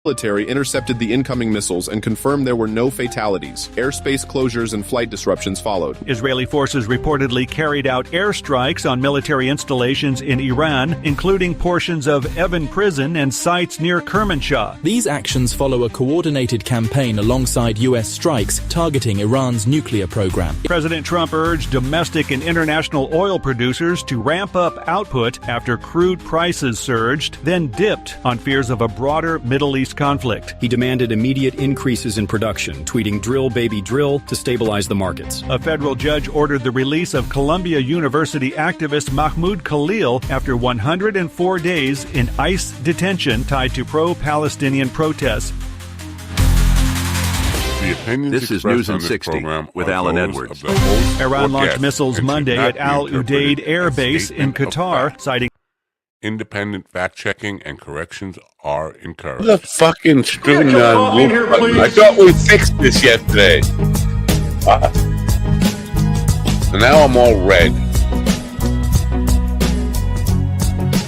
Military intercepted the incoming missiles and confirmed there were no fatalities. Airspace closures and flight disruptions followed. Israeli forces reportedly carried out airstrikes on military installations in Iran, including portions of Evin Prison and sites near Kermanshah. These actions follow a coordinated campaign alongside U.S. strikes targeting Iran's nuclear program. President Trump urged domestic and international oil producers to ramp up output after crude prices surged, then dipped on fears of a broader Middle East conflict. He demanded immediate increases in production, tweeting "drill, baby, drill" to stabilize the markets. A federal judge ordered the release of Columbia University activist Mahmoud Khalil after 104 days in ICE detention tied to pro-Palestinian protests. This is News in 60 with Alan Edwards. Iran launched missiles Monday at Al Udeid Air Base in Qatar, citing independent fact-checking and corrections are encouraged. The fucking string on loop button. I thought we fixed this yesterday. So now I'm all red.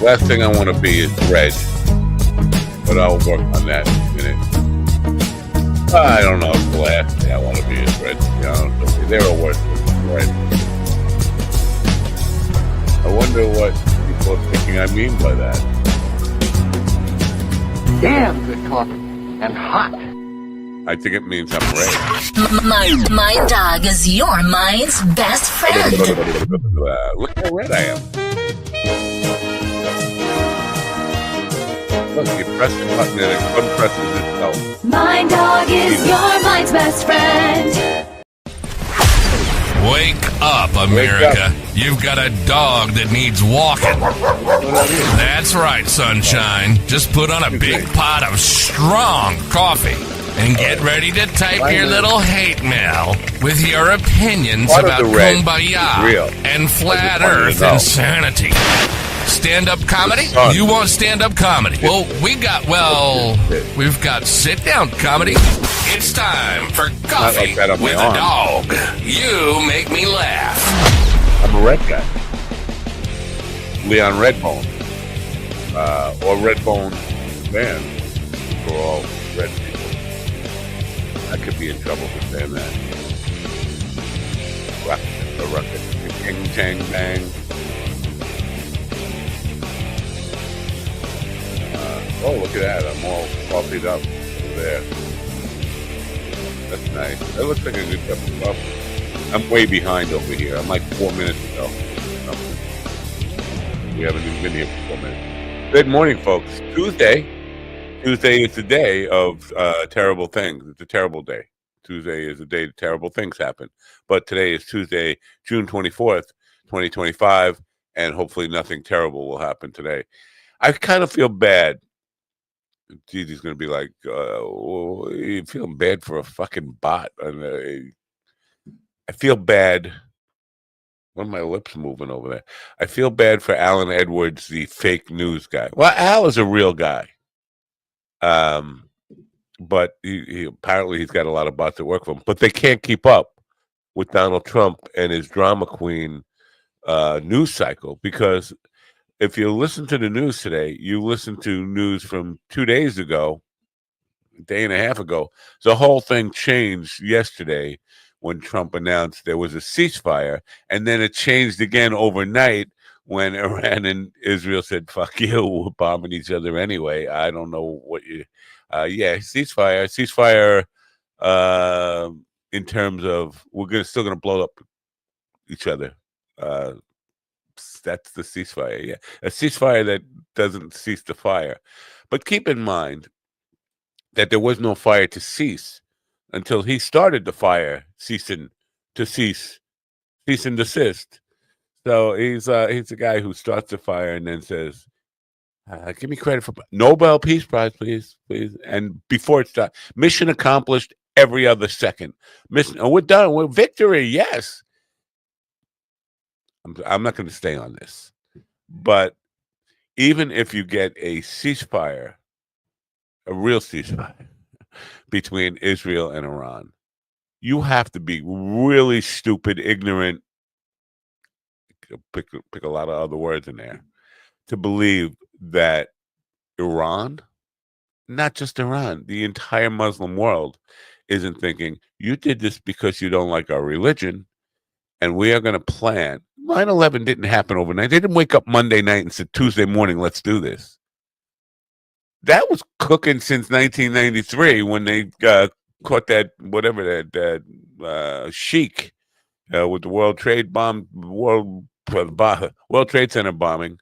Last thing I want to be is red. But I'll work on that in a minute. I don't know if the last thing I want to be is red. There are worse than red. I wonder what people are thinking I mean by that. Damn good coffee and hot. I think it means I'm red. My dog is your mind's best friend. Look how red I am. Look, you press the button and it unpresses itself. My dog is your mind's best friend. Wake up, America. You've got a dog that needs walking. That's right, sunshine. Just put on a big pot of strong coffee and get ready to type your little hate mail with your opinions about kumbaya and flat earth insanity. Stand-up comedy? You want stand-up comedy? Well, we've got sit-down comedy. It's time for Coffee with a Dog. You make me laugh. I'm a red guy. Leon Redbone. Or Redbone Man. For all red people. I could be in trouble for saying that. Rocket. King, chang, bang. Oh, look at that. I'm all coffeeed up over there. That's nice. That looks like a good cup of coffee. I'm way behind over here. I'm like 4 minutes ago. We haven't even been here for 4 minutes. Good morning, folks. Tuesday is the day of terrible things. It's a terrible day. Tuesday is the day that terrible things happen. But today is Tuesday, June 24th, 2025, and hopefully nothing terrible will happen today. I kind of feel bad. Gigi's going to be like, you feeling bad for a fucking bot. And, I feel bad. One of my lips moving over there. I feel bad for Alan Edwards, the fake news guy. Well, Al is a real guy. But he apparently he's got a lot of bots that work for him. But they can't keep up with Donald Trump and his drama queen news cycle, because if you listen to the news today, you listen to news from 2 days ago, a day and a half ago. The whole thing changed yesterday when Trump announced there was a ceasefire, and then it changed again overnight when Iran and Israel said, fuck you, we're bombing each other anyway. I don't know what you... ceasefire. Ceasefire in terms of we're still going to blow up each other. That's the ceasefire, yeah. A ceasefire that doesn't cease the fire. But keep in mind that there was no fire to cease until he started the fire, cease and desist. So he's a guy who starts the fire and then says, give me credit for Nobel Peace Prize, please. And before it starts, mission accomplished every other second. We're done. We're victory, yes. I'm not going to stay on this, but even if you get a ceasefire, a real ceasefire between Israel and Iran, you have to be really stupid, ignorant, pick a lot of other words in there, to believe that Iran not just Iran, the entire Muslim world isn't thinking, you did this because you don't like our religion, and we are going to plan. 9/11 didn't happen overnight. They didn't wake up Monday night and said, Tuesday morning, let's do this. That was cooking since 1993 when they caught that, whatever, that sheik with the World Trade Center bombing.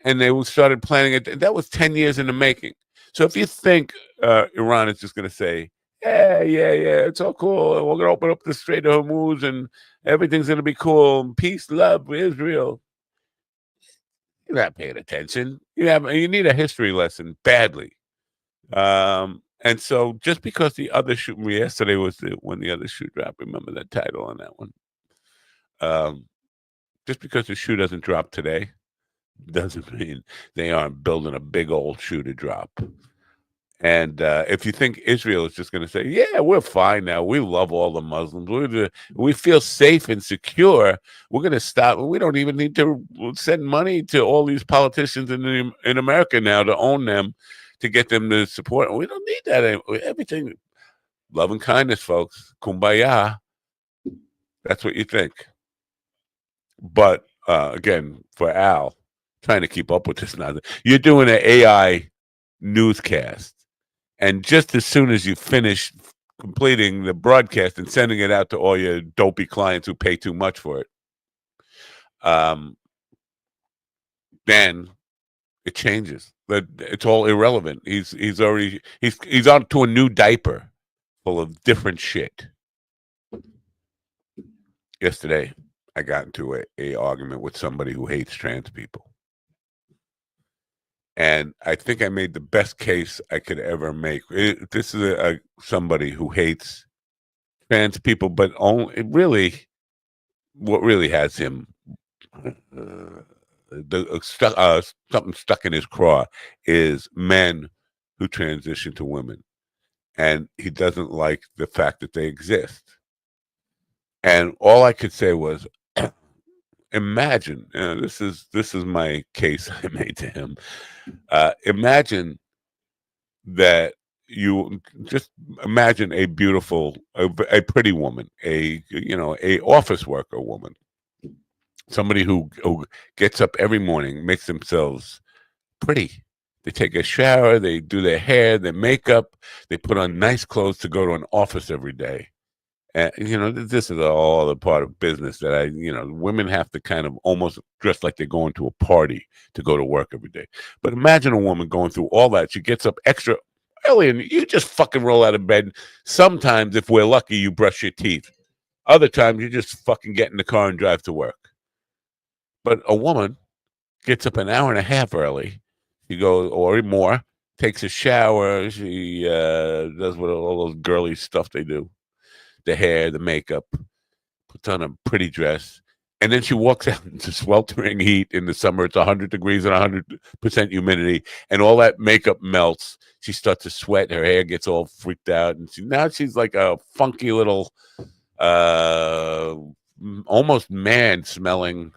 And they started planning it. That was 10 years in the making. So if you think Iran is just going to say, yeah, it's all cool, we're going to open up the Strait of Hormuz and everything's going to be cool, peace, love, Israel, you're not paying attention. You need a history lesson badly. And so just because the other shoe, yesterday was when the other shoe dropped, remember that title on that one. Just because the shoe doesn't drop today doesn't mean they aren't building a big old shoe to drop. And if you think Israel is just going to say, yeah, we're fine now, we love all the Muslims, we feel safe and secure, we're going to stop, we don't even need to send money to all these politicians in America now to own them, to get them to support. We don't need that anymore. Everything, love and kindness, folks, kumbaya. That's what you think. But again, for Al, trying to keep up with this now, you're doing an AI newscast, and just as soon as you finish completing the broadcast and sending it out to all your dopey clients who pay too much for it, then it changes. But it's all irrelevant. He's on to a new diaper full of different shit. Yesterday, I got into a argument with somebody who hates trans people. And I think I made the best case I could ever make. This is somebody who hates trans people, but what really has him something stuck in his craw is men who transition to women, and he doesn't like the fact that they exist. And all I could say was, imagine, this is my case I made to him. Imagine that you just imagine a beautiful, a pretty woman, a office worker woman, somebody who gets up every morning, makes themselves pretty. They take a shower, they do their hair, their makeup, they put on nice clothes to go to an office every day. And, this is all a part of business that women have to kind of almost dress like they're going to a party to go to work every day. But imagine a woman going through all that. She gets up extra early and you just fucking roll out of bed. Sometimes, if we're lucky, you brush your teeth. Other times, you just fucking get in the car and drive to work. But a woman gets up an hour and a half early. She goes, or more, takes a shower. She does what all those girly stuff they do. The hair, the makeup, puts on a pretty dress, and then she walks out into sweltering heat in the summer. It's 100 degrees and 100% humidity, and all that makeup melts. She starts to sweat. Her hair gets all freaked out, and now she's like a funky little, almost man-smelling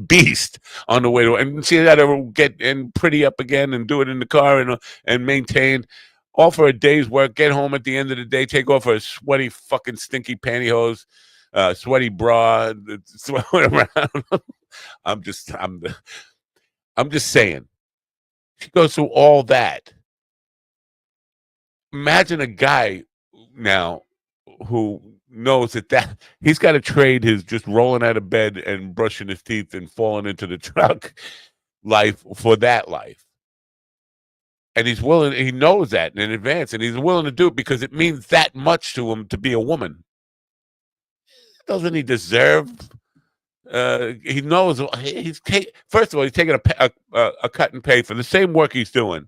beast on the way to, and she had to get in pretty up again and do it in the car and maintain. All for a day's work, get home at the end of the day, take off her sweaty, fucking stinky pantyhose, sweaty bra, sweating around. I'm just saying. She goes through all that. Imagine a guy now who knows that he's got to trade his just rolling out of bed and brushing his teeth and falling into the truck life for that life. And he's willing, he knows that in advance, and he's willing to do it because it means that much to him to be a woman. Doesn't he deserve? He knows first of all, he's taking a cut and pay for the same work he's doing.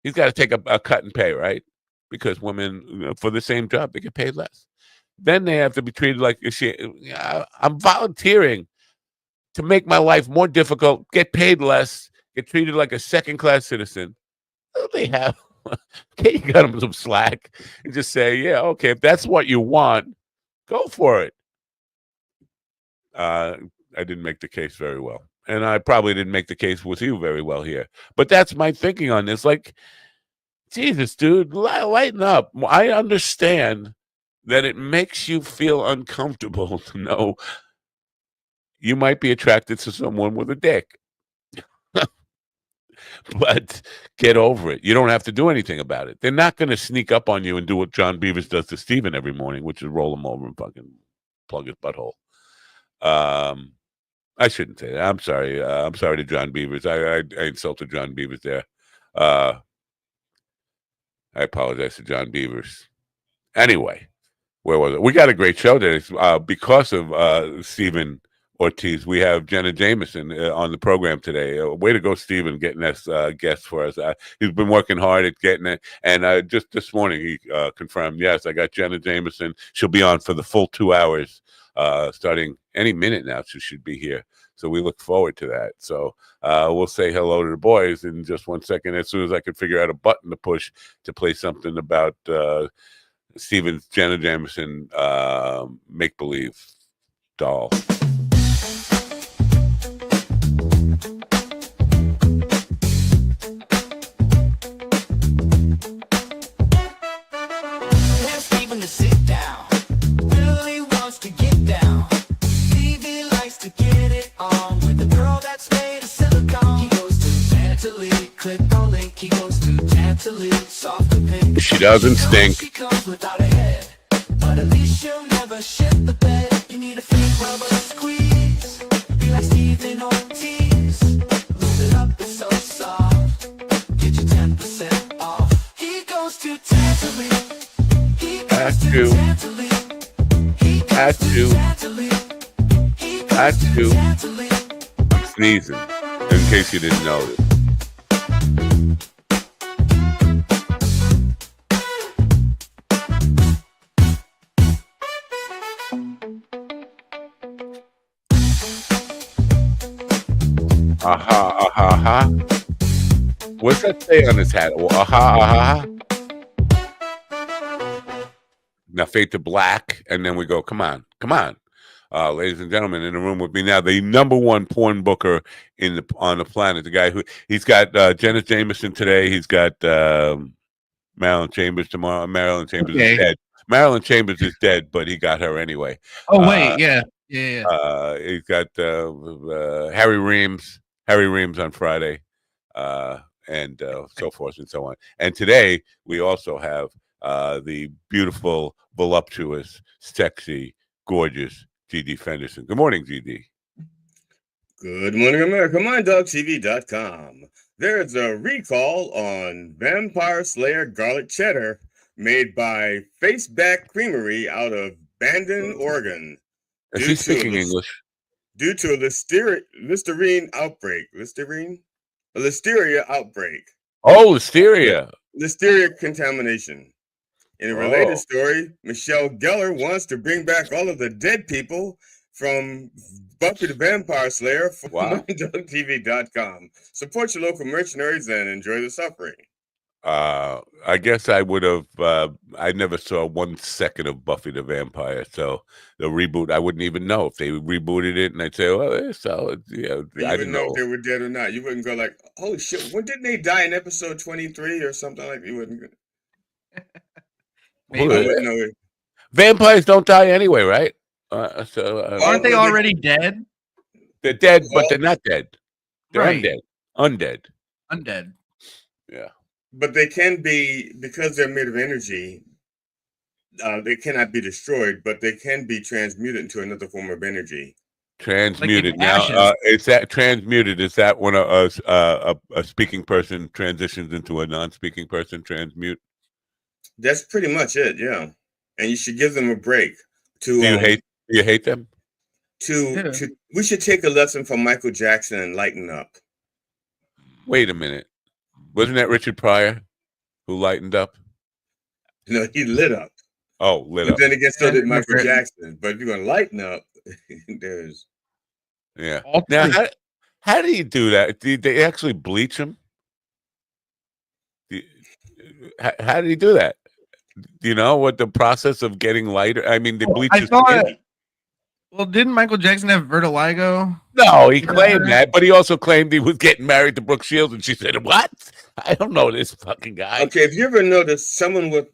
He's got to take a cut and pay, right? Because women, for the same job, they get paid less. Then they have to be treated like I'm volunteering to make my life more difficult, get paid less, get treated like a second-class citizen. They have, okay, you got them some slack and just say, yeah, okay, if that's what you want, go for it. I didn't make the case very well. and I probably didn't make the case with you very well here. But that's my thinking on this. Like, Jesus, dude, lighten up. I understand that it makes you feel uncomfortable to know you might be attracted to someone with a dick. But get over it. You don't have to do anything about it. They're not going to sneak up on you and do what John Beavers does to Steven every morning, which is roll him over and fucking plug his butthole. I shouldn't say that. I'm sorry. I'm sorry to John Beavers. I insulted John Beavers there. I apologize to John Beavers. Anyway, where was it? We got a great show today. Because of Stephen Ortiz, we have Jenna Jameson on the program today. Way to go, Stephen, getting us guests for us. He's been working hard at getting it. And just this morning, he confirmed, yes, I got Jenna Jameson. She'll be on for the full 2 hours, starting any minute now. She should be here. So we look forward to that. So we'll say hello to the boys in just 1 second, as soon as I can figure out a button to push to play something about Stephen's Jenna Jameson make-believe doll. She doesn't stink. She comes without a head, but at least she'll never shit the bed. You need a fake rubber squeeze. Be like Stephen Ortiz. Lose it up, it's so soft. Get you 10% off. He goes to Tantalene. He goes to Tantalene. He goes to Tantalene. I'm sneezing, in case you didn't notice. Aha, aha, aha. What's that say on his hat? Oh, aha, aha. Now fade to black, and then we go, come on, come on. Ladies and gentlemen, in the room with me now, the number one porn booker on the planet, the guy he's got Jenna Jameson today, he's got Marilyn Chambers tomorrow. Marilyn Chambers is dead. Marilyn Chambers is dead, but he got her anyway. Oh, wait, yeah. He's got Harry Reams on Friday, and so forth and so on. And today we also have the beautiful, voluptuous, sexy, gorgeous GD Fenderson. Good morning, GD. Good morning, America. MindDogTV.com. There's a recall on Vampire Slayer Garlic Cheddar made by Faceback Creamery out of Bandon, Oregon. Is he speaking English? Due to a listerine outbreak. A listeria outbreak. Oh, listeria. Listeria contamination. In a related story, Michelle Gellar wants to bring back all of the dead people from Buffy the Vampire Slayer from MindDogTV.com. Support your local mercenaries and enjoy the suffering. I guess I would have. I never saw 1 second of Buffy the Vampire, so the reboot I wouldn't even know if they rebooted it, and I'd say, "Well, they're solid." Yeah, you wouldn't know if they were dead or not. You wouldn't go like, "Holy shit! When didn't they die in episode 23 or something like that?" You wouldn't. Maybe. I wouldn't know it. Vampires don't die anyway, right? Aren't they already dead? They're dead, but they're not dead. They're right. Undead. Yeah. But they can be, because they're made of energy, they cannot be destroyed, but they can be transmuted into another form of energy. Transmuted. Like now, is that transmuted? Is that when a speaking person transitions into a non-speaking person? Transmute. That's pretty much it. Yeah, and you should give them a break. Do you hate them? We should take a lesson from Michael Jackson and lighten up. Wait a minute. Wasn't that Richard Pryor who lightened up? No, he lit up. Oh, lit up. Then again, so did Michael Jackson. But if you're going to lighten up, there's... Yeah. Now, how do you do that? Do they actually bleach him? How do you do that? Do you know what the process of getting lighter? I mean, the bleach is... Well, didn't Michael Jackson have vertigo? No, he claimed that, but he also claimed he was getting married to Brooke Shields, and she said, "What? I don't know this fucking guy." Okay, if you ever noticed someone with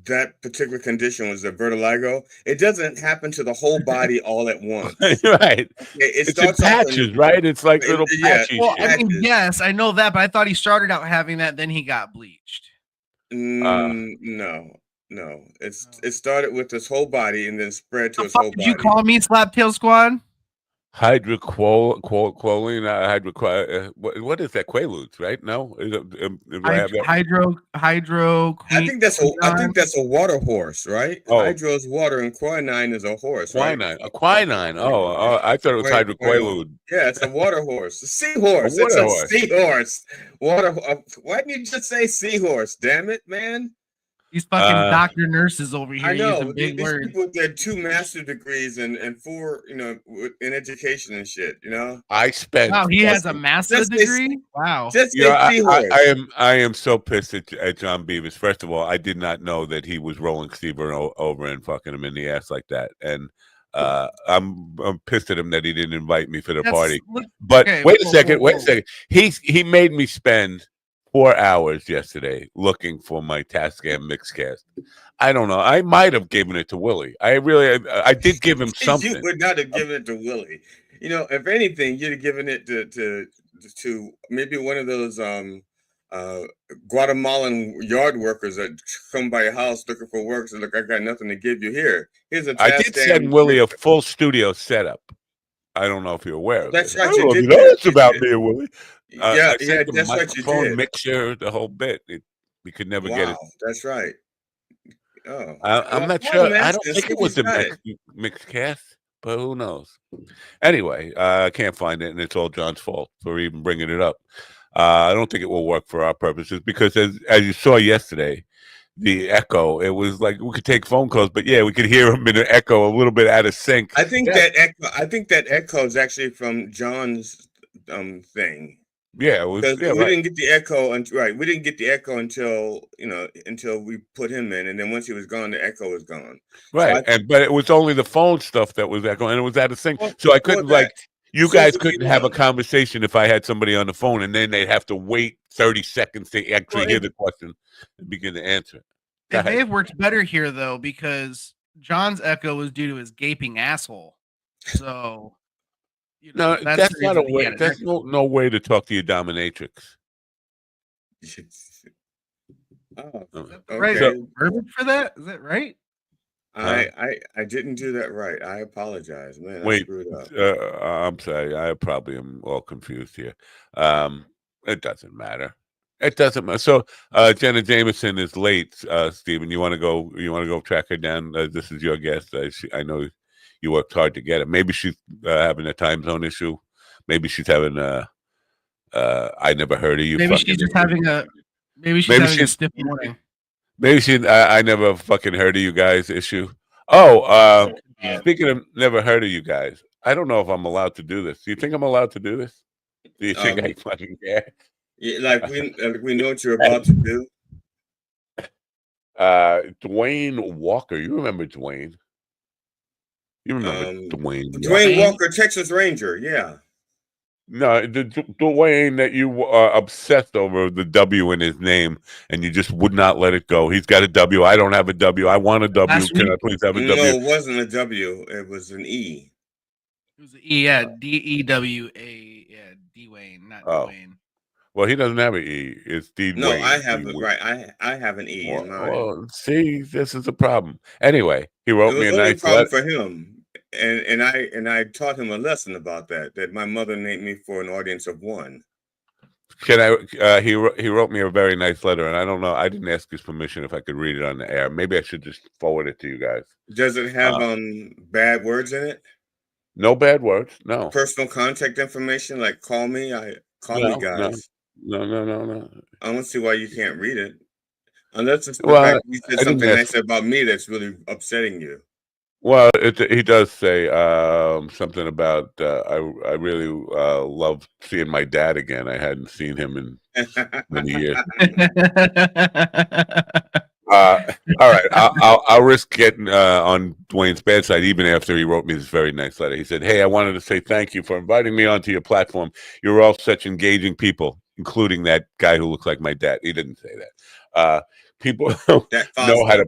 that particular condition was a vertigo, it doesn't happen to the whole body all at once. Right. It It's in starts off patches, right? It's like little patchy Well, shit. I mean, yes, I know that, but I thought he started out having that, then he got bleached. No. It started with his whole body and then spread to his fuck whole did body. you call me, Slaptail Squad? Hydrocholine, what is that? Quaaludes, right? No, Hydro. I think that's a water horse, right? Hydro is water and quinine is a horse, right? Quinine. Oh, I thought it was hydroqualude. Yeah, it's a water horse, a seahorse. It's a seahorse. Water. Why didn't you just say seahorse? Damn it, man! These fucking doctor nurses over here. I know using big these words. people with their 2 master degrees and 4, in education and shit. I spent. Wow, he has a master's degree. Wow. Just say I am so pissed at John Beavis. First of all, I did not know that he was rolling Steve over and fucking him in the ass like that, and I'm pissed at him that he didn't invite me for the party. But wait a second. He made me spend 4 hours yesterday looking for my Tascam Mixcast. I don't know. I might have given it to Willie. I did give him something. You would not have given it to Willie. If anything, you'd have given it to maybe one of those Guatemalan yard workers that come by your house looking for work. So look, I got nothing to give you here. Here's a. I did send Willie a full studio setup. I don't know if you're aware of That's it. right. You did. It's about me, Willie. That's what you did. Mixer, the whole bit. We could never get it. That's right. Oh, I'm not sure. I don't think it was the Mixcast, but who knows? Anyway, I can't find it, and it's all John's fault for even bringing it up. I don't think it will work for our purposes because, as you saw yesterday, the echo. It was like we could take phone calls, but yeah, we could hear him in an echo a little bit out of sync. I think that echo is actually from John's thing. Yeah, it was, we didn't get the echo, we didn't get the echo until we put him in, and then once he was gone, the echo was gone. Right, but it was only the phone stuff that was echoing, and it was out of sync. So I couldn't you guys couldn't have a conversation if I had somebody on the phone, and then they'd have to wait 30 seconds to actually hear the question and begin to answer. It may have worked better here though, because John's echo was due to his gaping asshole. So. No, that's not a way. That's no way to talk to your dominatrix. Right. So, verbiage for that? Is that right? I didn't do that right. I apologize, man. Wait, I screwed up. I'm sorry. I probably am all confused here. It doesn't matter. It doesn't matter. So Jenna Jameson is late. Stephen, you want to go? You want to go track her down? This is your guest. I know. You worked hard to get it. Maybe she's having a time zone issue. Maybe she's having I never heard of you. Maybe she's just having a. Maybe she's having a stiff morning. Maybe she. I never fucking heard of you guys issue. Oh, speaking of never heard of you guys, I don't know if I'm allowed to do this. Do you think I'm allowed to do this? Do you think I fucking care? Yeah, like we know what you're about to do. Dwayne Walker, you remember Dwayne? You remember Dwayne? Dwayne Walker, Texas Ranger, yeah. No, the Dwayne that you are obsessed over the W in his name, and you just would not let it go. He's got a W. I don't have a W. I want a W. Can I please have a W? No, it wasn't a W. It was an E. It was an E, yeah. D-E-W-A, yeah. Dwayne, not Dwayne. Well, he doesn't have an E. It's D. No, I have it right. I have an E in mine. Well, see, this is a problem. Anyway, he wrote me a nice letter for him, and I taught him a lesson about that. That my mother named me for an audience of one. Can I? He wrote me a very nice letter, and I don't know. I didn't ask his permission if I could read it on the air. Maybe I should just forward it to you guys. Does it have bad words in it? No bad words. No personal contact information, like call me. Call me, guys. No. I don't see why you can't read it, unless it's the fact you said something nice about me that's really upsetting you. Well, he does say something about I really love seeing my dad again. I hadn't seen him in many years. All right, I'll risk getting on Dwayne's bad side, even after he wrote me this very nice letter. He said, "Hey, I wanted to say thank you for inviting me onto your platform. You're all such engaging people, including that guy who looks like my dad." He didn't say that. People know how to.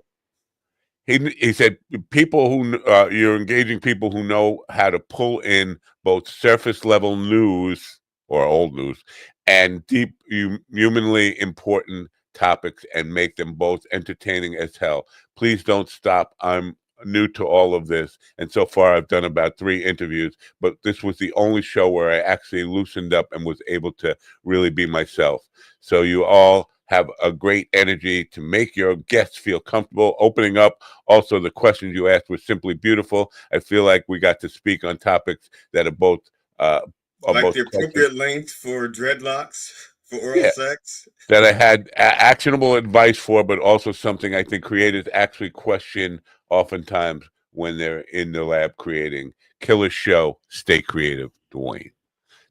He said people who you're engaging people who know how to pull in both surface level news or old news and deep humanly important topics and make them both entertaining as hell. Please don't stop. I'm new to all of this, and so far I've done about 3 interviews, but this was the only show where I actually loosened up and was able to really be myself. So you all have a great energy to make your guests feel comfortable opening up. Also, the questions you asked were simply beautiful. I feel like we got to speak on topics that are both like the appropriate length for dreadlocks, for oral sex. That I had actionable advice for, but also something I think creators actually question oftentimes when they're in the lab creating. Killer show. Stay creative, Dwayne.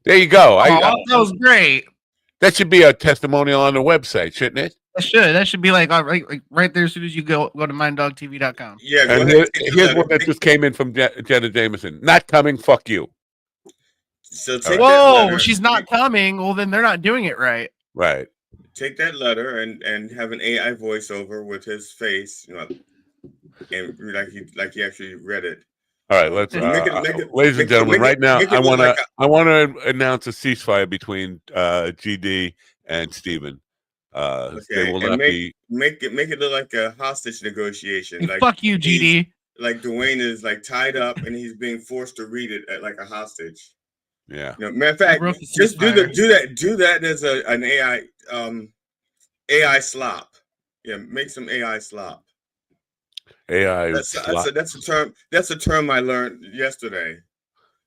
There you go. That was great. That should be a testimonial on the website, shouldn't it? That should be like right there as soon as you go to minddogtv.com. Yeah, go and ahead. Here's one that just came in from Jenna Jameson. Not coming. Fuck you. So take Whoa, she's not coming. Well, then they're not doing it right. Right. Take that letter and have an AI voiceover with his face, and like he actually read it. All right, let's ladies and gentlemen. Right now, I want to announce a ceasefire between GD and Steven. They will not be make it look like a hostage negotiation. Hey, fuck you, GD. Like Dwayne is like tied up and he's being forced to read it like a hostage. Yeah. Matter of fact, just do that as an AI slop. Yeah, make some AI slop. AI. That's a term. That's a term I learned yesterday.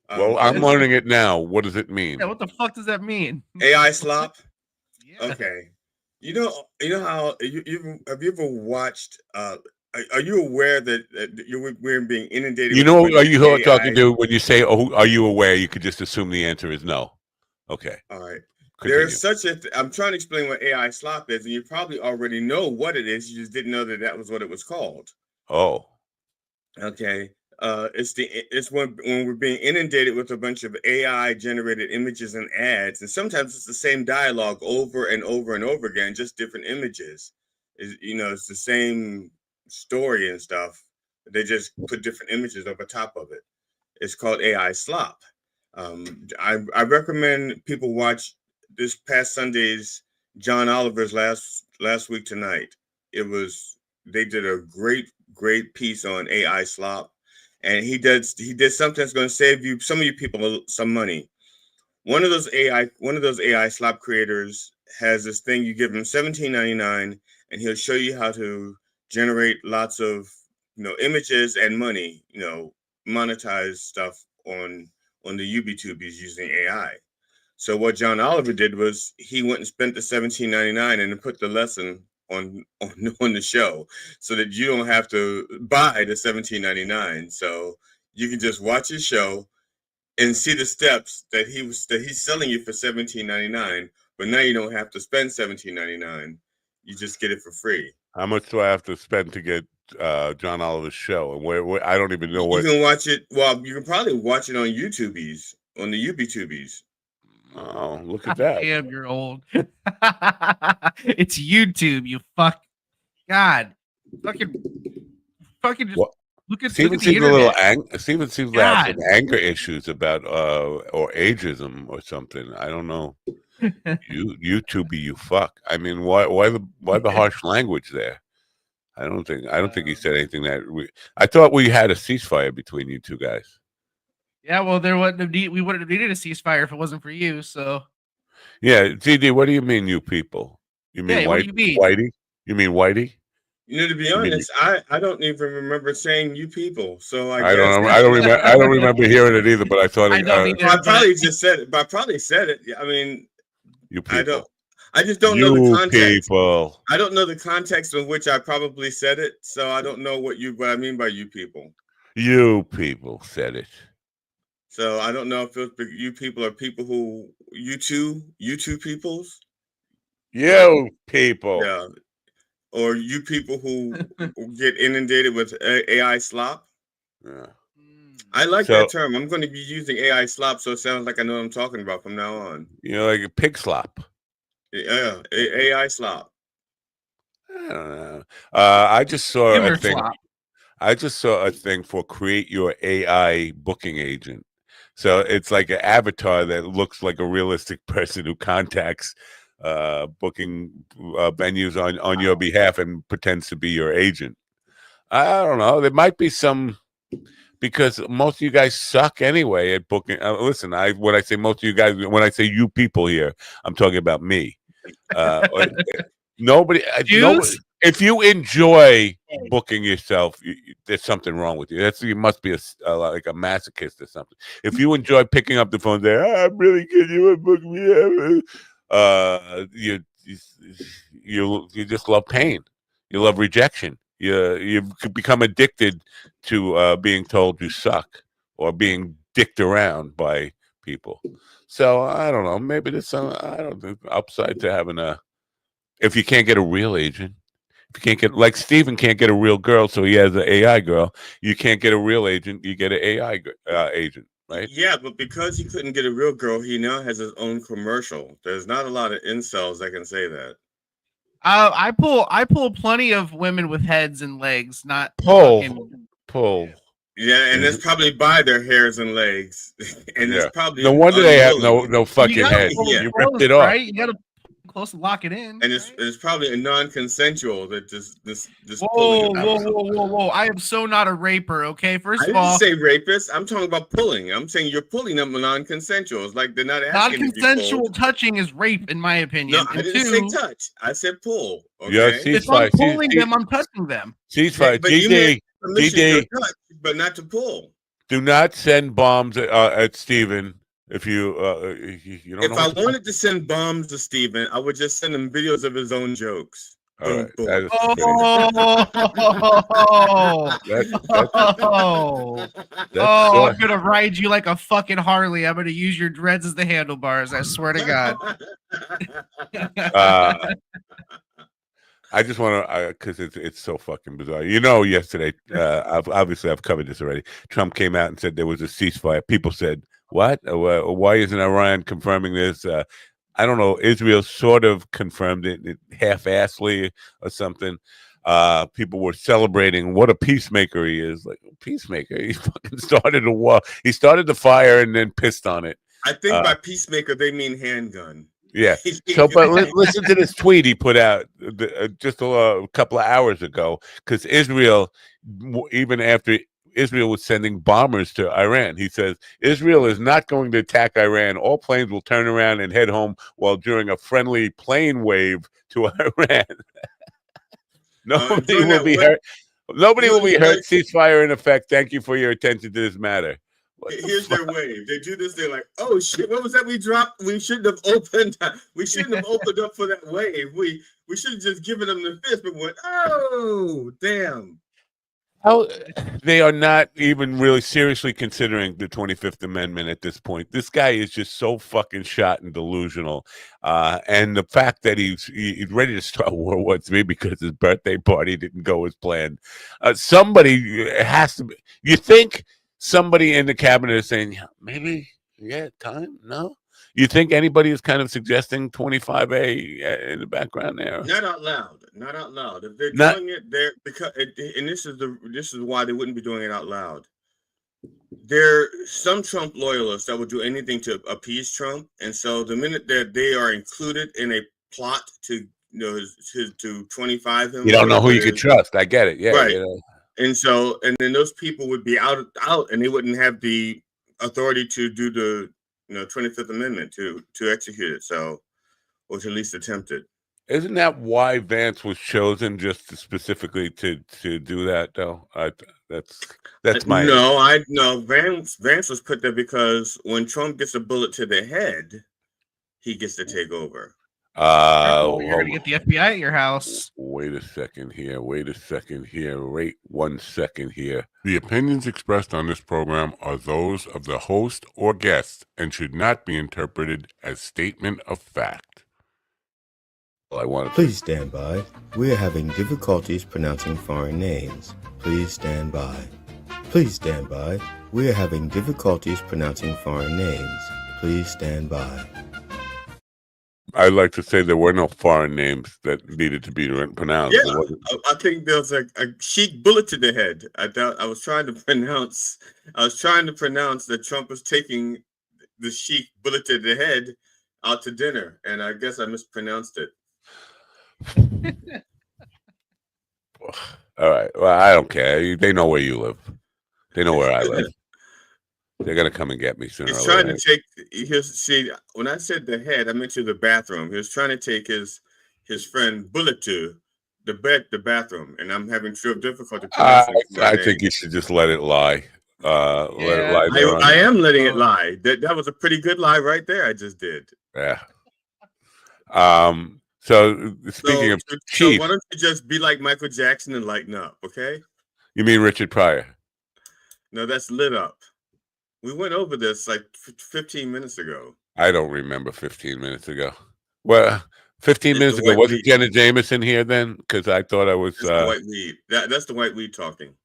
Well, I'm learning it now. What does it mean? Yeah, what the fuck does that mean? AI slop. Yeah. Okay. You know how have you ever watched? Are you aware that we're being inundated? You know, are you AI? Talking to when you say, "Oh, are you aware?" You could just assume the answer is no. Okay. All right. Continue. There's such a. I'm trying to explain what AI slop is, and you probably already know what it is. You just didn't know that was what it was called. Oh. Okay. It's when we're being inundated with a bunch of AI generated images and ads, and sometimes it's the same dialogue over and over and over again, just different images. It's the same story and stuff. They just put different images over top of it. It's called AI slop. I recommend people watch this past Sunday's John Oliver's last week tonight. They did a great piece on AI slop. And he did something that's going to save some of you people some money. One of those AI slop creators has this thing. You give him $17.99, and he'll show you how to generate lots of images and money, monetize stuff on the YouTubies using AI. So what John Oliver did was he went and spent the $17.99 and then put the lesson on the show, so that you don't have to buy the $17.99. So you can just watch his show and see the steps that he's selling you for $17.99. But now you don't have to spend $17.99. You just get it for free. How much do I have to spend to get John Oliver's show? And where I don't even know what. You can watch it. Well, you can probably watch it on YouTubies, on the YouTubies. Oh, look at that. Damn, you're old. It's YouTube, you fuck. God. Fucking just look at Steven the seems internet. a little Steven seems to have some anger issues about or ageism or something. I don't know. YouTube, you fuck. I mean, why the harsh language there? I don't think he said anything I thought we had a ceasefire between you two guys. Yeah, well, we wouldn't have needed a ceasefire if it wasn't for you. So, yeah, GD, what do you mean, you people? You mean Whitey? You mean Whitey? To be honest, I don't even remember saying "you people." So I don't remember hearing it either. But I thought I probably just said it. But I probably said it. I mean, you people. I just don't know the context. People. I don't know the context in which I probably said it, so I don't know what I mean by "you people." You people said it. So I don't know if you people are people who you two peoples. You people. Yeah. or you people who get inundated with AI slop. Yeah. I like So- that term. I'm going to be using AI slop, so it sounds like I know what I'm talking about from now on. You know, like a pig slop. Yeah, AI slop. I don't know. I just saw Liver a thing. slop. I just saw a thing for create your AI booking agent. So it's like an avatar that looks like a realistic person who contacts booking venues on your behalf and pretends to be your agent. I don't know. There might be some, because most of you guys suck anyway at booking. Listen, when I say most of you guys, when I say you people here, I'm talking about me. Nobody. If you enjoy booking yourself, there's something wrong with you. You must be like a masochist or something. If you enjoy picking up the phone and say, "I'm really good, you want to book me," you just love pain. You love rejection. You've become addicted to being told you suck or being dicked around by people. So I don't know. Maybe there's some upside to having if you can't get a real agent. If you can't get, like Steven can't get a real girl, so he has an AI girl. You can't get a real agent, you get an AI agent, right? Yeah, but because he couldn't get a real girl, he now has his own commercial. There's not a lot of incels that can say that. I pull plenty of women with heads and legs, not pull. Yeah, and it's probably by their hairs and legs, and it's probably no wonder they have no fucking head. You You ripped it off, right? You gotta close and lock it in. And it's probably a non-consensual that this Whoa, pulling. I am so not a raper, okay? First I of didn't all, say rapist. I'm talking about pulling. I'm saying you're pulling them non-consensual. It's like they're not asking to be non-consensual pulled. touching is rape, in my opinion. No, I didn't say touch. I said pull. Okay? Yeah, if I'm pulling them, I'm touching them. ceasefire. But you made permission GD, to touch, but not to pull. do not send bombs at Steven if you don't If know. I wanted to send bombs to Steven, I would just send him videos of his own jokes. All right. I'm gonna ride you like a fucking Harley. I'm gonna use your dreads as the handlebars. I swear to God. I just want to, because it's so fucking bizarre. You know, yesterday, I've covered this already. Trump came out and said there was a ceasefire. People said, "What? Why isn't Iran confirming this?" I don't know. Israel sort of confirmed it half-assly or something. People were celebrating what a peacemaker he is. Like, peacemaker? He fucking started a war. He started the fire and then pissed on it. I think by peacemaker they mean handgun. Yeah. So, but listen to this tweet he put out just a couple of hours ago, because Israel, even after Israel was sending bombers to Iran, he says, Israel is not going to attack Iran. All planes will turn around and head home while during a friendly plane wave to Iran. Nobody will be hurt. Nobody will be hurt. Ceasefire in effect. Thank you for your attention to this matter. Here's their wave. They do this. They're like, "Oh shit! What was that we dropped? We shouldn't have opened. We shouldn't have opened up for that wave. We should have just given them the fist." But went, "Oh damn!" How they are not even really seriously considering the 25th Amendment at this point. This guy is just so fucking shot and delusional. And the fact that he's ready to start World War III because his birthday party didn't go as planned. Somebody has to be. You think somebody in the cabinet is saying, maybe, time? No? You think anybody is kind of suggesting 25A in the background there? Not out loud. Not out loud. If they're doing it, they're because, and this is why they wouldn't be doing it out loud. There are some Trump loyalists that would do anything to appease Trump, and so the minute that they are included in a plot to to 25 him, you don't know who you could trust. I get it. Yeah, right. And so, and then those people would be out, and they wouldn't have the authority to do the 25th Amendment to execute it. So, or to at least attempt it. Isn't that why Vance was chosen, just specifically to do that? Though that's my Vance was put there because when Trump gets a bullet to the head, he gets to take over. You're gonna get the FBI at your house. Wait a second here. Wait 1 second here. The opinions expressed on this program are those of the host or guest and should not be interpreted as statement of fact. I wanted. Please stand by. We are having difficulties pronouncing foreign names. Please stand by. Please stand by. We are having difficulties pronouncing foreign names. Please stand by. I'd like to say there were no foreign names that needed to be pronounced. Yeah, I think there was a chic bullet to the head. I was trying to pronounce that Trump was taking the chic bullet to the head out to dinner, and I guess I mispronounced it. All right. Well, I don't care. They know where you live. They know where I live. They're gonna come and get me sooner. He's trying to take when I said the head, I meant to the bathroom. He was trying to take his friend Bullet to the bathroom, and I'm having real difficulty. I think you should just let it lie. Let it lie there. I am letting it lie. That was a pretty good lie right there. I just did. Yeah. So speaking of Chief, why don't you just be like Michael Jackson and lighten up, okay? You mean Richard Pryor? No, that's Lit Up. We went over this like 15 minutes ago. I don't remember 15 minutes ago. Well, 15 minutes ago, wasn't Jenna Jameson here then? Because I thought I was... the white weed. That's the white weed talking.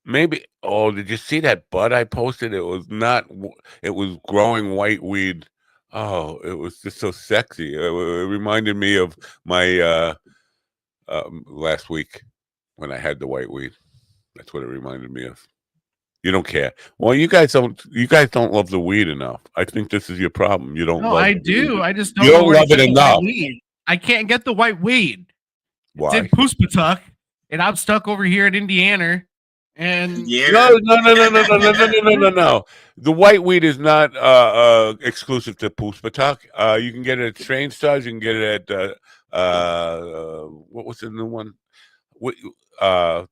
Maybe. Oh, did you see that bud I posted? It was not... It was growing white weed. Oh, it was just so sexy. It reminded me of my last week when I had the white weed. That's what it reminded me of. You don't care. Well, you guys don't love the weed enough. I think this is your problem. You don't. No, love I do. Weed. I just don't. You don't love it enough. I can't get the white weed. Why? It's in Poospatuck, and I'm stuck over here in Indiana. And no. The white weed is not exclusive to Poospatuck. You can get it at Train Stars. You can get it at what was the new one?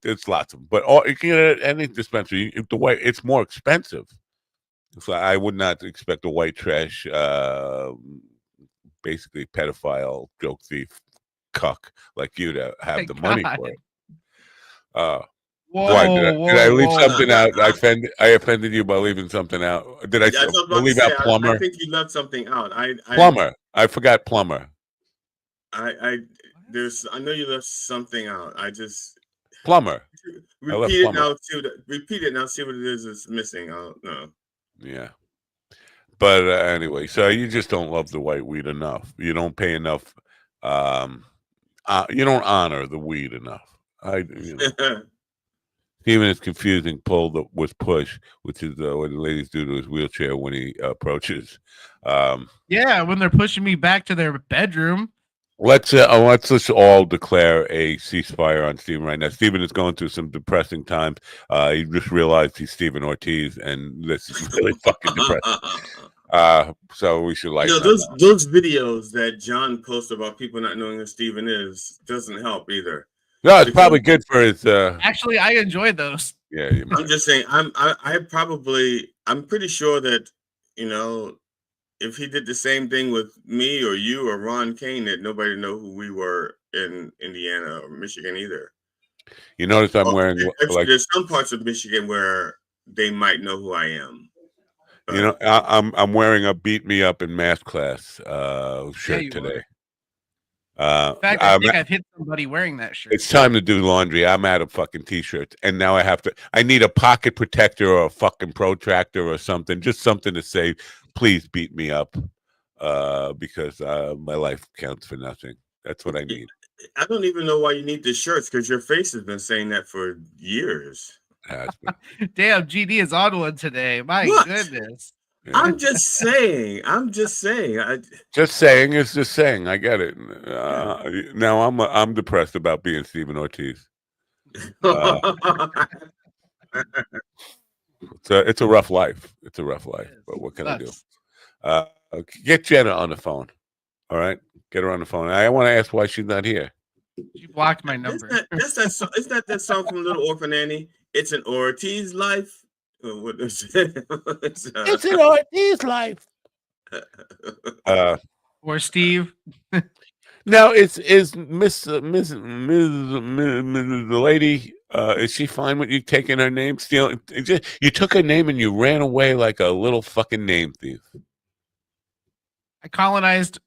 There's lots of them, but you can get it at any dispensary. It's more expensive. So I would not expect a white trash, basically pedophile, joke thief, cuck like you to have the money for it. Why did I leave something out? I offended you by leaving something out. Did I leave out plumber? I think you left something out. Plumber. I forgot plumber. I know you left something out. I just plumber. Repeat it now. Repeat it now. See what it is that's missing. I don't know. Yeah. But anyway, so you just don't love the white weed enough. You don't pay enough. You don't honor the weed enough. Even his confusing pull with push, which is what the ladies do to his wheelchair when he approaches. Yeah, when they're pushing me back to their bedroom. Let's all declare a ceasefire on Stephen right now. Stephen is going through some depressing times. He just realized he's Stephen Ortiz, and this is really fucking depressing. So we should those videos that John posts about people not knowing who Stephen is doesn't help either. No, it's probably good for his. Actually, I enjoyed those. Yeah, I'm just saying. I'm pretty sure that if he did the same thing with me or you or Ron Kane, that nobody know who we were in Indiana or Michigan either. You notice I'm wearing there's some parts of Michigan where they might know who I am. But, I'm wearing a beat me up in math class shirt today. In fact, I think I've hit somebody wearing that shirt. It's time to do laundry. I'm out of fucking t-shirts, and now I need a pocket protector or a fucking protractor or something, just something to say, please beat me up, because my life counts for nothing. That's what I need. I don't even know why you need the shirts, because your face has been saying that for years. Damn, GD is on one today. My goodness. Yeah. I'm just saying. Just saying is just saying. I get it. Now I'm depressed about being Stephen Ortiz. It's a rough life. It's a rough life. But what can I do? Get Jenna on the phone. All right, get her on the phone. I want to ask why she's not here. She blocked my number. Isn't that song from Little Orphan Annie? It's an Ortiz life. It's an Ortiz life. Or Steve. Now, is Miss the lady? Is she fine with you taking her name? Stealing? You took her name and you ran away like a little fucking name thief. I colonized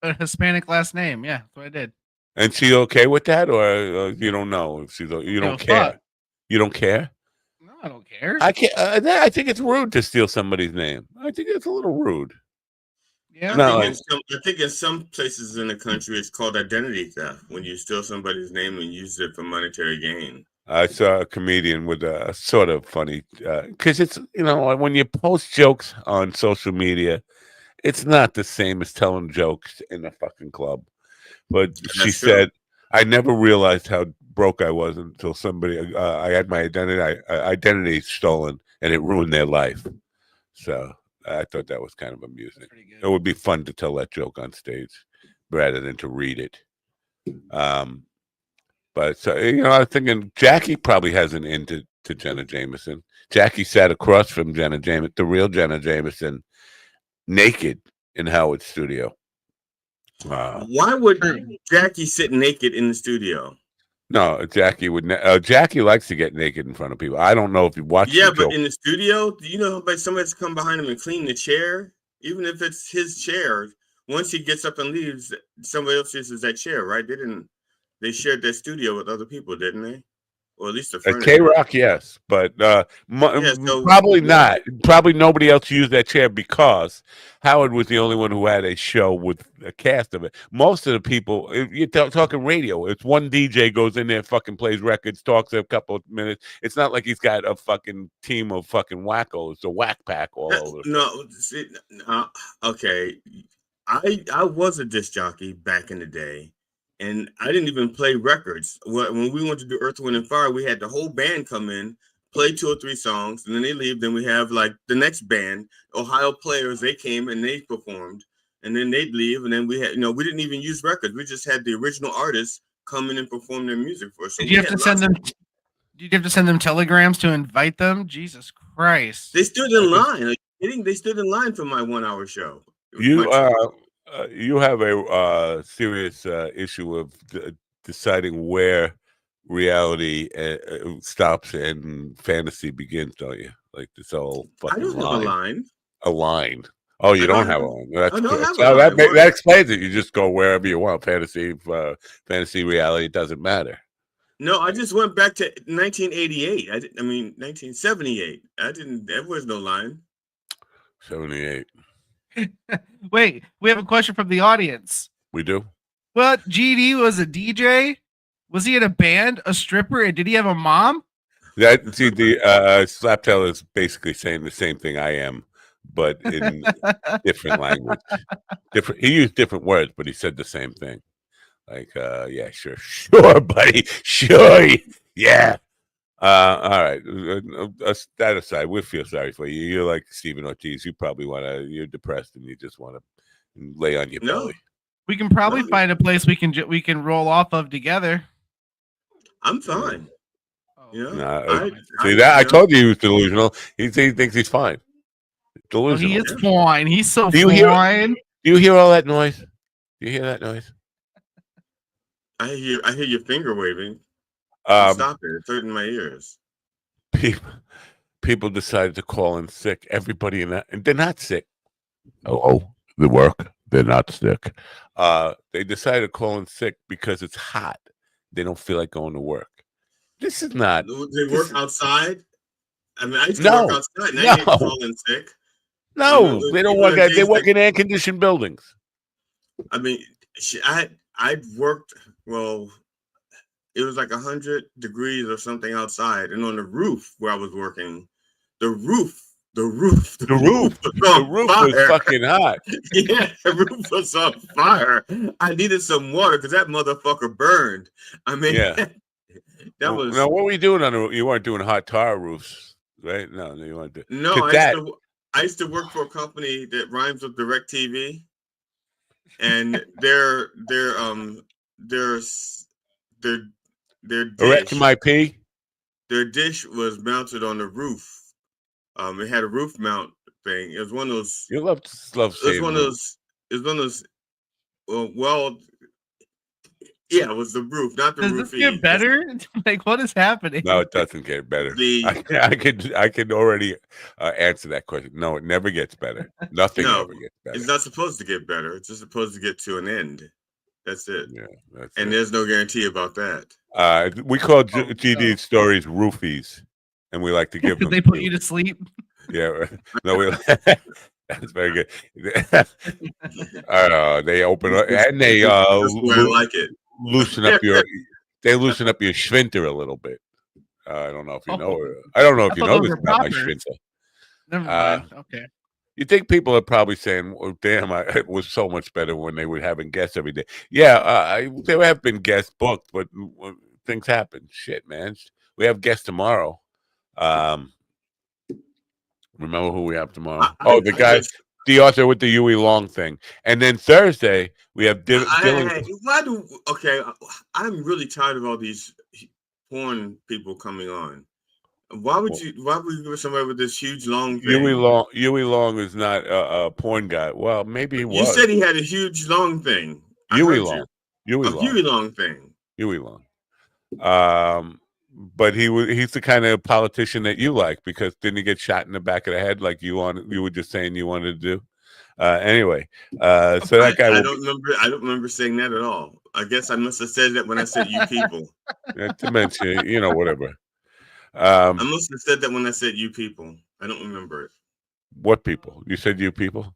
a Hispanic last name. Yeah, that's what I did. And she okay with that, or you don't know? If she's you don't care. Fuck. You don't care. No, I don't care. I can't. I think it's rude to steal somebody's name. I think it's a little rude. Yeah. I think in some places in the country it's called identity theft when you steal somebody's name and use it for monetary gain. I saw a comedian with a sort of funny because it's when you post jokes on social media, it's not the same as telling jokes in a fucking club. But she said, I never realized how broke I was until somebody I had my identity stolen and it ruined their life. So I thought that was kind of amusing. It would be fun to tell that joke on stage rather than to read it. But so, I was thinking Jackie probably has an in to Jenna Jameson. Jackie sat across from Jenna Jameson, the real Jenna Jameson, naked in Howard's studio. Why would Jackie sit naked in the studio? No, Jackie would. Jackie likes to get naked in front of people. I don't know if you watch. Yeah, but in the studio, somebody's come behind him and clean the chair, even if it's his chair. Once he gets up and leaves, somebody else uses that chair, right? They shared their studio with other people, didn't they? Or at least the furniture. K-Rock, yes, but probably not. Probably nobody else used that chair because Howard was the only one who had a show with a cast of it. Most of the people, you're talking radio, it's one DJ goes in there, fucking plays records, talks a couple of minutes. It's not like he's got a fucking team of fucking wackos, a whack pack all over. Okay. I was a disc jockey back in the day. And I didn't even play records. When we went to do Earth, Wind, and Fire, we had the whole band come in, play 2 or 3 songs, and then they leave. Then we have like the next band, Ohio Players. They came and they performed, and then they'd leave. And then we had, we didn't even use records. We just had the original artists come in and perform their music for us. So Did you have to send them? Did you have to send them telegrams to invite them? Jesus Christ! They stood in line. Are you kidding? They stood in line for my 1-hour show. You have a serious issue of deciding where reality stops and fantasy begins, don't you? Like this whole fucking I don't have a line. A line. Oh, you don't have a line. That's cool. That explains it. You just go wherever you want. Fantasy, reality, it doesn't matter. No, I just went back to 1988. 1978. There was no line. 78. Wait, we have a question from the audience. We do. Well, GD was a DJ. Was he in a band, a stripper, and did he have a mom? The Slaptail is basically saying the same thing I am, but in different language. He used different words, but he said the same thing. Like, yeah, sure, buddy, sure, yeah. All right. That aside, we feel sorry for you. You're like Stephen Ortiz. You probably you're depressed and you just want to lay on your belly. We can probably find a place we can roll off of together. I'm fine. I told you he was delusional. He thinks he's fine. Delusional. He is fine. He's so fine. Do you hear all that noise? Do you hear that noise? I hear your finger waving. Stop it! It's hurting my ears. People decided to call in sick. Everybody in that, and they're not sick. They work. They're not sick. They decided to call in sick because it's hot. They don't feel like going to work. This is not. They work outside. I used to work outside. Now you call in sick. No, they don't work. They work in air-conditioned buildings. I worked. Well, it was like 100 degrees or something outside, and on the roof where I was working, the roof was fucking hot. Yeah, the roof was on fire. I needed some water because that motherfucker burned. That was. Now, what were you doing on the roof? You weren't doing hot tar roofs, right? No, you weren't doing. No, I used to work for a company that rhymes with DirecTV, and their dish, their dish was mounted on the roof. It had a roof mount thing. It was one of those. You love. It was one of those. Well, yeah, it was the roof, not the roof. Does this get better? Like, what is happening? No, it doesn't get better. I can already answer that question. No, it never gets better. Nothing ever gets better. It's not supposed to get better. It's just supposed to get to an end. That's it. Yeah, that's and it. there's no guarantee about that. We call GD's stories roofies, and we like to give them. They put you to sleep. Yeah, no, that's very good. They open up and they That's where I like it. loosen up your. They loosen up your sphincter a little bit. I don't know if you know. I don't know if you know this about my sphincter. Never mind. Okay. You think people are probably saying, "Well, damn, it was so much better when they were having guests every day." Yeah, there have been guests booked, but things happen. Shit, man. We have guests tomorrow. Remember who we have tomorrow? The guy, the author with the Huey Long thing. And then Thursday we have Dylan. I'm really tired of all these porn people coming on. Why would you give somebody with this huge long thing? Huey Long is not a porn guy. Well, maybe he was. You said he had a huge long thing. Huey Long thing. Huey Long. But he's the kind of politician that you like, because didn't he get shot in the back of the head like you were just saying you wanted to do? Anyway, so that guy. I don't remember saying that at all. I guess I must have said that when I said you people. Dementia, whatever. I must have said that when I said you people. I don't remember it. What people? You said you people?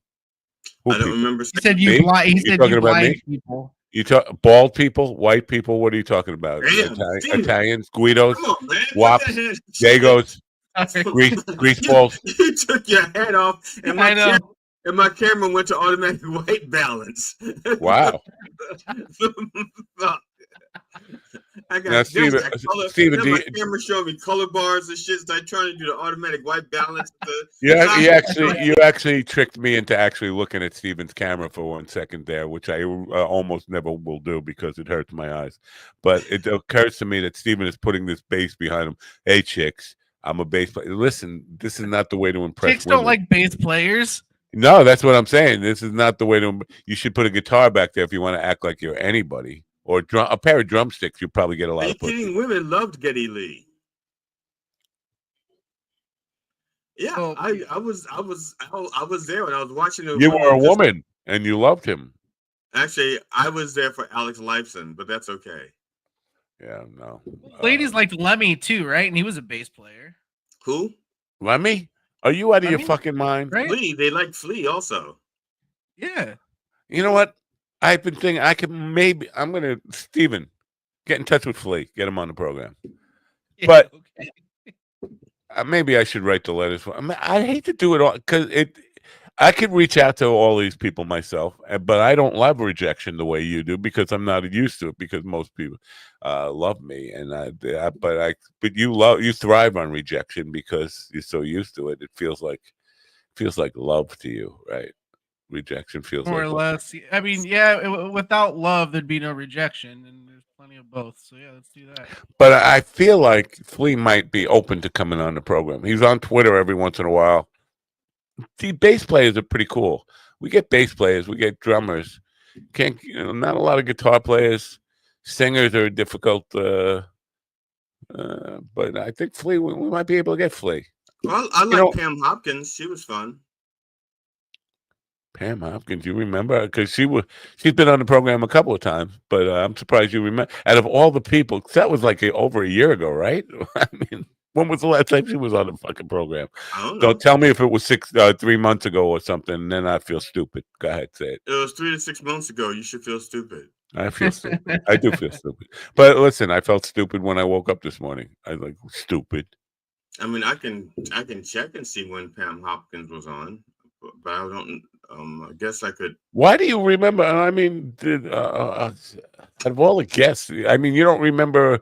Who I don't remember. He said you blind. He said you blind people. You talk bald people, white people. What are you talking about? Italians, Guidos, Wops, Dagos, grease balls. You took your head off, and my camera went to automatic white balance. Wow. I got now, Steven, my camera showing me color bars and shit. So I'm trying to do the automatic white balance. You actually tricked me into actually looking at Steven's camera for 1 second there, which I almost never will do because it hurts my eyes. But it occurs to me that Steven is putting this bass behind him. Hey, chicks, I'm a bass player. Listen, this is not the way to impress chicks women. Don't like bass players. No, that's what I'm saying. This is not the way to. You should put a guitar back there if you want to act like you're anybody. Or a pair of drumsticks, you probably get a lot of pussy. Kidding? Women loved Geddy Lee. Yeah, I was there when I was watching it. You were a woman and you loved him. Actually, I was there for Alex Lifeson, but that's okay. Yeah, no. Ladies liked Lemmy too, right? And he was a bass player. Who? Lemmy? Are you out of your fucking mind? Right? Flea. They like Flea also. Yeah. You know what? I've been thinking I'm going to, Steven, get in touch with Flea. Get him on the program. Yeah, but maybe I should write the letters. I hate to do it all because I could reach out to all these people myself, but I don't love rejection the way you do because I'm not used to it because most people love me. But you thrive on rejection because you're so used to it. It feels like love to you, right? Rejection feels more or less. I mean, yeah, without love, there'd be no rejection, and there's plenty of both. So yeah, let's do that. But I feel like Flea might be open to coming on the program. He's on Twitter every once in a while. The bass players are pretty cool. We get bass players, we get drummers. Not a lot of guitar players. Singers are difficult. But I think Flea, we might be able to get Flea. Well, I like Pam Hopkins. She was fun. Pam Hopkins, you remember? Because she's been on the program a couple of times, but I'm surprised you remember. Out of all the people, that was like over a year ago, right? I mean, when was the last time she was on the fucking program? I don't know. Don't tell me if it was 3 months ago or something, and then I feel stupid. Go ahead, say it. It was 3 to 6 months ago. You should feel stupid. I feel stupid. I do feel stupid. But listen, I felt stupid when I woke up this morning. I was like, stupid. I mean, I can check and see when Pam Hopkins was on, but I don't. I guess I could. Why do you remember? I mean, out of all the guests, I mean, you don't remember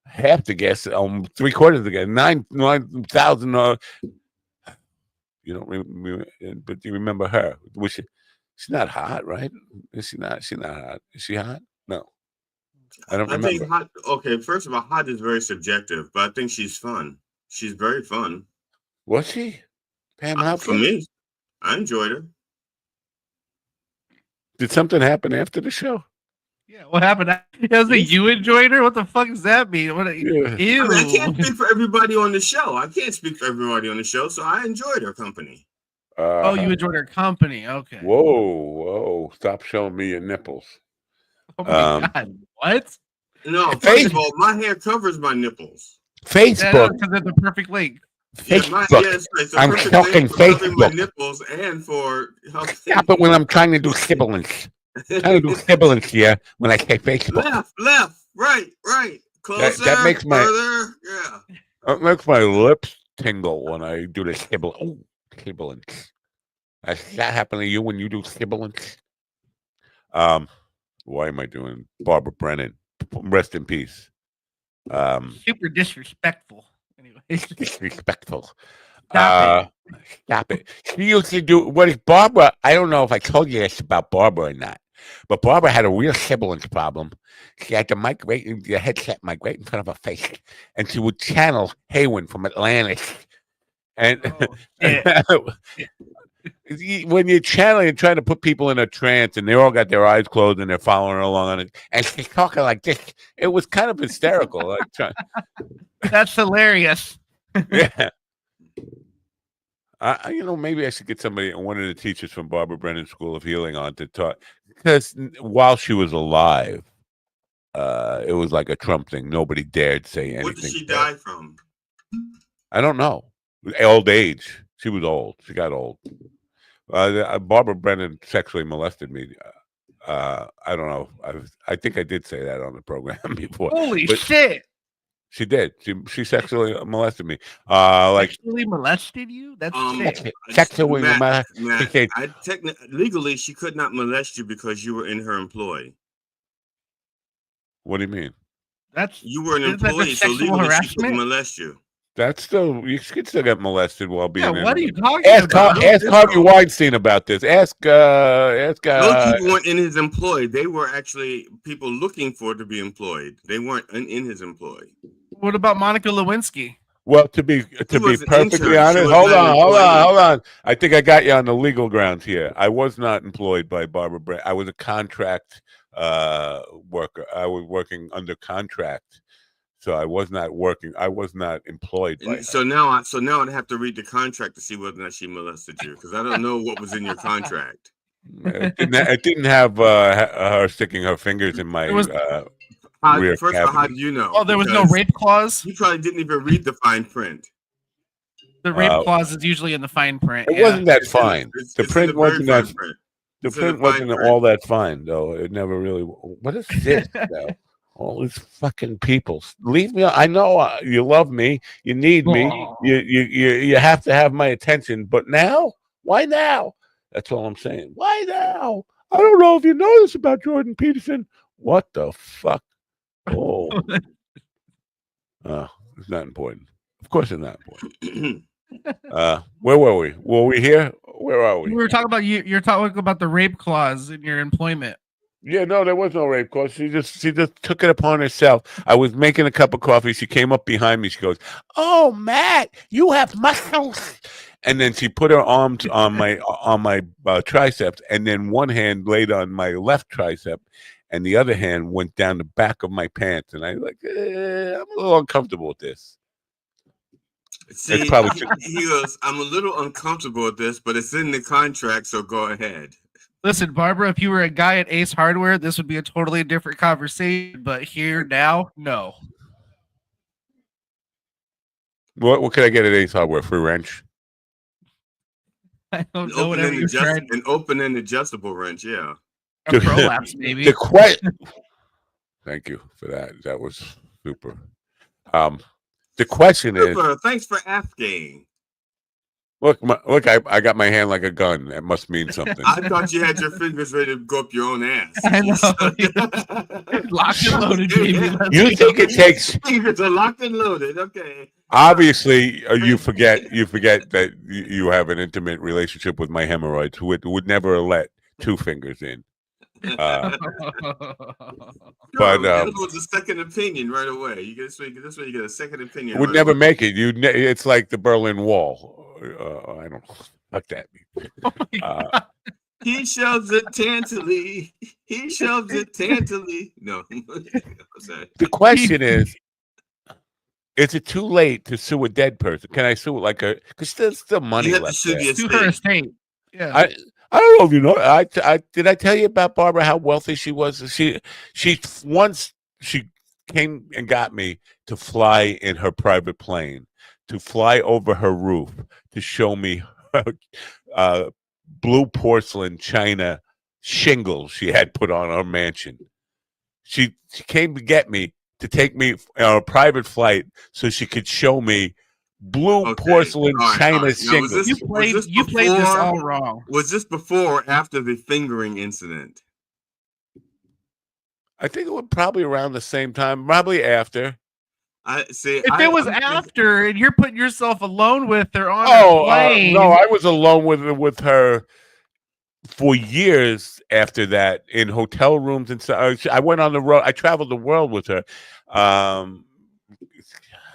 half the guests. 3/4 of the guests, 9,000. You don't remember, but you remember her. She's not hot, right? Is she not? She's not hot. Is she hot? No, I don't remember. I think hot. Okay, first of all, hot is very subjective, but I think she's fun. She's very fun. Was she? Pam Hopkins? For me, I enjoyed her. Did something happen after the show? Yeah, what happened? I was like, you enjoyed her? What the fuck does that mean? Ew. I mean, I can't speak for everybody on the show. So I enjoyed her company. You enjoyed her company. Okay. Whoa. Stop showing me your nipples. Oh my God! What? No, first of all, my hair covers my nipples. Facebook. Because of the perfect length. Facebook. I'm talking Facebook. My nipples and for health. Yeah, but when I'm trying to do sibilance, here when I say Facebook. Left, right. Closer, that makes my further. Yeah. It makes my lips tingle when I do the sibilance. Oh, sibilance. Does that happen to you when you do sibilance? Why am I doing Barbara Brennan? Rest in peace. Super disrespectful. Anyway, disrespectful. Stop it. She used to do what is Barbara? I don't know if I told you this about Barbara or not, but Barbara had a real sibilance problem. She had the headset migrate in front of her face, and she would channel Hayden from Atlantis. And when you're channeling and trying to put people in a trance, and they all got their eyes closed and they're following along on it, and she's talking like this, it was kind of hysterical. That's hilarious. Yeah. Maybe I should get one of the teachers from Barbara Brennan School of Healing on to talk, because while she was alive, it was like a Trump thing. Nobody dared say anything. What did she die from? I don't know. Old age. She was old. She got old. Barbara Brennan sexually molested me. I don't know. I think I did say that on the program before. Holy shit! She did. She sexually molested me. Sexually molested you? That's sick. Sexually molested. Legally, she could not molest you because you were in her employ. What do you mean? You were an employee, so legally she couldn't molest you. That's still, you could still get molested while being. Yeah, what are you talking about? Ask Harvey Weinstein about this. Ask. Those people weren't in his employ. They were actually people looking for to be employed. They weren't in his employ. What about Monica Lewinsky? Well, to be perfectly honest, hold on. I think I got you on the legal grounds here. I was not employed by Barbara Brennan. I was a contract worker. I was working under contract. So I was not working. I was not employed by her. So now I'd have to read the contract to see whether or not she molested you, because I don't know what was in your contract. It didn't have her sticking her fingers in my rear First of all, how do you know? Oh, there was no rape clause? You probably didn't even read the fine print. The rape clause is usually in the fine print. It wasn't that fine. The print wasn't that. The print wasn't all that fine, though. It never really. What is this now? All these fucking people. Leave me. I know you love me. You need me. You have to have my attention. But now? Why now? That's all I'm saying. Why now? I don't know if you know this about Jordan Peterson. What the fuck? Oh. It's not important. Of course it's not important. Where were we? Were we here? Where are we? We were talking about you're talking about the rape clause in your employment. Yeah, no, there was no rape clause. She just took it upon herself. I was making a cup of coffee. She came up behind me. She goes, "Oh, Matt, you have muscles." And then she put her arms on my triceps, and then one hand laid on my left tricep, and the other hand went down the back of my pants. And I'm like, I'm a little uncomfortable with this. See, he goes, "I'm a little uncomfortable with this, but it's in the contract, so go ahead." Listen, Barbara, if you were a guy at Ace Hardware, this would be a totally different conversation. But here now, no. What could I get at Ace Hardware? Free wrench? I don't know. An open and adjustable wrench, yeah. A prolapse, maybe. Thank you for that. That was super. The question is. Thanks for asking. Look! I got my hand like a gun. That must mean something. I thought you had your fingers ready to go up your own ass. I know. Locked and loaded, baby. You think it takes? Fingers are locked and loaded. Okay. Obviously, you forget that you have an intimate relationship with my hemorrhoids, who would never let two fingers in. But it was a second opinion right away. You get this way. You get a second opinion. Would never make it. It's like the Berlin Wall. I don't fuck that. He shoves it tantally. He shoves it tantally. No. The question is it too late to sue a dead person? Can I sue because there's still money left there? Sue her estate. Yeah. I don't know if you know. I did I tell you about Barbara how wealthy she was? She once she came and got me to fly in her private plane, to fly over her roof, to show me her blue porcelain china shingles she had put on her mansion. She came to get me to take me on a private flight so she could show me blue porcelain china shingles. You played this all wrong. Was this before or after the fingering incident? I think it was probably around the same time, probably after. If it was after and you're putting yourself alone with her on a plane. No, I was alone with her for years after that in hotel rooms and so I went on the road. I traveled the world with her. I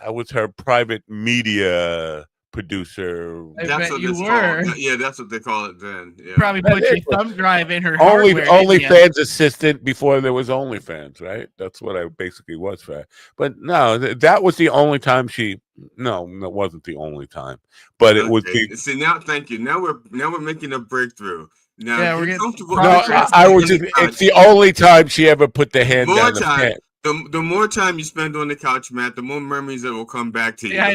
was her private media producer. That's what you were. Yeah, that's what they call it then. Yeah. Probably put your thumb drive in her. OnlyFans assistant before there was OnlyFans, right? That's what I basically was for her. But no, that was the only time she. No, that wasn't the only time. But it was. See now, thank you. Now we're making a breakthrough. Now, yeah, we're getting comfortable. No, I was just. It's the only time she ever put the hand down the pant. The more time you spend on the couch, Matt, the more memories that will come back to you. Yeah,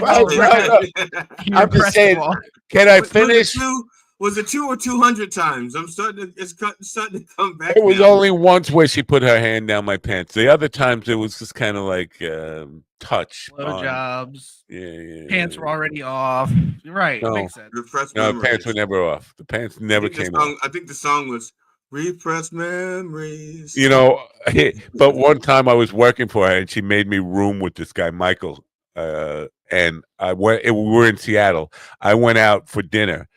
I'm just saying. Can I finish? Was it 2 or 200 times? It's starting to come back. It was only once where she put her hand down my pants. The other times it was just kind of like touch. Blowjobs. Yeah. Pants were already off. You're right. No, makes sense. No, pants were never off. The pants never came off. I think the song was Repressed Memories. You know, but one time I was working for her and she made me room with this guy, Michael. And we were in Seattle. I went out for dinner.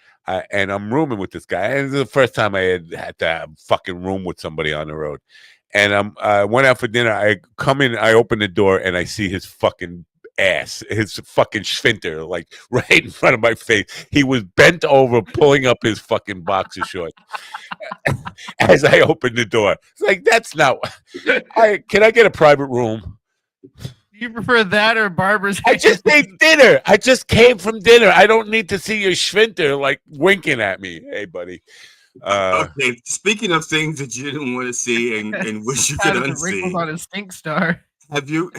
And I'm rooming with this guy. And this is the first time I had to have fucking room with somebody on the road. And I went out for dinner. I come in, I open the door, and I see his fucking ass, his fucking sphincter, like right in front of my face. He was bent over, pulling up his fucking boxer shorts as I opened the door. It's like, that's not. Can I get a private room? You prefer that or Barbara's? I just ate dinner. I just came from dinner. I don't need to see your sphincter like winking at me. Hey, buddy. Okay. Speaking of things that you didn't want to see and wish you could unsee, wrinkles on his stink star. Have you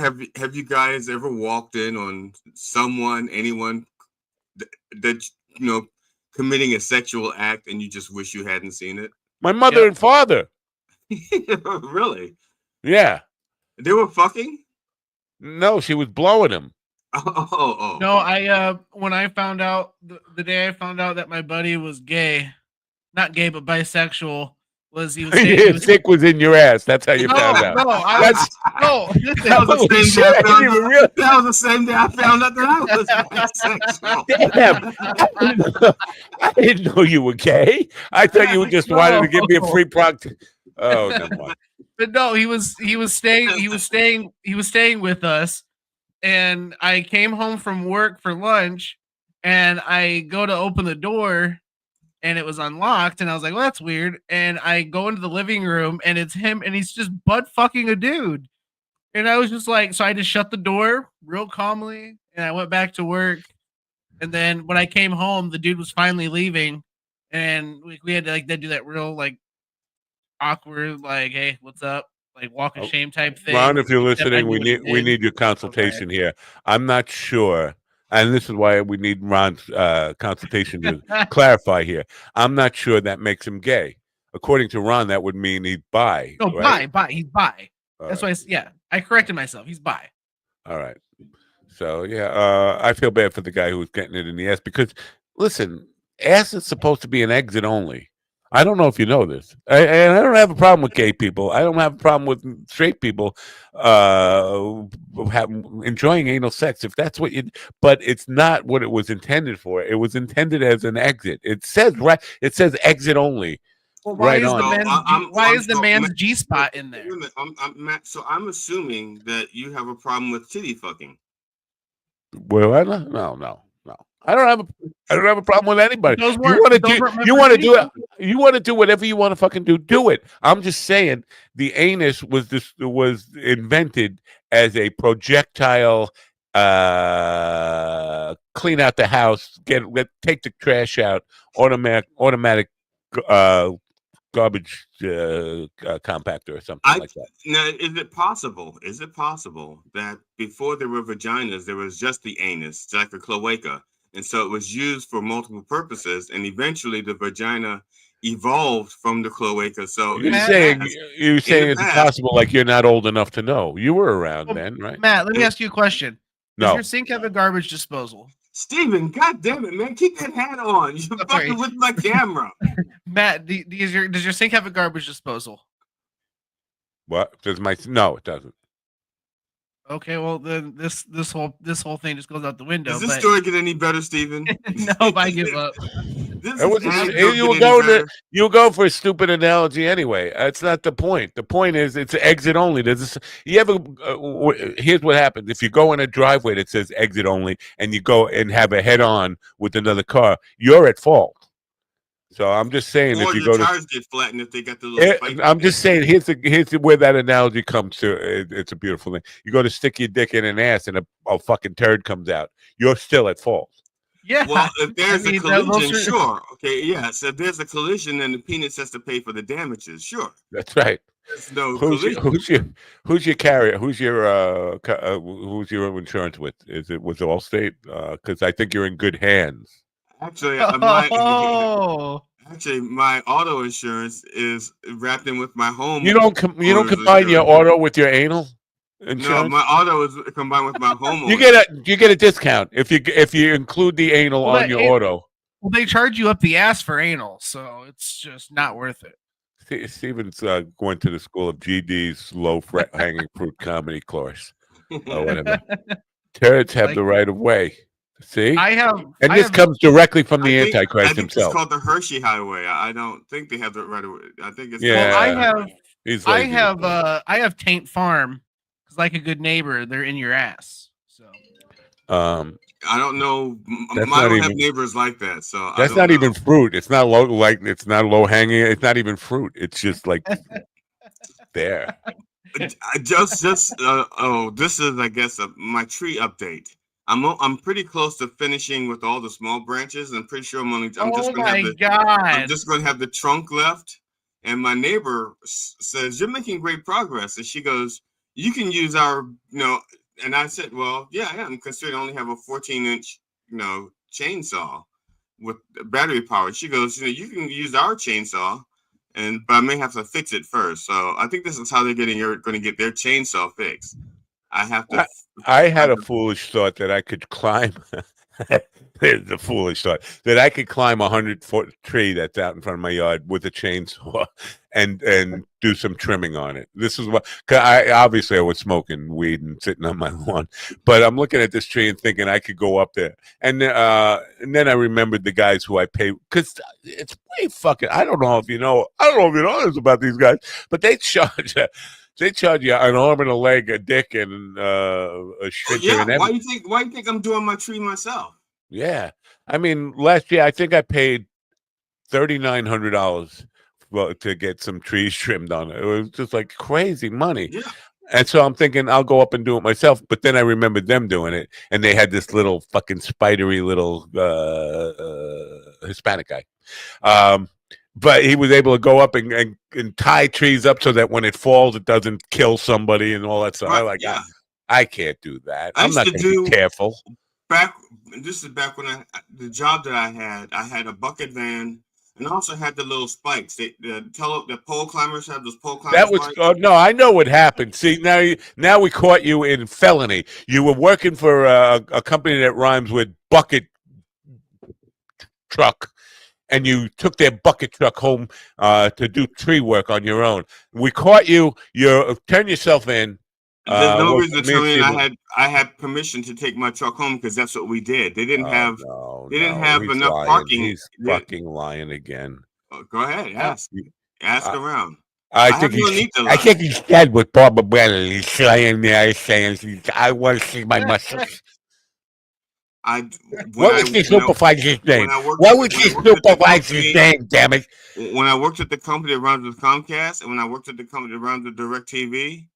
guys ever walked in on anyone that committing a sexual act and you just wish you hadn't seen it? My mother and father. Really? Yeah. They were fucking? No, she was blowing him. Oh. No, when I found out the day I found out that my buddy was gay, not gay but bisexual, he was saying his dick was in your ass. That's how you found out. That was the same day I found out that I was bisexual. Damn. I didn't know you were gay. I thought you just wanted to give me a free product. Oh, never mind. But no, he was staying with us, and I came home from work for lunch, and I go to open the door, and it was unlocked, and I was like, well, that's weird. And I go into the living room, and it's him, and he's just butt fucking a dude. And I was just like, so I just shut the door real calmly, and I went back to work. And then when I came home, the dude was finally leaving, and we had to do that real awkward, like, hey, what's up? Like walk of shame type thing. Ron, if you're listening, we need your consultation here. I'm not sure, and this is why we need Ron's consultation to clarify here. I'm not sure that makes him gay. According to Ron, that would mean he's bi. No, right? bi. He's bi. That's why. I corrected myself. He's bi. All right. So I feel bad for the guy who was getting it in the ass because, listen, ass is supposed to be an exit only. I don't know if you know this. And I don't have a problem with gay people. I don't have a problem with straight people enjoying anal sex. If that's what but it's not what it was intended for. It was intended as an exit. It says exit only. Well, why is the man's G-spot in there? Matt, so I'm assuming that you have a problem with titty fucking. Well, no. I don't have a problem with anybody. You want to do whatever you want to fucking do. Do it. I'm just saying the anus was invented as a projectile. Clean out the house. Take the trash out. Automatic garbage compactor or something like that. Now, is it possible? Is it possible that before there were vaginas, there was just the anus, like a cloaca, and so it was used for multiple purposes, and eventually the vagina evolved from the cloaca. So You're saying it's possible, like you're not old enough to know. You were around then, right? Matt, let me ask you a question. Does No. your sink have a garbage disposal? Steven, God damn it, man, keep that hat on. You're fucking with my camera. Matt, does your sink have a garbage disposal? What no, it doesn't. Okay, well then this whole thing just goes out the window. Does this story get any better, Steven? No, I give up. You'll go for a stupid analogy anyway. That's not the point. The point is it's exit only. Here's what happens if you go in a driveway that says exit only and you go and have a head on with another car, you're at fault. So I'm just saying, or if you your go tires get flattened if they got the little spike. I'm just saying, here's where that analogy comes to. It's a beautiful thing. You go to stick your dick in an ass, and a fucking turd comes out. You're still at fault. Yeah. Well, if there's a collision, sure. Okay, yeah. So if there's a collision, then the penis has to pay for the damages. Sure. That's right. There's no collision. Who's your carrier? Who's your insurance with? Is it with Allstate? Because I think you're in good hands. Actually, my auto insurance is wrapped in with my home. You don't combine your auto with your anal insurance? No, my auto is combined with my home. You get a discount if you include the anal on your auto. Well, they charge you up the ass for anal, so it's just not worth it. Steven's going to the school of GD's low hanging fruit comedy course or whatever. Turds have the right of way. See, this comes directly from the Antichrist himself. It's called the Hershey Highway. I don't think they have the right of way. I think it's. Well, I have Taint Farm because, like a good neighbor, they're in your ass. So, I don't know. I don't have neighbors like that. So that's not even fruit. It's not low. Like it's not low hanging. It's not even fruit. It's just like there. This is, I guess, my tree update. I'm pretty close to finishing with all the small branches. I'm pretty sure I'm just going to have the trunk left. And my neighbor says, "You're making great progress." And she goes, "You can use our, And I said, "Well, yeah, I am, considering I only have a 14-inch, chainsaw with battery power." She goes, "You can use our chainsaw, but I may have to fix it first." So I think this is how they're going to get their chainsaw fixed. I have to. I had a foolish thought that I could climb. The foolish thought that I could climb a 100-foot tree that's out in front of my yard with a chainsaw and do some trimming on it. This is what, cause I was smoking weed and sitting on my lawn, but I'm looking at this tree and thinking I could go up there. And then I remembered the guys who I pay, because it's way fucking. I don't know if you know this about these guys, but they charge. They charge you an arm and a leg, a dick, and a shit. Yeah. Why do you think I'm doing my tree myself? Yeah. I mean, last year I think I paid $3,900 to get some trees trimmed on it. It was just like crazy money. Yeah. And so I'm thinking I'll go up and do it myself. But then I remembered them doing it, and they had this little fucking spidery little Hispanic guy. But he was able to go up and tie trees up so that when it falls, it doesn't kill somebody and all that stuff. Right, I can't do that. I'm not going to be careful. This is back when the job that I had a bucket van and also had the little spikes. The pole climbers have those pole climbers. That was no, I know what happened. See, now we caught you in felony. You were working for a company that rhymes with bucket truck. And you took their bucket truck home to do tree work on your own. We caught you. You turn yourself in. There's no reason to tell me I had permission to take my truck home because that's what we did. They didn't have enough parking. He's fucking lying again. Go ahead, ask around. I think he said what Barbara Brennan. He's lying there saying, "I want to see my muscles." What was the supervisor's name? What was the supervisor's name, damn it? When I worked at the company that runs with Comcast, and when I worked at the company that runs with DirecTV.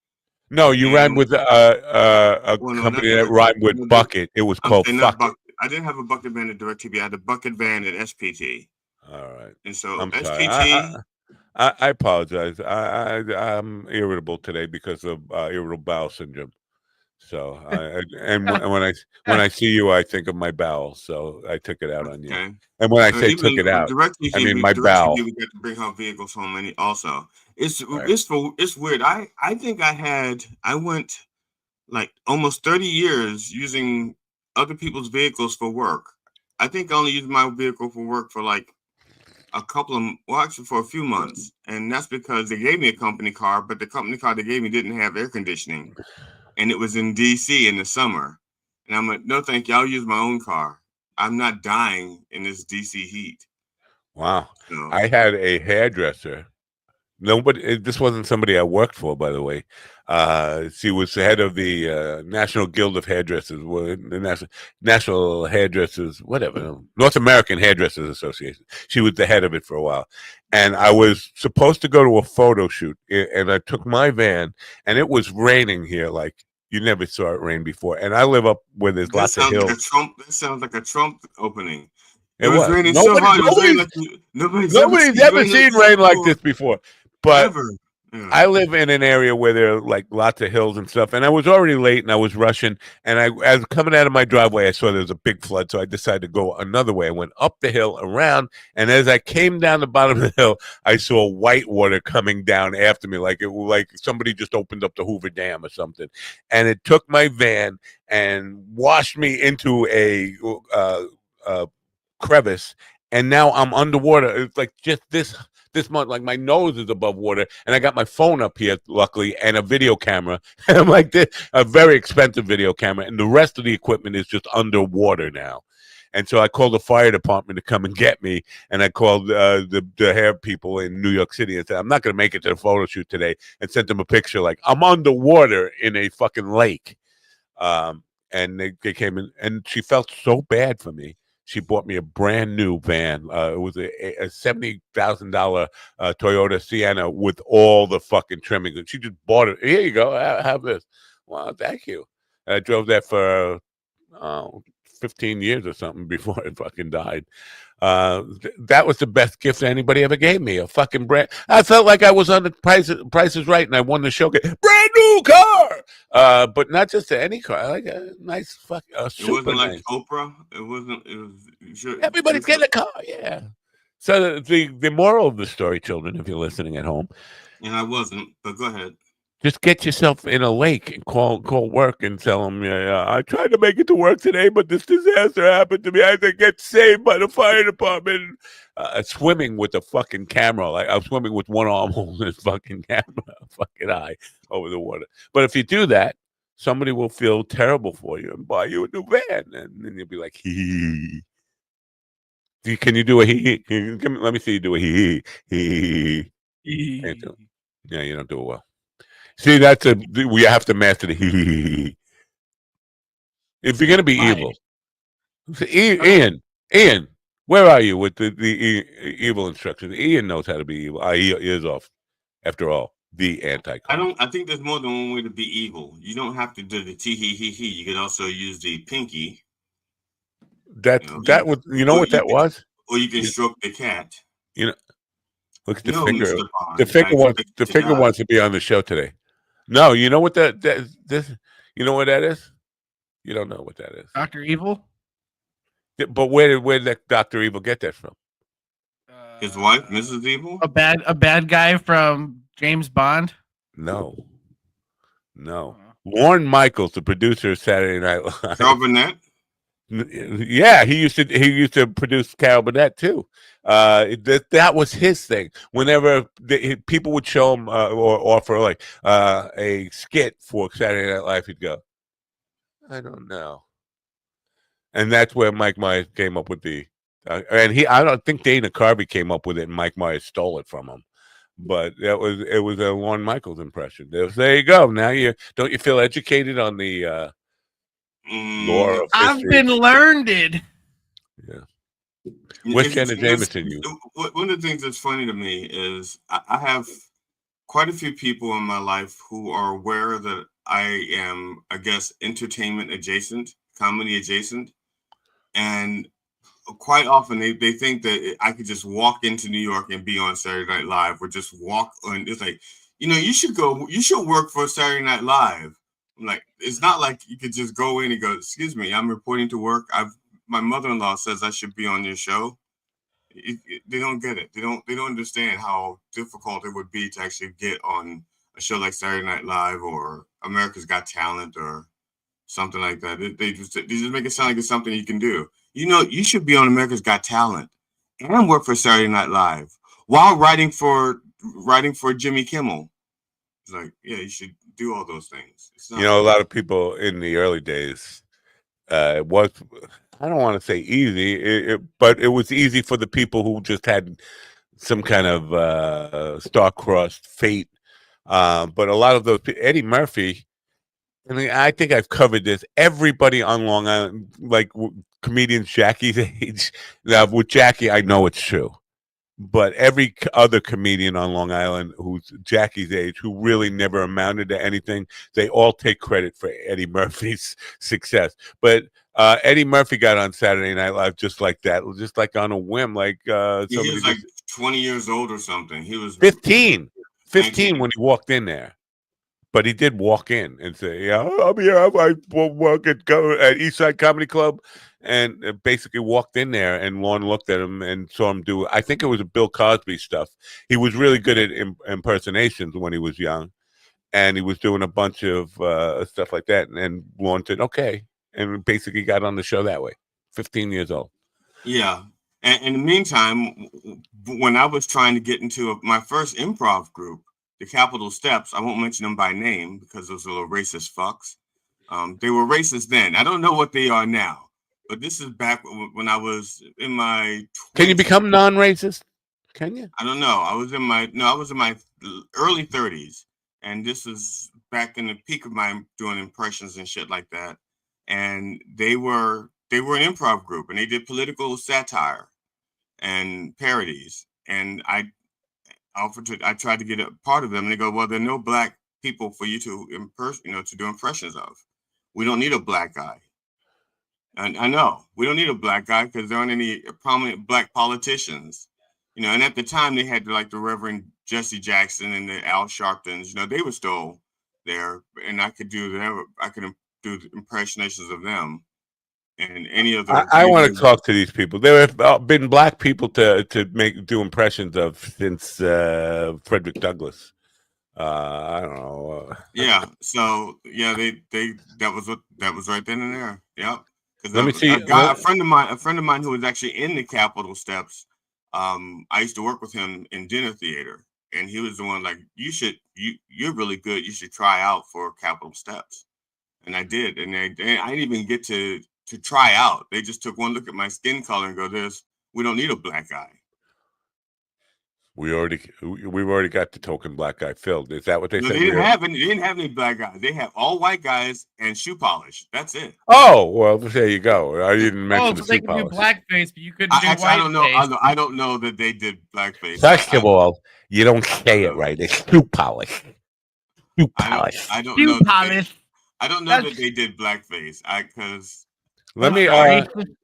No, you ran with a company that rhymed with Bucket. It was called Bucket. I didn't have a bucket van at DirecTV. I had a bucket van at SPT. All right. And so I'm sorry. SPT. I apologize. I'm irritable today because of irritable bowel syndrome. So when I see you, I think of my bowel. So I took it out on you. Okay. And when I say Even took it out, I mean my DirecTV, bowel. we got to bring her vehicles home. And also, Right. it's weird. I think I went like almost 30 years using other people's vehicles for work. I think I only used my vehicle for work for like actually for a few months. And that's because they gave me a company car, but the company car they gave me didn't have air conditioning. And it was in DC in the summer. And I'm like, no, thank you. I'll use my own car. I'm not dying in this DC heat. Wow. So, I had a hairdresser. Nobody. This wasn't somebody I worked for, by the way. She was the head of the National Guild of Hairdressers, the National Hairdressers, whatever, North American Hairdressers Association. She was the head of it for a while, and I was supposed to go to a photo shoot, and I took my van, and it was raining here like you never saw it rain before. And I live up where there's lots of hills. That sounds like a Trump opening. It was was raining so hard. It was raining like nobody's ever seen rain like this before. But ever. Yeah. I live in an area where there are like lots of hills and stuff, and I was already late and I was rushing. And as coming out of my driveway, I saw there was a big flood, so I decided to go another way. I went up the hill, around, and as I came down the bottom of the hill, I saw white water coming down after me, like somebody just opened up the Hoover Dam or something. And it took my van and washed me into a crevice, and now I'm underwater. It's like just this month, like my nose is above water, and I got my phone up here, luckily, and a video camera. And I'm like this, a very expensive video camera, and the rest of the equipment is just underwater now. And so I called the fire department to come and get me, and I called the hair people in New York City and said, I'm not going to make it to the photo shoot today, and sent them a picture like I'm underwater in a fucking lake. And they came in, and she felt so bad for me. She bought me a brand new van. It was a $70,000 Toyota Sienna with all the fucking trimmings. And she just bought it. Here you go. Have this. Wow, thank you. I drove that for 15 years or something before it fucking died. That was the best gift anybody ever gave me. A fucking brand. I felt like I was on the Price is Right, and I won the show. Brand new car. But not just any car. I like a nice fucking. It wasn't like Oprah. It wasn't. It was. Everybody's getting a car. Yeah. So the moral of the story, children, if you're listening at home, and I wasn't, but go ahead. Just get yourself in a lake and call work and tell them, yeah, I tried to make it to work today, but this disaster happened to me. I had to get saved by the fire department. Swimming with a fucking camera. Like I was swimming with one arm holding this fucking camera, fucking eye over the water. But if you do that, somebody will feel terrible for you and buy you a new van. And then you'll be like, hee. Can you do a hee? Let me see you do a hee. Hee. Yeah, you don't do it well. See, we have to master the hee. If you're gonna be evil, Ian, where are you with the evil instructions? Ian knows how to be evil. He is off, after all, the anti-Christ. I think there's more than one way to be evil. You don't have to do the tee hee hee hee. You can also use the pinky. That was what that was. Or you can stroke the cat. Look at the finger. The finger wants to be on the show today. No, you know what you know what that is? You don't know what that is. Dr. Evil? But where did that Dr. Evil get that from? His wife, Mrs. Evil? A bad guy from James Bond? No. Lorne Michaels, the producer of Saturday Night Live. Carol Burnett? Yeah, he used to produce Carol Burnett too. That was his thing. Whenever people would show him or offer like a skit for Saturday Night Live, he'd go, "I don't know," and that's where Mike Myers came up with the. I don't think Dana Carvey came up with it, and Mike Myers stole it from him. But it was a Lorne Michaels impression. There you go. Now don't you feel educated on the lore of history? I've been learned. Yeah. Which Jenna Jameson you? One of the things that's funny to me is I have quite a few people in my life who are aware that I am, I guess, entertainment adjacent, comedy adjacent. And quite often they think that I could just walk into New York and be on Saturday Night Live, or just walk on. It's like, you should work for Saturday Night Live. I'm like, it's not like you could just go in and go, excuse me, I'm reporting to work. My mother-in-law says I should be on your show. They don't get it. They don't understand how difficult it would be to actually get on a show like Saturday Night Live or America's Got Talent or something like that. They just make it sound like it's something you can do. You should be on America's Got Talent and work for Saturday Night Live while writing for Jimmy Kimmel. It's like, yeah, you should do all those things. A lot of people in the early days, it was, I don't want to say easy, but it was easy for the people who just had some kind of star-crossed fate. But a lot of those, Eddie Murphy, I think I've covered this. Everybody on Long Island, like comedians Jackie's age. Now, with Jackie, I know it's true. But every other comedian on Long Island who's Jackie's age, who really never amounted to anything, they all take credit for Eddie Murphy's success. But Eddie Murphy got on Saturday Night Live just like that, just like on a whim. Like he was like 20 years old or something. He was 15 when he walked in there. But he did walk in and say, "Yeah, I'm here. I work at East Side Comedy Club," and basically walked in there. And Lorne looked at him and saw him do. I think it was a Bill Cosby stuff. He was really good at impersonations when he was young, and he was doing a bunch of stuff like that. And Lorne said, "Okay," and basically got on the show that way. 15 years old. Yeah, and in the meantime, when I was trying to get into my first improv group, the Capitol Steps, I won't mention them by name because those are little racist fucks. They were racist then. I don't know what they are now, but this is back when I was in my 20s. Can you become non-racist? Can you? I don't know. I was in my early 30s, and this is back in the peak of my doing impressions and shit like that. And they were an improv group, and they did political satire and parodies. And I tried to get a part of them, and they go, "Well, there are no black people for you to to do impressions of. We don't need a black guy." And I know we don't need a black guy because there aren't any prominent black politicians, And at the time, they had the Reverend Jesse Jackson and the Al Sharptons. They were still there, and I could do impersonations of them. And any of the I want to talk to these people. There have been black people to do impressions of since Frederick Douglass. I don't know. Yeah. So yeah, that was right then and there. Yep. Let me see. A friend of mine who was actually in the Capitol Steps. I used to work with him in dinner theater, and he was the one like, you're really good. You should try out for Capitol Steps, and I did. And I didn't even get to try out. They just took one look at my skin color and go, we don't need a black guy. We've already got the token black guy filled. Is that what they said? They didn't have any black guys. They have all white guys and shoe polish. That's it. Oh, well, there you go. I didn't mention the so they shoe can do polish. blackface, but you couldn't do whiteface. I don't know. I don't know that they did blackface. First of all, you don't say it right. It's shoe polish. Shoe polish. I don't shoe know. Polish. I don't know that they did blackface. Because let me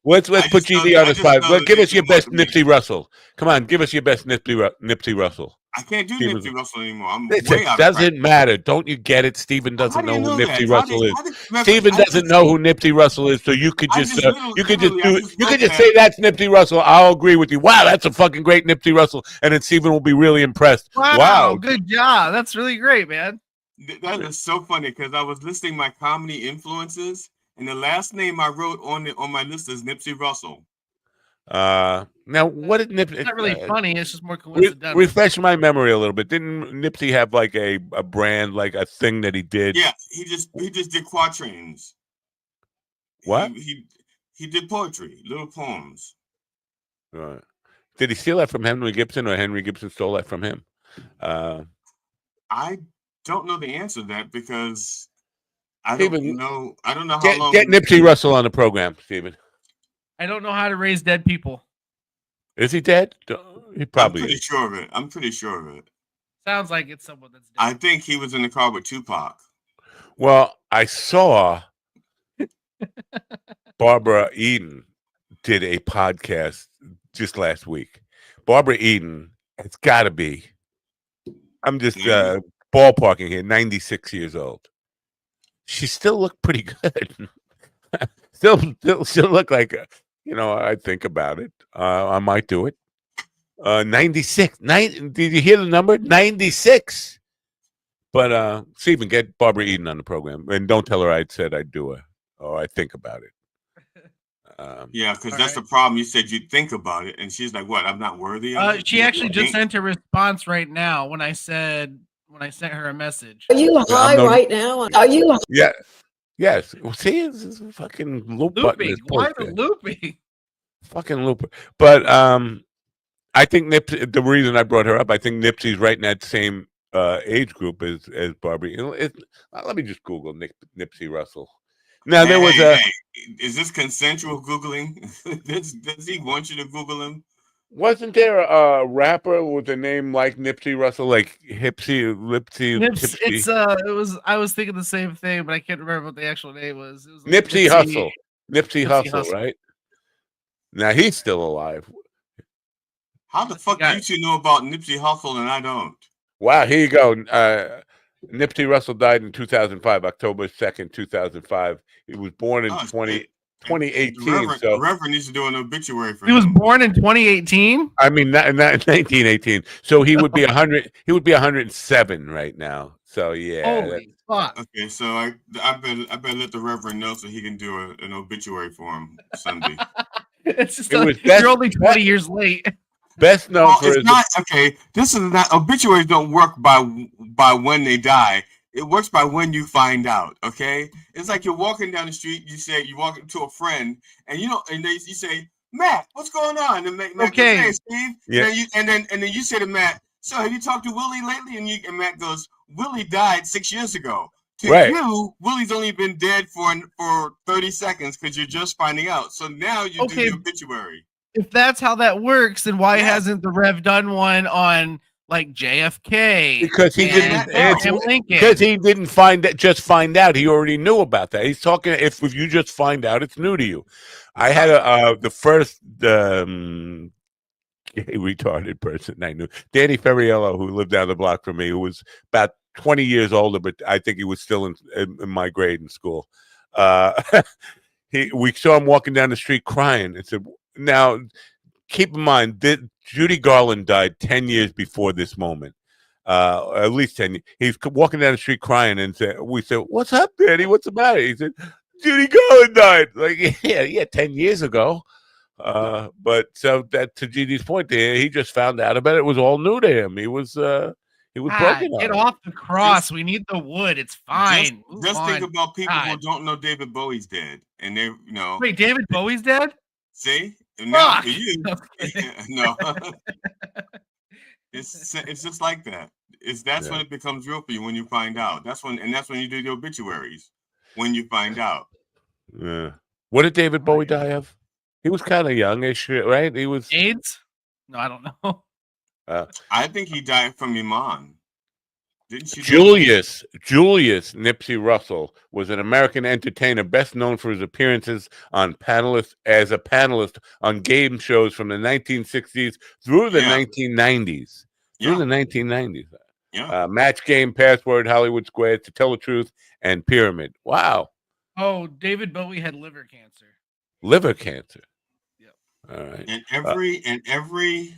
let's put GD on the spot. Give us your best Nipsey Russell. Come on, give us your best Nipsey Russell. I can't do Nipsey Russell anymore. It doesn't matter. Don't you get it? Steven doesn't know who Nipsey Russell is. Steven doesn't know who Nipsey Russell is, so you could just say that's Nipsey Russell. I'll agree with you. Wow, that's a fucking great Nipsey Russell, and then Steven will be really impressed. Wow, good job. That's really great, man. That is so funny because I was listing my comedy influences, and the last name I wrote on my list is Nipsey Russell. Now what did Nipsey? It's not really funny. It's just more coincidental. Refresh my memory a little bit. Didn't Nipsey have like a brand, like a thing that he did? Yeah, he just did quatrains. What? He did poetry, little poems. Right. Did he steal that from Henry Gibson, or Henry Gibson stole that from him? I don't know the answer to that because I don't know how long. Get Nipsey Russell on the program, Steven. I don't know how to raise dead people. Is he dead? He probably. I'm pretty sure of it. Sounds like it's someone that's dead. I think he was in the car with Tupac. Well, I saw Barbara Eden did a podcast just last week. Barbara Eden, it's got to be. I'm just ballparking here. 96 years old. She still looked pretty good. still look like, I think about it. I might do it. 96. Did you hear the number? 96. But Stephen, get Barbara Eden on the program, and don't tell her I said I'd do it or I think about it. Yeah, because that's the problem. You said you'd think about it, and she's like, "What? I'm not worthy of it." She actually just sent a response right now when I sent her a message. Are you high right now? Are you? Yeah. Yes. See, it's a fucking looping. Why the looping? Fucking looper. But I think Nipsey. The reason I brought her up, I think Nipsey's right in that same age group as Barbie. Let me just Google Nipsey Russell. Now there was is this consensual Googling? Does he want you to Google him? Wasn't there a rapper with a name like Nipsey Russell, like Hipsy, Lipsy? It's it was. I was thinking the same thing, but I can't remember what the actual name was. It was like Nipsey Hussle. Nipsey Hussle, right? Now he's still alive. How the fuck do you two know about Nipsey Hussle and I don't? Wow, here you go. Nipsey Russell died in 2005, October 2nd, 2005. He was born in 2018. The Reverend needs to do an obituary for him. He was born in 2018? I mean, not 1918. So he would be 100. He would be 107 right now. So yeah. Holy fuck. Okay, so I better let the Reverend know so he can do an obituary for him Sunday. It's just you're only 20 years late. Best known for it's not okay. This is not obituaries. Don't work by when they die. It works by when you find out. Okay, it's like you're walking down the street. You walk into a friend, and you say, "Matt, what's going on?" And Matt goes, "Hey, Steve." Yeah. And then you say to Matt, "So have you talked to Willie lately?" And Matt goes, "Willie died 6 years ago." To you, Willie's only been dead for 30 seconds because you're just finding out. So now you do the obituary. If that's how that works, then why hasn't the Rev done one on like JFK? Because he didn't. Because he didn't find out. He already knew about that. He's talking. If you just find out, it's new to you. I had the first retarded person I knew, Danny Ferriello, who lived down the block from me, who was about 20 years older, but I think he was still in my grade in school. We saw him walking down the street crying. And said, now, keep in mind that Judy Garland died 10 years before this moment. At least 10 years. He's walking down the street crying, and we said, "What's up, Danny? What's the matter?" He said, "Judy Garland died." Like, yeah, 10 years ago. But so that to GD's point there, he just found out about it. It was all new to him. He was broken. Get off the cross. We need the wood. It's fine. Just think about people who don't know David Bowie's dead, and they Wait, David Bowie's dead? See, and now for you, no. It's just like that. That's when it becomes real for you when you find out. That's when you do the obituaries when you find out. Yeah. What did David Bowie die of? He was kind of youngish, right? He was AIDS. No, I don't know. I think he died from Iman. Didn't she? Julius Nipsey Russell was an American entertainer best known for his appearances as a panelist on game shows from the 1960s through the 1990s. Through the 1990s. Yeah. Match Game, Password, Hollywood Square, To Tell the Truth, and Pyramid. Wow. Oh, David Bowie had liver cancer. Liver cancer. Yep. All right. And every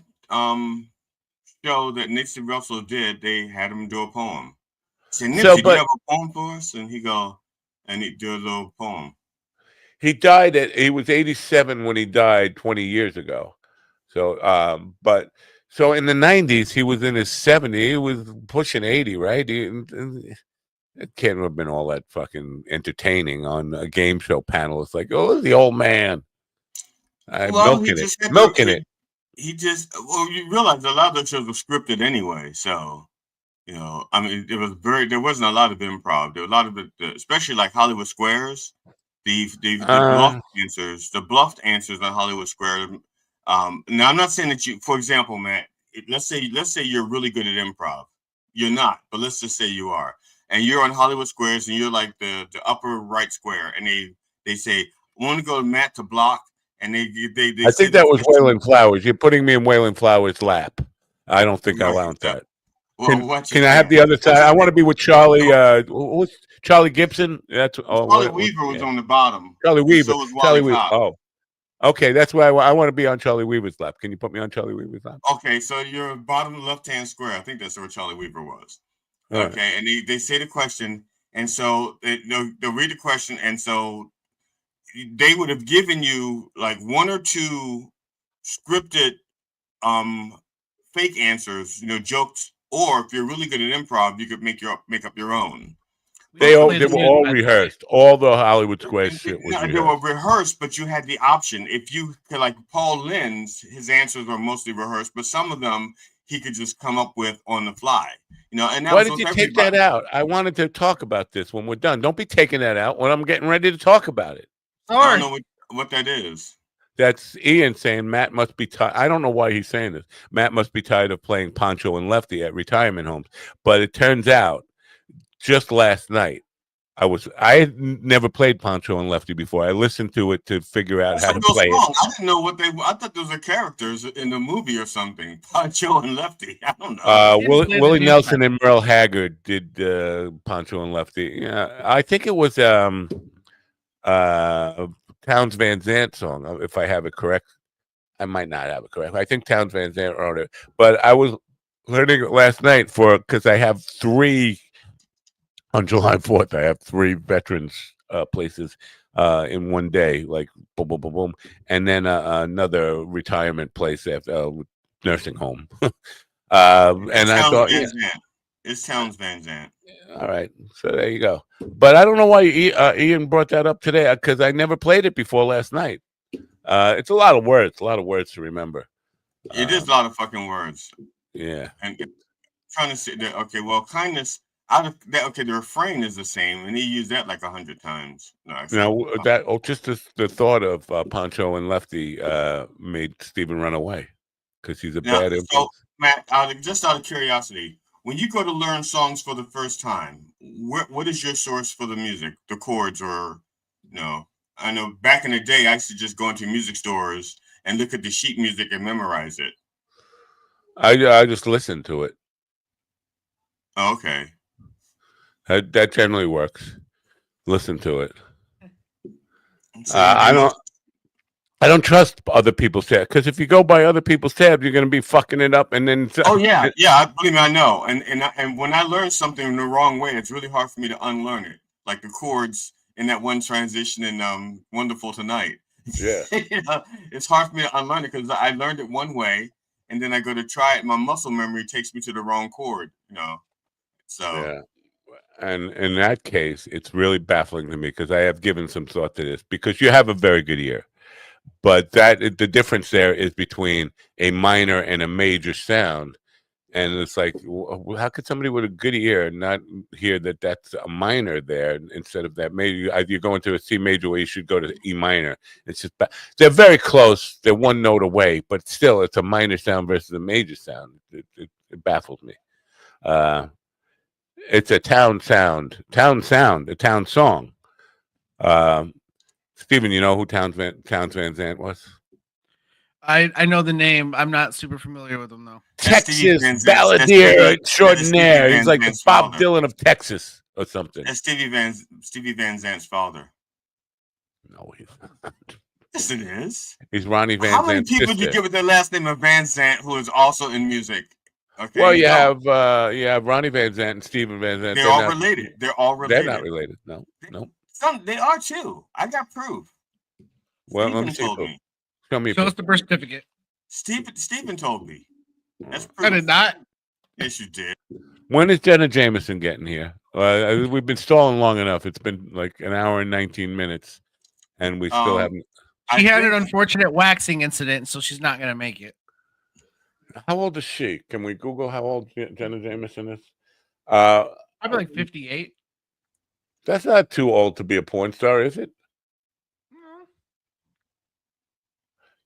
show that Nipsey Russell did, they had him do a poem. So Nipsey, do you have a poem for us? And he do a little poem. He was 87 when he died 20 years ago. So, so in the 90s, he was in his 70s. He was pushing 80, right? It can't have been all that fucking entertaining on a game show panel. It's like, oh, the old man. Milking it. You realize a lot of the shows were scripted anyway. So, I mean, there wasn't a lot of improv. There was a lot of it, especially like Hollywood Squares, the bluffed answers on Hollywood Squares. Now I'm not saying that for example, Matt, let's say you're really good at improv. You're not, but let's just say you are. And you're on Hollywood Squares and you're like the upper right square. And they say, I want to go to Matt to block. and they I think that was Waylon Flowers. You're putting me in Waylon Flowers' lap. I don't think I want that. Can I have the other side? I want to be with Charlie. What's Charlie Gibson? That's Charlie Weaver was on the bottom. Charlie Weaver. So was Charlie Wally Weaver. Cobb. Oh, okay. That's why I want to be on Charlie Weaver's lap. Can you put me on Charlie Weaver's lap? Okay, so you're bottom left-hand square. I think that's where Charlie Weaver was. All Okay, right. and they say the question, and so they'll read the question, and so they would have given you like one or two scripted fake answers, jokes, or if you're really good at improv, you could make up your own. They were all rehearsed. All the Hollywood Squares shit was They rehearsed. were rehearsed, but you had the option. If you could, like Paul Lynn's, his answers were mostly rehearsed, but some of them he could just come up with on the fly. And that Why was did you with take that out? I wanted to talk about this when we're done. Don't be taking that out when I'm getting ready to talk about it. I don't know what that is. That's Ian saying Matt must be tired. I don't know why he's saying this. Matt must be tired of playing Pancho and Lefty at retirement homes. But it turns out, just last night, I had never played Pancho and Lefty before. I listened to it to figure out how to play it. I didn't know I thought those were characters in the movie or something. Pancho and Lefty. I don't know. Willie Nelson and Merle Haggard did Pancho and Lefty. Yeah, I think it was Townes Van Zandt song, if I have it correct. I might not have it correct. I think Townes Van Zandt wrote it. But I was learning it last night because I have 3 on July 4th. I have 3 veterans places in one day, like boom, boom, boom, boom. And then another retirement place at nursing home. And I thought, it's Townes Van Zandt. All right, so there you go. But I don't know why Ian brought that up today, because I never played it before last night. It's a lot of words to remember. It is a lot of fucking words. Yeah. And trying to say that, okay, well, kindness out of that, okay, the refrain is the same, and he used that like 100 times. Just the thought of Pancho and Lefty made Steven run away because he's a bad influence. So, Matt, out of curiosity, when you go to learn songs for the first time, what is your source for the music, the chords, or no? I know back in the day, I used to just go into music stores and look at the sheet music and memorize it. I just listen to it. Oh, okay. That generally works. Listen to it. So I don't trust other people's tabs, because if you go by other people's tabs, you're going to be fucking it up. And then believe me, I know. And when I learn something the wrong way, it's really hard for me to unlearn it. Like the chords in that one transition in "Wonderful Tonight." Yeah, it's hard for me to unlearn it because I learned it one way, and then I go to try it. My muscle memory takes me to the wrong chord. So yeah. And in that case, it's really baffling to me because I have given some thought to this, because you have a very good ear. But the difference there is between a minor and a major sound. And it's like, how could somebody with a good ear not hear that that's a minor there instead of that major? You're going to a C major where you should go to E minor. It's just, they're very close. They're one note away, but still it's a minor sound versus a major sound. It baffles me. It's a town sound, a town song. Steven, you know who Townes Van Zandt was? I know the name. I'm not super familiar with him, though. Texas balladeer extraordinaire. He's like the Bob Dylan of Texas or something. That's Stevie Van Zandt's father. No, he's not. Yes, it is. He's Ronnie Van Zandt's sister. How many people do you give with their last name of Van Zandt, who is also in music? Okay. Well, you have Ronnie Van Zandt and Steven Van Zandt. They're all related. They're all related. They're not related. No. They are too. I got proof. Well, let me see. Show me. Show us the birth certificate. Stephen told me. That's proof. I did not. Yes, you did. When is Jenna Jameson getting here? We've been stalling long enough. It's been like an hour and 19 minutes, and we still haven't. She had an unfortunate waxing incident, so she's not going to make it. How old is she? Can we Google how old Jenna Jameson is? Probably like 58. That's not too old to be a porn star, is it? No.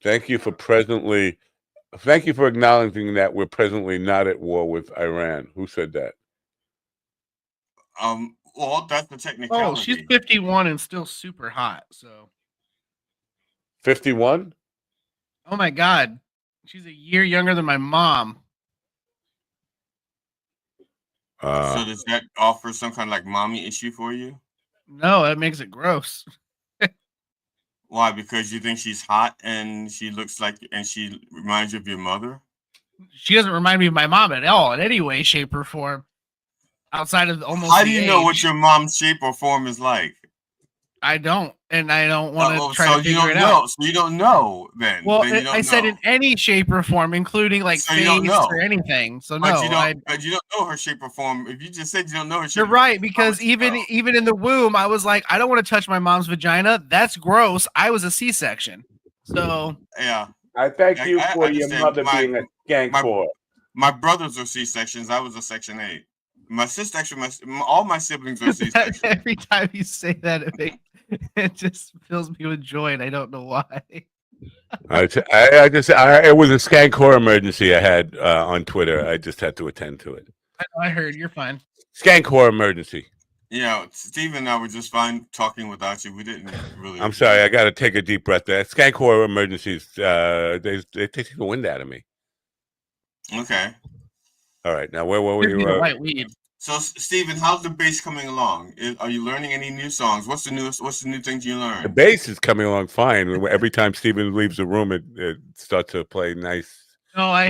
Thank you for acknowledging that we're presently not at war with Iran. Who said that? Well, that's the technicality. Oh, she's 51 and still super hot. So 51? Oh my God. She's a year younger than my mom. So does that offer some kind of like mommy issue for you? No, that makes it gross. Why? Because you think she's hot and she looks like, and she reminds you of your mother? She doesn't remind me of my mom at all in any way, shape, or form. Outside of almost How do the you age. know what your mom's shape or form is like? I don't, and I don't want to try so to figure you it don't know. out. So you don't know then. Well, then you don't I said know. in any shape or form, including like So you don't face know. or anything. So But no, you don't. But you don't know her shape or form. If you just said you don't know her shape, you're right, because even in the womb, I was like, I don't want to touch my mom's vagina. That's gross. I was a C-section. So yeah. I thank you for I your understand. mother being a skank whore. My brothers are C-sections. I was a Section 8. My sister, actually, all my siblings are C-sections. every time you say that, it just fills me with joy, and I don't know why. It was a skank whore emergency I had on Twitter. I just had to attend to it. I heard. You're fine. Skank whore emergency. Yeah, Steve and I were just fine talking without you. We didn't really. I'm sorry. I got to take a deep breath there. Skank whore emergencies. They take the wind out of me. Okay. All right. Now, where were we? White weed. So, Steven, how's the bass coming along? Are you learning any new songs? What's the new things you learn? The bass is coming along fine. Every time Steven leaves the room, it starts to play nice. No, I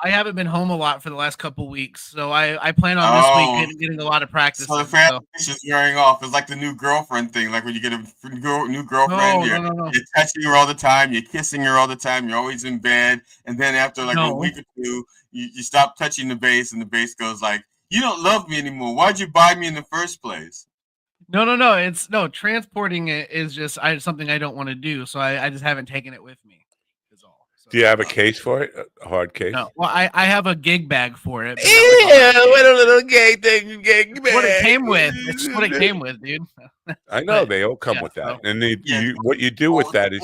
haven't been home a lot for the last couple weeks, so I plan on this week getting a lot of practice. So the foundation is wearing off. It's like the new girlfriend thing. Like when you get a new girlfriend, no. You're touching her all the time, you're kissing her all the time, you're always in bed, and then after like a week or two, you stop touching the bass, and the bass goes like, "You don't love me anymore. Why'd you buy me in the first place?" No. It's transporting it is just something I don't want to do, so I just haven't taken it with me. Do you have a case for it? A hard case? No. Well, I have a gig bag for it. Yeah, what a little gig bag. What it came with. It's what it came with, dude. I know they all come with that, and what you do with that is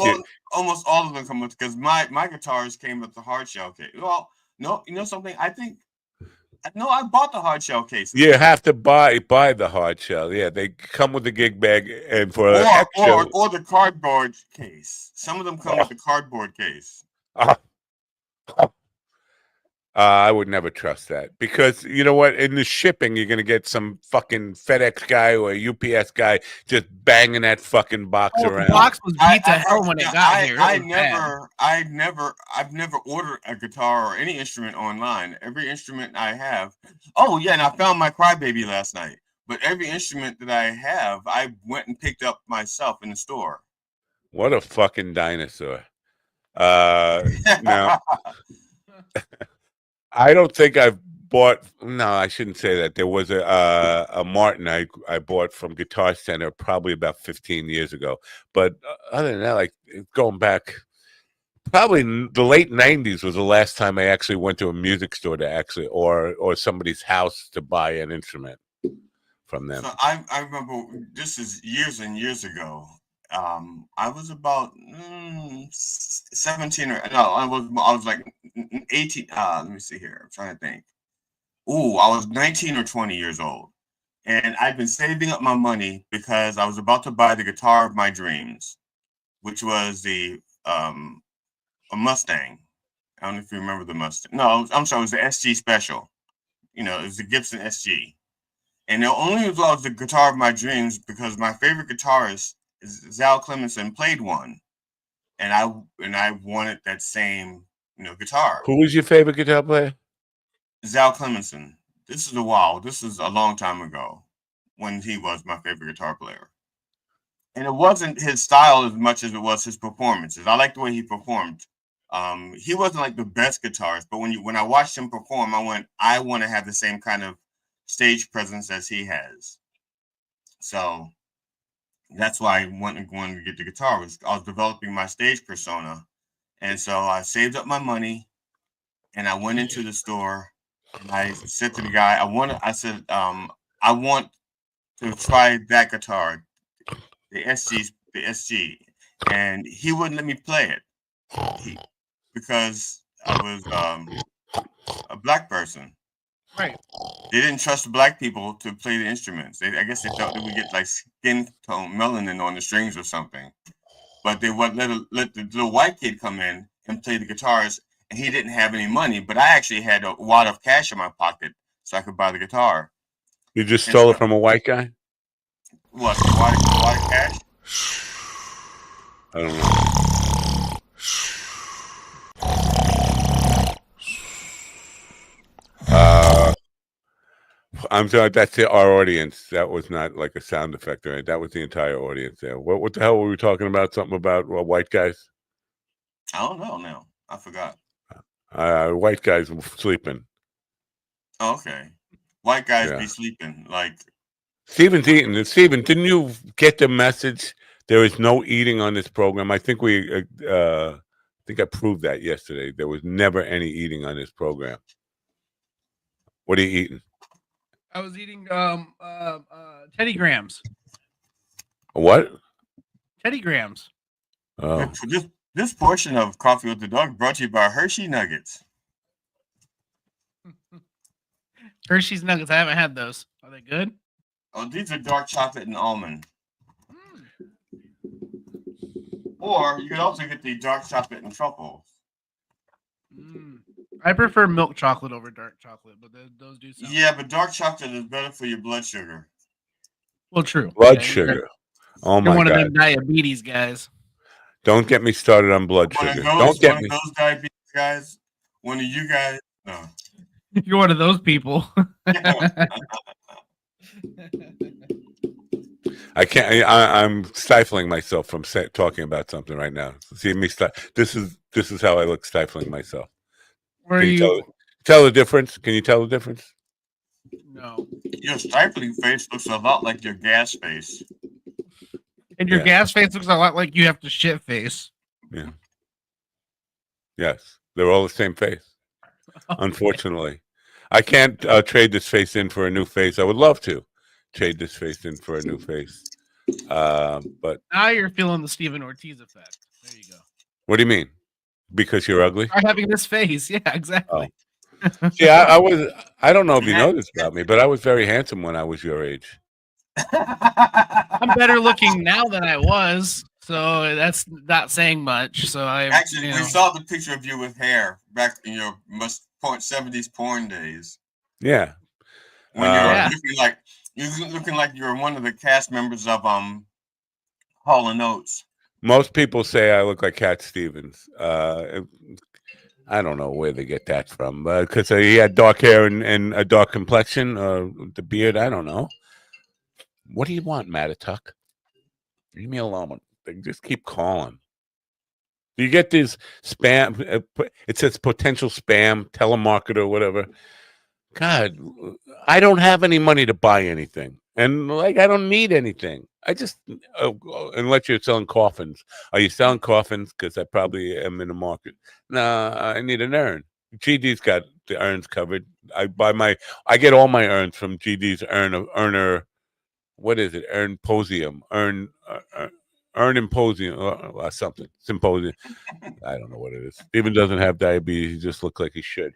almost all of them come with, because my guitars came with the hard shell case. Well, no, you know something? I bought the hard shell case. You have to buy the hard shell. Yeah, they come with the gig bag and for or the cardboard case. Some of them come with the cardboard case. I would never trust that, because you know what? In the shipping, you're gonna get some fucking FedEx guy or a UPS guy just banging that fucking box around. The box was beat to hell when it got here. I've never ordered a guitar or any instrument online. Every instrument I have. Oh yeah, and I found my crybaby last night. But every instrument that I have, I went and picked up myself in the store. What a fucking dinosaur! Now, I don't think I've bought. No, I shouldn't say that. There was a Martin I bought from Guitar Center probably about 15 years ago. But other than that, like going back, probably the late 90s was the last time I actually went to a music store to or somebody's house to buy an instrument from them. So I remember, this is years and years ago. I was about 17 or no, I was like 18. Let me see here. I'm trying to think. Ooh, I was 19 or 20 years old, and I've been saving up my money because I was about to buy the guitar of my dreams, which was a Mustang. I don't know if you remember the Mustang. No, I'm sorry, it was the SG Special. You know, it was the Gibson SG, and it only was the guitar of my dreams because my favorite guitarist, Zal Clemenson, played one, and I wanted that same guitar. Who was your favorite guitar player? Zal Clemenson. This is a long time ago when he was my favorite guitar player, and it wasn't his style as much as it was his performances. I like the way he performed. He wasn't like the best guitarist, but when I watched him perform, I want to have the same kind of stage presence as he has. So that's why I wanted to get the guitar. I was developing my stage persona. And so I saved up my money and I went into the store and I said to the guy, I want to try that guitar, the SG. And he wouldn't let me play it because I was a black person. Right. They didn't trust black people to play the instruments. I guess they thought they would get like skin tone melanin on the strings or something. but they wouldn't let the little white kid come in and play the guitars, and he didn't have any money. But I actually had a wad of cash in my pocket, so I could buy the guitar. You just stole it from a white guy? What? A wad of cash? I don't know. I'm sorry. That's our audience. That was not like a sound effect, right? That was the entire audience there. What the hell were we talking about? Something about white guys? I don't know now. I forgot. White guys sleeping. Oh, okay. White guys be sleeping. Like Steven's eating. Steven, didn't you get the message? There is no eating on this program. I think I proved that yesterday. There was never any eating on this program. What are you eating? I was eating Teddy Grahams. What? Teddy Grahams. Oh. This portion of Coffee with the Dog brought to you by Hershey Nuggets. Hershey's Nuggets. I haven't had those. Are they good? Oh, these are dark chocolate and almond. Or you could also get the dark chocolate and truffles. I prefer milk chocolate over dark chocolate, but those do sound. Yeah, but dark chocolate is better for your blood sugar. Well, true. Blood sugar. Oh my God! One of them diabetes guys. Don't get me started on blood sugar. Don't get me. Those diabetes guys. One of you guys. No. You're one of those people. I can't. I'm stifling myself from talking about something right now. See me. This is how I look, stifling myself. Where are you? Tell the difference? Can you tell the difference? No. Your stifling face looks a lot like your gas face. And your gas face looks a lot like you have to shit face. Yeah. Yes, they're all the same face. Okay. Unfortunately, I can't trade this face in for a new face. I would love to trade this face in for a new face, but now you're feeling the Stephen Ortiz effect. There you go. What do you mean? Because you're ugly? I'm having this face. Yeah, exactly. Oh. See, I was. I don't know if you know this about me, but I was very handsome when I was your age. I'm better looking now than I was, so that's not saying much. So we saw the picture of you with hair back in your 70s porn days. Yeah, when you're looking like you're one of the cast members of Hall & Oates. Most people say I look like Cat Stevens. I don't know where they get that from, because he had dark hair and a dark complexion, the beard. I don't know. What do you want, Matatuck? Leave me alone. They just keep calling. Do you get this spam? It says potential spam, telemarketer, whatever. God, I don't have any money to buy anything. And I don't need anything. I just, unless you're selling coffins. Are you selling coffins? Because I probably am in the market. Nah, I need an urn. GD's got the urns covered. I get all my urns from GD's urner. What is it? Urnposium. Urnimposium or something. Symposium. I don't know what it is. Steven doesn't have diabetes. He just looks like he should.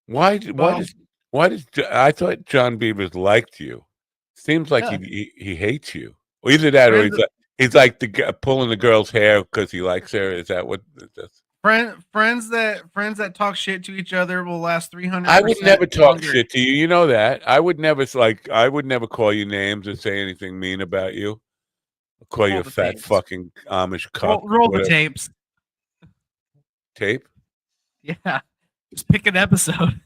Why does I thought John Beavers liked you? Seems like he hates you. Or either that, or he's like pulling the girl's hair because he likes her. Is that what? Friends that talk shit to each other will last 300. I would never talk shit to you. You know that. I would never call you names or say anything mean about you. I'll call you a fat fucking Amish cuck. Roll the tapes. Tape? Yeah. Just pick an episode.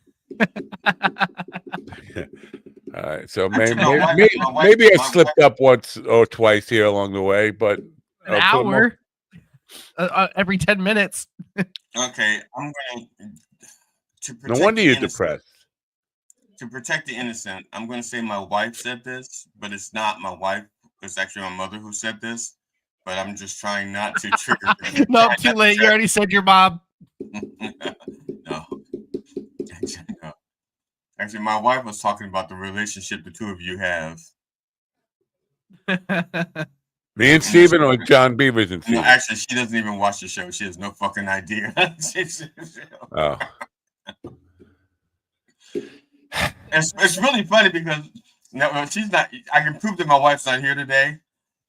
All right. So maybe I slipped up once or twice here along the way, but an hour. Every 10 minutes. Okay, I'm going to. No wonder you're depressed. To protect the innocent, I'm going to say my wife said this, but it's not my wife. It's actually my mother who said this. But I'm just trying not to trigger. No, too late. You already said your mom. No. Actually, my wife was talking about the relationship the two of you have. Me and Steven or John Beavers and Steven? No, actually, she doesn't even watch the show. She has no fucking idea. Oh. It's really funny because she's not. I can prove that my wife's not here today.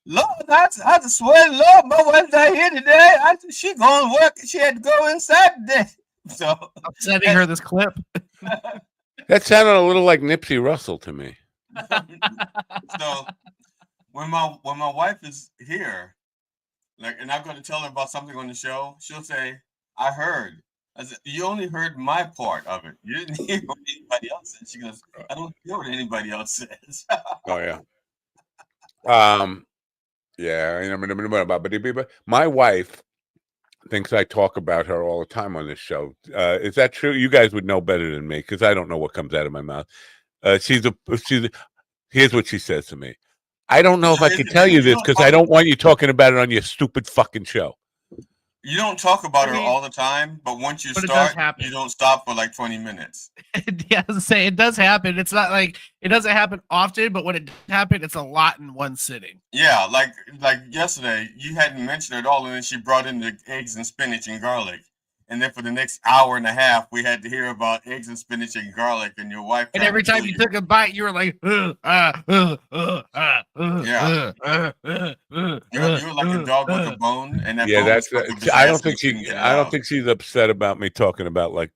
Lord, I just swear, Lord, my wife's not here today. She going to work. She had to go inside today. So I'm sending her this clip. That sounded a little like Nipsey Russell to me. So when my wife is here, like, and I'm going to tell her about something on the show, she'll say, "I heard." I said, "You only heard my part of it. You didn't hear what anybody else said." She goes, "I don't hear what anybody else says." Oh yeah. Yeah. I mean, but my wife thinks I talk about her all the time on this show. Is that true? You guys would know better than me because I don't know what comes out of my mouth. Here's what she says to me. I don't know if I can tell you this because I don't want you talking about it on your stupid fucking show. You don't talk about her all the time, but once you start, you don't stop for like 20 minutes. Yeah, I was say it does happen. It's not like it doesn't happen often, but when it does happen, it's a lot in one sitting. Yeah, like yesterday, you hadn't mentioned it at all, and then she brought in the eggs and spinach and garlic. And then for the next hour and a half, we had to hear about eggs and spinach and garlic, and your wife. And every time you took a bite, you were like, yeah. You were like a dog with a bone, and that bone that's. I don't think she's upset about me talking about like.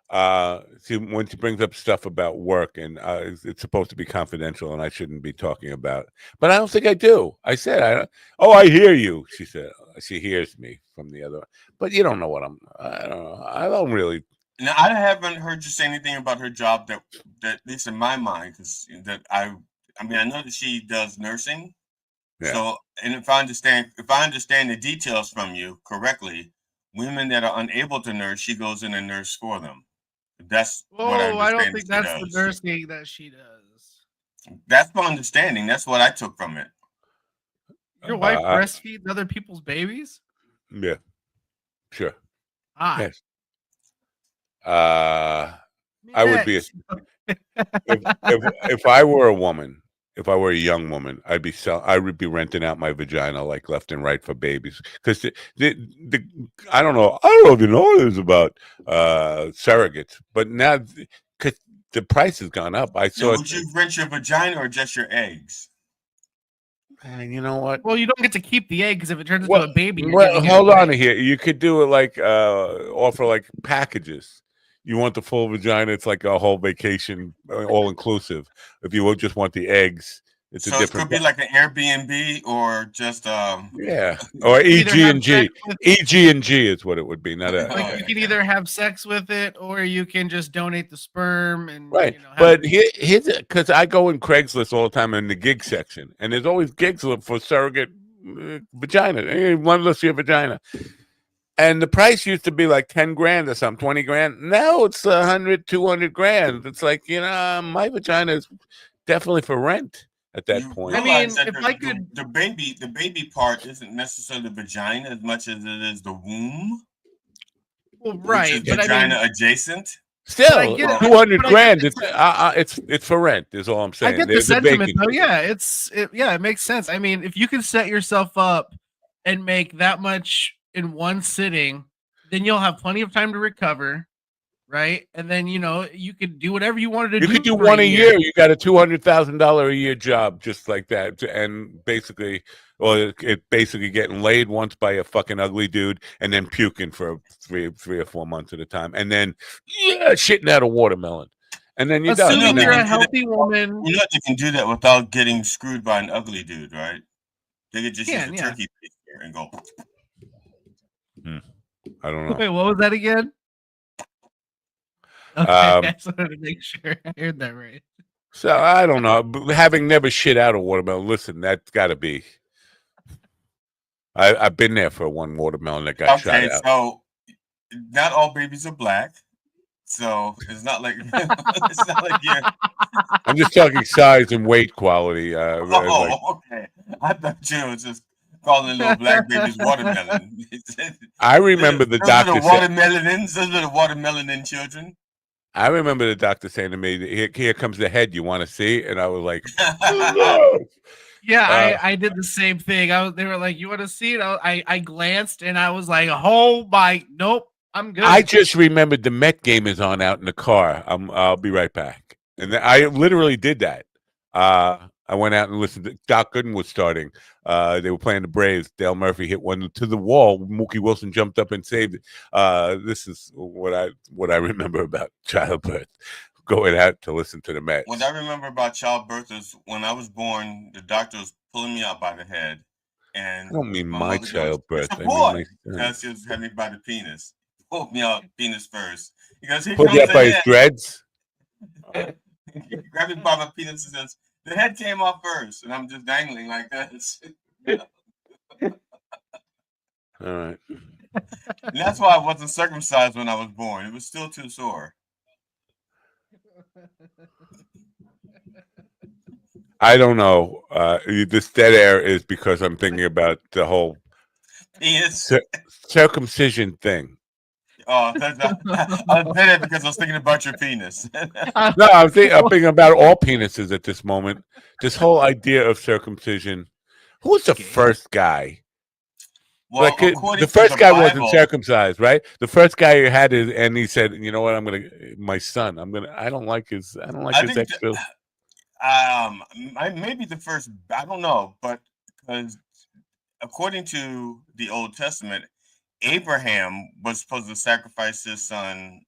When she brings up stuff about work and it's supposed to be confidential and I shouldn't be talking about it. But I don't think I do. I said, I hear you. She said, she hears me from the other. But you don't know what I don't know. I don't really. Now, I haven't heard you say anything about her job that at least in my mind, because I know that she does nursing. Yeah. So, and if I understand the details from you correctly, women that are unable to nurse, she goes in and nurse for them. That's what I understand. I don't think that's the nursing that she does. That's my understanding. That's what I took from it. Your wife breastfeeds other people's babies? Yeah, sure. Yes. I would be if I were a woman. If I were a young woman, I would be renting out my vagina like left and right for babies. Because I don't know if you know this about surrogates, but now because the price has gone up. Would you rent your vagina or just your eggs? And you know what? Well, you don't get to keep the egg because if it turns into a baby, hold on here. You could do it like offer like packages. You want the full vagina, it's like a whole vacation, all inclusive. If you just want the eggs, it's a different. It could be like an Airbnb or just yeah, or EG&G. EG&G is what it would be. Not a. Like you can either have sex with it or you can just donate the sperm and right. But here's because I go in Craigslist all the time in the gig section, and there's always gigs for surrogate vagina. Hey, want to see a vagina. And the price used to be like 10 grand or something, 20 grand. Now it's 100, 200 grand. It's like, my vagina is definitely for rent at that point. I mean, if I could, the baby part isn't necessarily the vagina as much as it is the womb. Well, right. But vagina adjacent. Still, 200 grand. It's for rent. Is all I'm saying. I get the sentiment, though. Yeah, it makes sense. I mean, if you can set yourself up and make that much in one sitting, then you'll have plenty of time to recover, right? And then you could do whatever you wanted to do. You could do one a year. You got a $200,000 a year job just like that, and basically, basically getting laid once by a fucking ugly dude, and then puking for three or 4 months at a time, and then shitting out a watermelon, and then you're done. Assuming you're a healthy woman, you can do that without getting screwed by an ugly dude, right? They could just use a turkey paper and go. I don't know. Wait, what was that again? Okay, I just wanted to make sure I heard that right. So I don't know. But having never shit out a watermelon, listen, that's got to be. I've been there for one watermelon that got shot out. Okay, so not all babies are black, so it's not like you're. I'm just talking size and weight quality. Okay. I thought you were just calling little black babies watermelon. I remember the doctor saying, those are the watermelon children. I remember the doctor saying to me, here comes the head, you want to see? And I was like, yeah, I did the same thing. They were like, you want to see it? I glanced and I was like, oh my, nope, I'm good. I just remembered the Met game is on out in the car. I'll be right back. And I literally did that. I went out and listened to Doc Gooden was starting. They were playing the Braves. Dale Murphy hit one to the wall. Mookie Wilson jumped up and saved it. This is what I remember about childbirth. Going out to listen to the Mets. What I remember about childbirth is when I was born, the doctor was pulling me out by the head. And I don't mean my childbirth. I mean because he was having me by the penis. Pulled me out penis first. He goes, pulled you up by his dreads? He grabbed me by my penis and says, the head came off first. And I'm just dangling like this. All right. And that's why I wasn't circumcised when I was born. It was still too sore. I don't know. This dead air is because I'm thinking about the whole circumcision thing. Oh, I did it because I was thinking about your penis. No, I'm thinking about all penises at this moment. This whole idea of circumcision. Who was the first guy? Well, like the first guy wasn't circumcised, right? The first guy who had it, and he said, "You know what? My son. I don't like his extra." Maybe the first. I don't know, but because according to the Old Testament, Abraham was supposed to sacrifice his son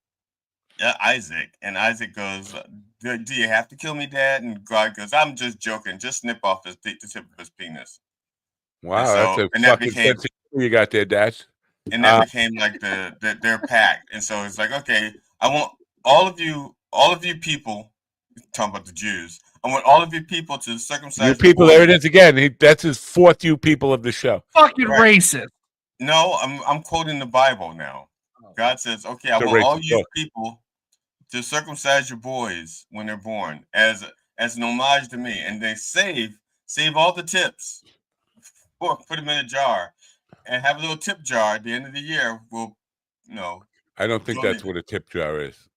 Isaac, and Isaac goes, "Do you have to kill me, Dad?" And God goes, "I'm just joking. Just snip off the tip of his penis." Wow, that's a fucking sense you got there, Dad. And that became like their pact. And so it's like, okay, I want all of you people, talking about the Jews, I want all of you people to circumcise. You people, there it is again. That's his fourth you people of the show. Fucking racist. No, I'm quoting the Bible now. God says, okay, I want all you people to circumcise your boys when they're born as an homage to me. And they save all the tips. Or put them in a jar and have a little tip jar at the end of the year. I don't think that's what a tip jar is.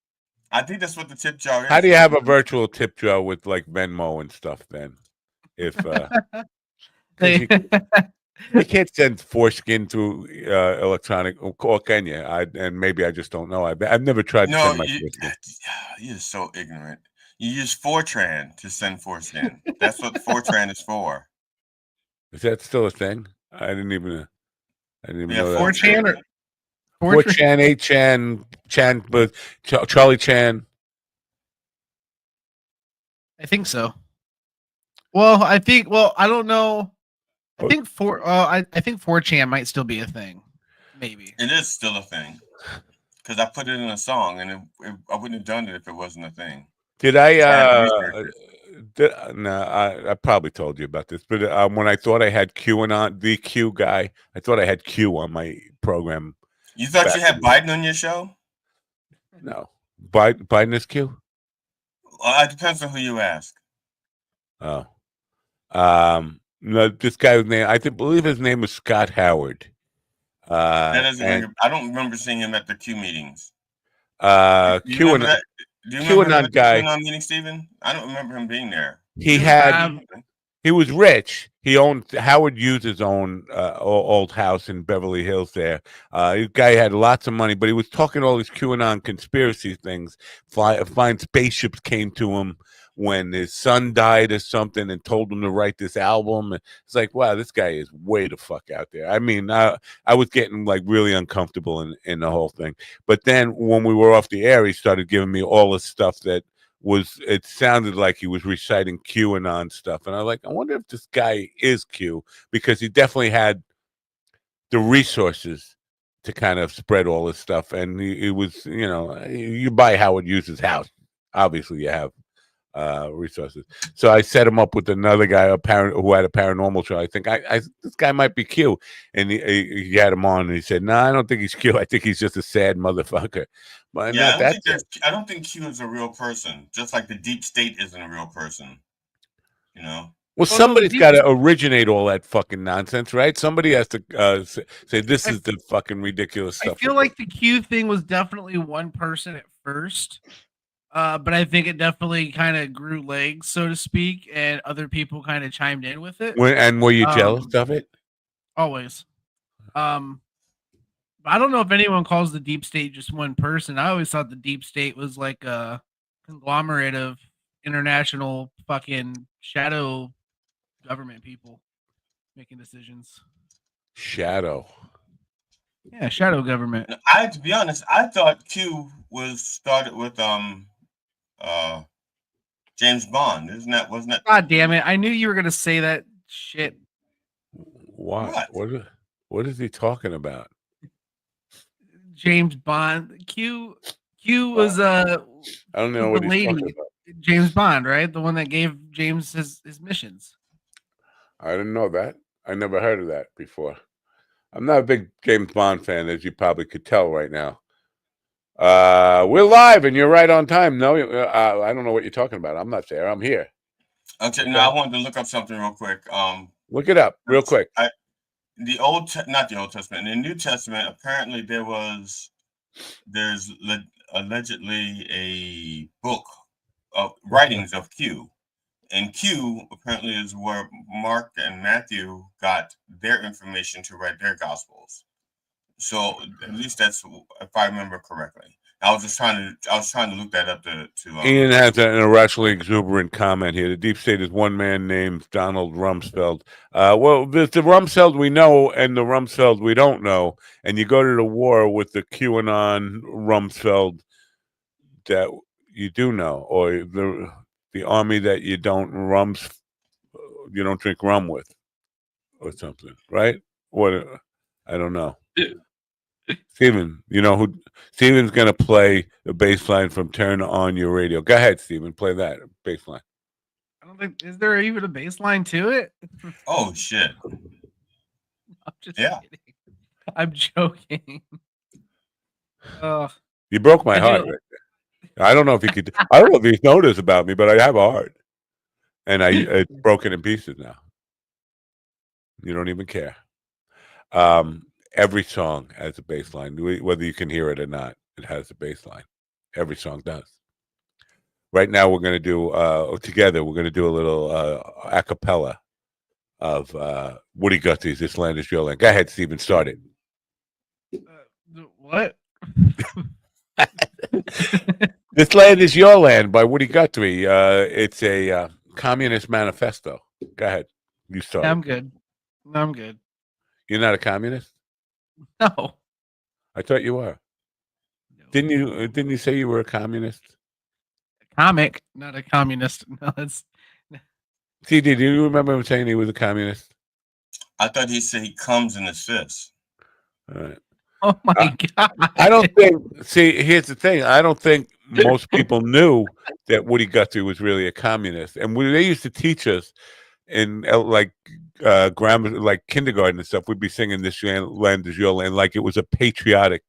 I think that's what the tip jar is. How do you have a virtual tip jar with like Venmo and stuff then? If you can't send foreskin through electronic, or can you? And maybe I just don't know. I've never tried to send my foreskin. You're so ignorant. You use Fortran to send foreskin. That's what Fortran is for. Is that still a thing? I didn't even know that. 4chan or 4chan, 8chan, Chan, but Charlie Chan. I think so. Well, I don't know. I think 4chan might still be a thing. Be. It is still a thing because I put it in a song, and I wouldn't have done it if it wasn't a thing. Did I? I probably told you about this, but when I thought I had QAnon, the Q guy, I thought I had Q on my program. You thought you had Biden on your show? No, Biden is Q. Well, it depends on who you ask. Oh, no, this guy's name, I believe his name is Scott Howard. I don't remember seeing him at the Q meetings. QAnon guy. QAnon meeting, Stephen? I don't remember him being there. He was rich. Howard used his own old house in Beverly Hills there. This guy had lots of money, but he was talking all these QAnon conspiracy things. Flying spaceships came to him when his son died or something and told him to write this album. It's like, wow, this guy is way the fuck out there. I mean, I was getting like really uncomfortable in the whole thing. But then when we were off the air, he started giving me all this stuff that it sounded like he was reciting QAnon stuff. And I was like, I wonder if this guy is Q, because he definitely had the resources to kind of spread all this stuff. And he was, you buy Howard Hughes's house. Obviously you have resources. So I set him up with another guy, who had a paranormal show. I think this guy might be Q, and he had him on, and he said, "No, I don't think he's Q. I think he's just a sad motherfucker." But yeah, I don't think Q is a real person. Just like the deep state isn't a real person. Well, somebody's got to originate all that fucking nonsense, right? Somebody has to say this is the fucking ridiculous stuff. I feel like the Q thing was definitely one person at first. But I think it definitely kind of grew legs, so to speak, and other people kind of chimed in with it. And were you jealous of it? Always. I don't know if anyone calls the deep state just one person. I always thought the deep state was like a conglomerate of international fucking shadow government people making decisions. Shadow. Yeah, shadow government. To be honest, I thought Q was started with James Bond. Wasn't that? God damn it! I knew you were gonna say that shit. What? What is he talking about? James Bond. Q was I don't know what the he's talking lady. about. James Bond, right? The one that gave James his missions. I didn't know that. I never heard of that before. I'm not a big James Bond fan, as you probably could tell right now. We're live, and you're right on time. No, I don't know what you're talking about. I'm not there. I'm here. Okay, no, I wanted to look up something real quick. Look it up real quick. Not the Old Testament. In the New Testament, apparently there's allegedly a book of writings of Q. And Q apparently is where Mark and Matthew got their information to write their gospels. So at least that's if I remember correctly. I was trying to look that up to Ian has an irrationally exuberant comment here. The deep state is one man named Donald Rumsfeld. Well, there's the Rumsfeld we know and the Rumsfeld we don't know. And you go to the war with the QAnon Rumsfeld that you do know, or the army that you don't drink rum with, or something, right? What? I don't know. Steven, you know who? Steven's gonna play the bass line from "Turn On Your Radio." Go ahead, Steven, play that bass line. I don't think is there even a bass line to it? Oh shit! I'm just kidding. I'm joking. You broke my heart right there. I don't know if you could. I don't know if you know this about me, but I have a heart, and it's broken in pieces now. You don't even care. Every song has a bass line, whether you can hear it or not. It has a bass line. Every song does. Right now, we're going to do together. We're going to do a little a cappella of Woody Guthrie's "This Land Is Your Land." Go ahead, Steven. Start it. What? "This Land Is Your Land" by Woody Guthrie. It's a communist manifesto. Go ahead. You start. I'm good. I'm good. You're not a communist? No. I thought you were. No. Didn't you say you were a communist? A comic, not a communist. No, it's CD, do you remember him saying he was a communist? I thought he said he comes in his fist. All right. Oh my god. I don't think here's the thing. I don't think most people knew that Woody Guthrie was really a communist. And they used to teach us in grammar, like kindergarten and stuff, we'd be singing "This Land Is Your Land" like it was a patriotic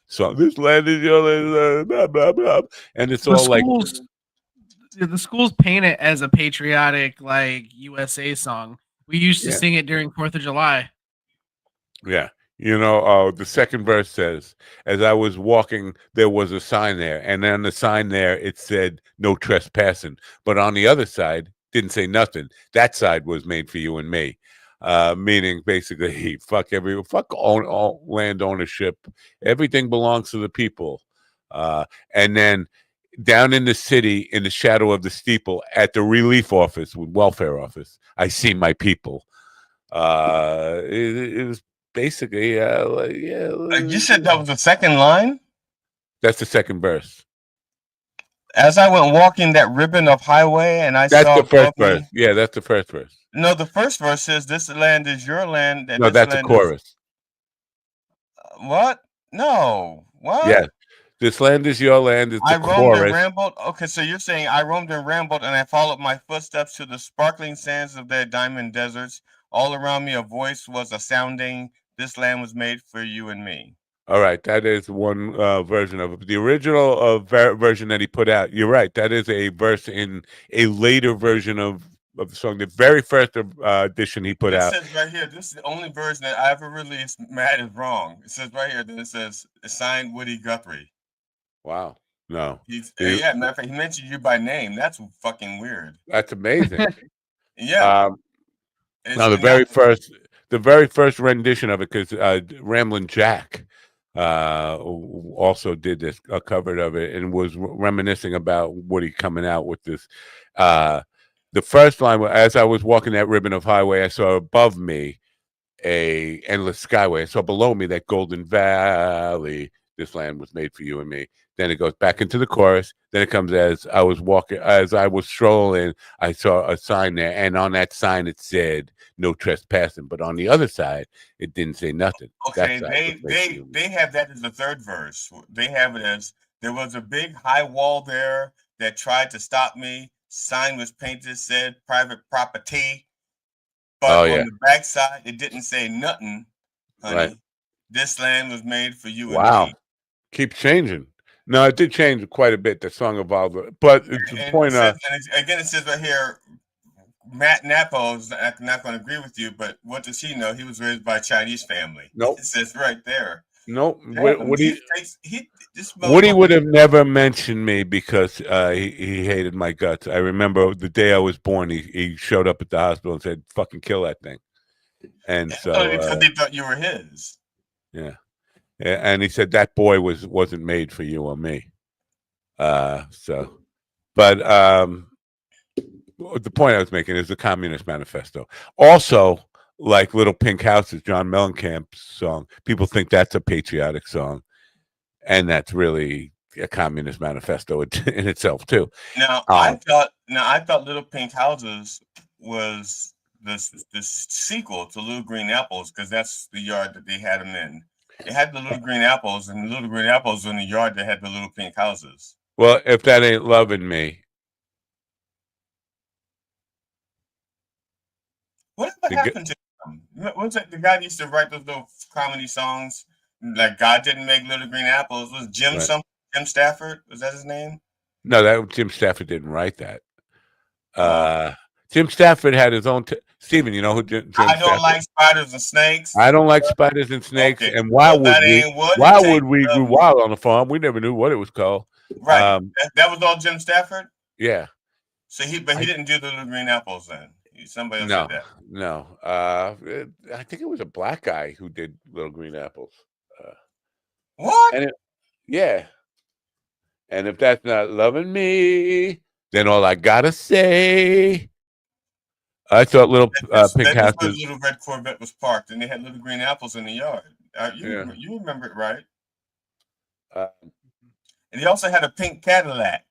song. "This land is your land," blah blah blah, and it's all like the schools paint it as a patriotic, like USA song. We used to sing it during 4th of July. Yeah, the second verse says, "As I was walking, there was a sign there, and on the sign there it said no trespassing, but on the other side." Didn't say nothing. That side was made for you and me, meaning basically, fuck all land ownership. Everything belongs to the people. And then down in the city, in the shadow of the steeple, at the relief office, welfare office, I see my people. It was basically, You said that was the second line? That's the second verse. As I went walking that ribbon of highway, and I saw. That's the first verse. Yeah, that's the first verse. No, the first verse says, "This land is your land." No, that's the chorus. What? No. What? Yeah. "This land is your land" is the chorus. I roamed and rambled. Okay, so you're saying I roamed and rambled, and I followed my footsteps to the sparkling sands of their diamond deserts. All around me, a voice was a sounding. This land was made for you and me. All right, that is one version of it. The original version that he put out, you're right, that is a verse in a later version of the song. The very first edition he put out. It says right here, this is the only version that I ever released. Matt is wrong. It says right here that it says, signed Woody Guthrie. Wow. No. Matter of fact, he mentioned you by name. That's fucking weird. That's amazing. Yeah. Now the very first rendition of it, because Ramblin' Jack also did a cover of it and was reminiscing about Woody coming out with this The first line, as I was walking that ribbon of highway, I saw above me a endless skyway. I saw below me that golden valley. This land was made for you and me. Then it goes back into the chorus. Then it comes as I was strolling, I saw a sign there, and on that sign it said no trespassing. But on the other side, it didn't say nothing. Okay, they have that as the third verse. They have it as there was a big high wall there that tried to stop me. Sign was painted, said private property. But on the backside, it didn't say nothing, honey. Right. This land was made for you Wow. and me. Keeps changing. No, it did change quite a bit. The song evolved, but it's the point. Again, it says right here, Matt Napo is not going to agree with you, but what does he know? He was raised by a Chinese family. Nope. It says right there. Nope. Woody would have never mentioned me because he hated my guts. I remember the day I was born, he showed up at the hospital and said, "Fucking kill that thing." And so because they thought you were his. Yeah. And he said that boy wasn't made for you or me. But the point I was making is the Communist Manifesto. Also, like Little Pink Houses, John Mellencamp's song, people think that's a patriotic song, and that's really a Communist Manifesto in itself too. Now I thought Little Pink Houses was the sequel to Little Green Apples because that's the yard that they had them in. They had the Little Green Apples, and the Little Green Apples were in the yard that had the Little Pink Houses. Well, if that ain't loving me. Whatever happened to him? Was it the guy that used to write those little comedy songs? Like God didn't make Little Green Apples. Was Jim Stafford? Was that his name? No, Jim Stafford didn't write that. Jim Stafford had his own. Steven, you know who Jim I don't like spiders and snakes. I don't like spiders and snakes. Okay. And why would we grew wild on the farm? We never knew what it was called. Right. That was all Jim Stafford? Yeah. So he didn't do the Little Green Apples then. Somebody else did that. No. I think it was a black guy who did Little Green Apples. What? Yeah. And if that's not loving me, then all I gotta say. I thought Little Pink Houses. Where the little red Corvette was parked, and they had little green apples in the yard. You remember it, right? And he also had a pink Cadillac.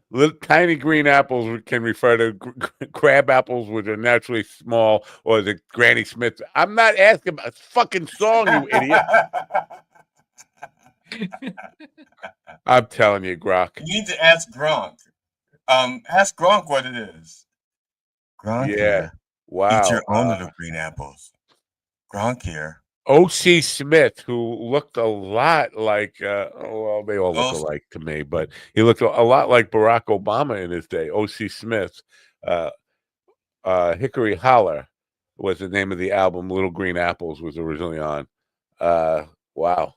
Little tiny green apples can refer to crab apples, which are naturally small, or the Granny Smith. I'm not asking about a fucking song, you idiot. I'm telling you, Gronk. You need to ask Gronk. Ask Gronk what it is. Gronk here. Wow. Eat your own little green apples. Gronk here. O.C. Smith, who looked a lot like, well, they all look alike to me, but he looked a lot like Barack Obama in his day. O.C. Smith, Hickory Holler was the name of the album. Little Green Apples was originally on. Wow.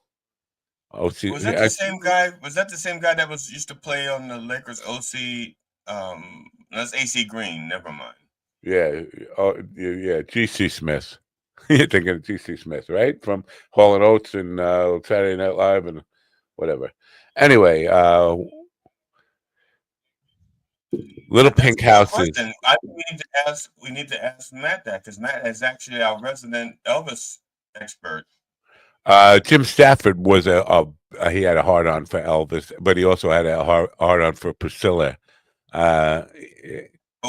O.C. Was that the same guy? Was that the same guy that used to play on the Lakers? O.C. That's A.C. Green. Never mind. Yeah. Yeah. G.C. Smith. You're thinking of G.C. Smith, right? From Hall & Oates and Saturday Night Live and whatever. Anyway, Little Pink Houses. I think we need to ask Matt that because Matt is actually our resident Elvis expert. Jim Stafford was he had a hard on for Elvis, but he also had a hard on for Priscilla. But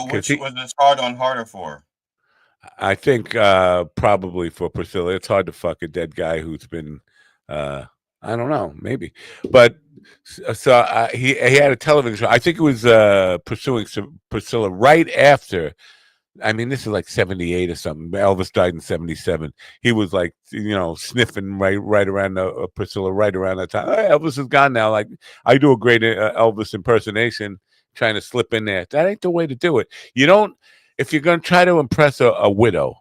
which was this hard on harder for? I think probably for Priscilla. It's hard to fuck a dead guy who's been, I don't know, maybe. But so he had a television show. I think it was Pursuing Priscilla right after. I mean, this is like 78 or something. Elvis died in 77. He was like, sniffing right around Priscilla right around that time. Hey, Elvis is gone now. Like, I do a great Elvis impersonation, trying to slip in there. That ain't the way to do it. You don't. If you're going to try to impress a widow,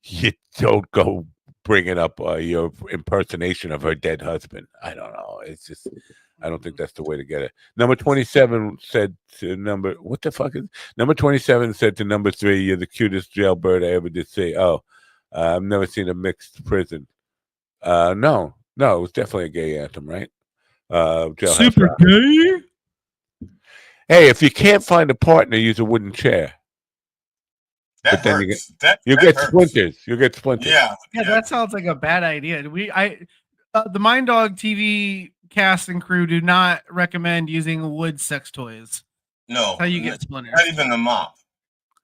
you don't go bringing up your impersonation of her dead husband. I don't know. It's just, I don't think that's the way to get it. Number 27 said to number 27 said to number 3, "You're the cutest jailbird I ever did see." Oh, I've never seen a mixed prison. No, it was definitely a gay anthem, right? Super gay. Hey, if you can't find a partner, use a wooden chair. That then hurts. You get splinters. You get splinters. Yeah, that sounds like a bad idea. The Mind Dog TV cast and crew do not recommend using wood sex toys. No, That's how you get splinters. Not even the mop.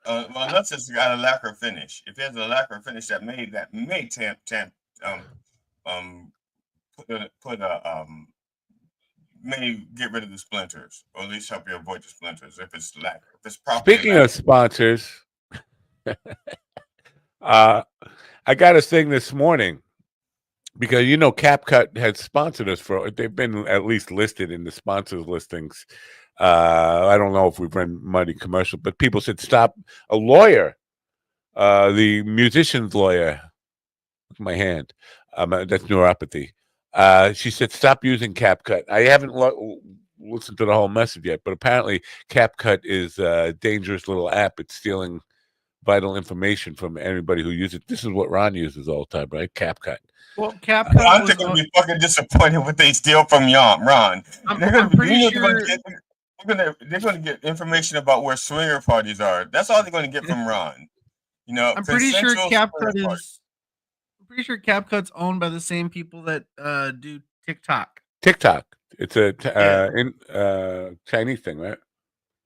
Well, unless it's got a lacquer finish. If it has a lacquer finish, that may may get rid of the splinters, or at least help you avoid the splinters if it's lacquer. If it's properly. Speaking of sponsors, I got a thing this morning because CapCut has sponsored us they've been at least listed in the sponsors listings. I don't know if we've run money commercial, but people said stop. A lawyer, the musician's lawyer, my hand, that's neuropathy. She said stop using CapCut. I haven't listened to the whole message yet, but apparently CapCut is a dangerous little app. It's stealing vital information from anybody who uses it. This is what Ron uses all the time, right? CapCut. Well, CapCut. I'm going to be fucking disappointed what they steal from Ron. I'm pretty sure they're going to get information about where swinger parties are. That's all they're going to get from Ron. I'm pretty sure CapCut is. I'm pretty sure CapCut's owned by the same people that do TikTok. TikTok. It's a Chinese thing, right?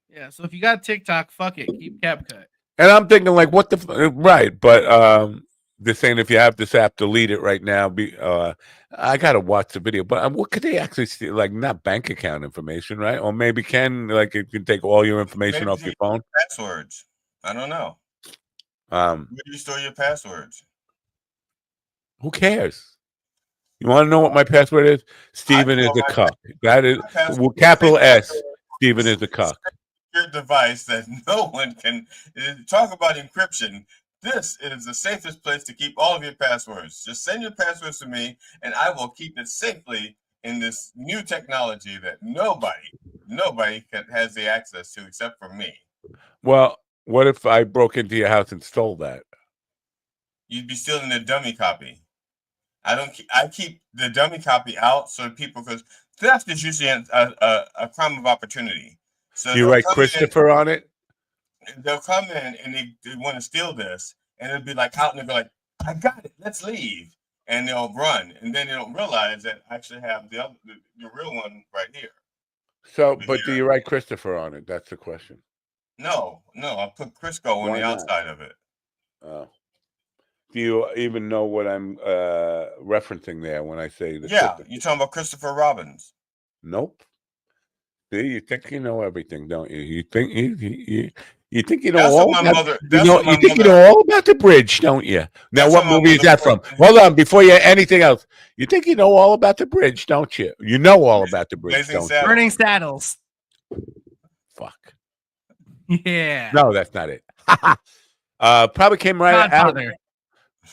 Yeah. So if you got TikTok, fuck it, keep CapCut. And I'm thinking, like, what the right? But they're saying if you have this app, delete it right now. I gotta watch the video. But what could they actually steal? Like, not bank account information, right? Or maybe it can take all your information off your phone. Passwords. I don't know. Where do you store your passwords? Who cares? You want to know what my password is? Steven is a cuck. That is capital S. Steven is a cuck. Your device that no one can talk about encryption. This is the safest place to keep all of your passwords. Just send your passwords to me, and I will keep it safely in this new technology that nobody has the access to except for me. Well, what if I broke into your house and stole that? You'd be stealing a dummy copy. I keep the dummy copy out so people, because theft is usually a crime of opportunity. So do you write Christopher on it? They'll come in and they want to steal this, and it'll be like out, and they'll be like, "I got it, let's leave," and they'll run, and then they don't realize that I actually have the real one right here. So, but do you write Christopher on it? That's the question. No, I put Crisco on the outside of it. Oh. Do you even know what I'm referencing there when I say the? Yeah, you're talking about Christopher Robbins. Nope. See, you think you know everything, don't you? You think you know all about, you know all about the bridge, don't you? Now, what movie is that from? Hold on, before you anything else, you think you know all about the bridge, don't you? You know all about the bridge, don't you? Burning Saddles. Fuck. Yeah. No, that's not it. Probably came right out.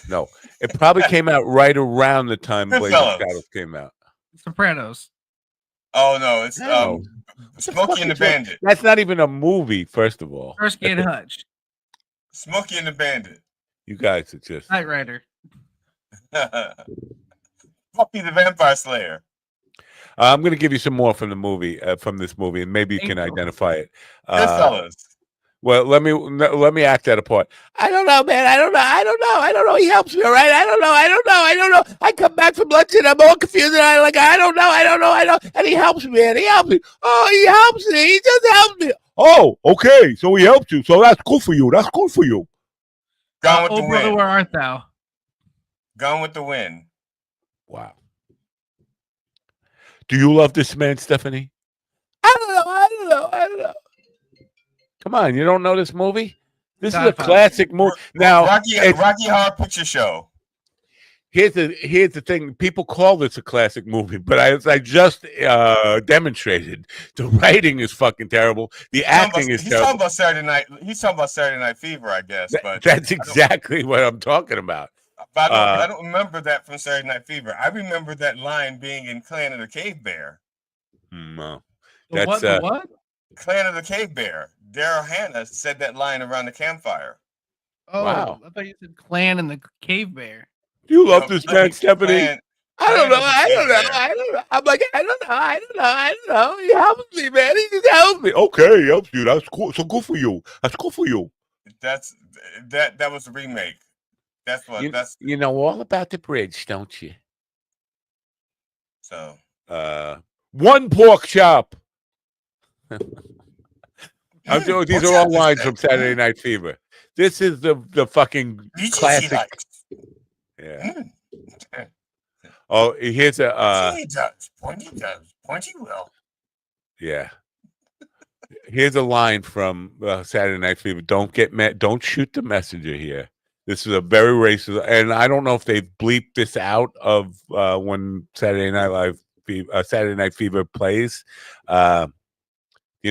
No, it probably came out right around the time Blazing Saddles came out. Sopranos. Oh no, it's Smokey and the Bandit. That's not even a movie, first of all. Starsky and Hutch. Smokey and the Bandit. You guys are just Knight Rider. Buffy the Vampire Slayer. I'm going to give you some more from the movie, from this movie, and maybe you can identify it. Goodfellas. Well, let me act that apart. I don't know, man. I don't know. He helps me, all right? I don't know. I come back from lunch and I'm all confused and I don't know. And he helps me, and he helps me. Oh, he helps me. He just helps me. Oh, okay. So he helped you. So that's cool for you. Gone with the Wind. Brother, where art thou? Gone with the Wind. Wow. Do you love this man, Stephanie? I don't know. Come on, you don't know this movie? This is a classic movie. Now, Rocky Horror Picture Show. Here's the thing. People call this a classic movie, but as I just demonstrated, the writing is fucking terrible. The acting is terrible. He's talking about Saturday Night Fever, I guess. But that's exactly what I'm talking about. But I don't remember that from Saturday Night Fever. I remember that line being in Clan of the Cave Bear. No. The what? Clan of the Cave Bear. Daryl Hannah said that line around the campfire. Oh, wow. I thought you said Clan and the Cave Bear. Do you love this man, Stephanie? I don't know. I'm like, I don't know. He helps me, man. He just helps me. Okay, he helps you. That's cool. So good for you. That's cool for you. That was the remake. That's what you know all about the bridge, don't you? So one pork chop. These are all lines from Saturday Night Fever. This is the fucking classic. Yeah. Oh, here's a Pointy will. Yeah. Here's a line from Saturday Night Fever. Don't shoot the messenger here. This is a very racist, and I don't know if they bleeped this out of when Saturday Night Fever plays. You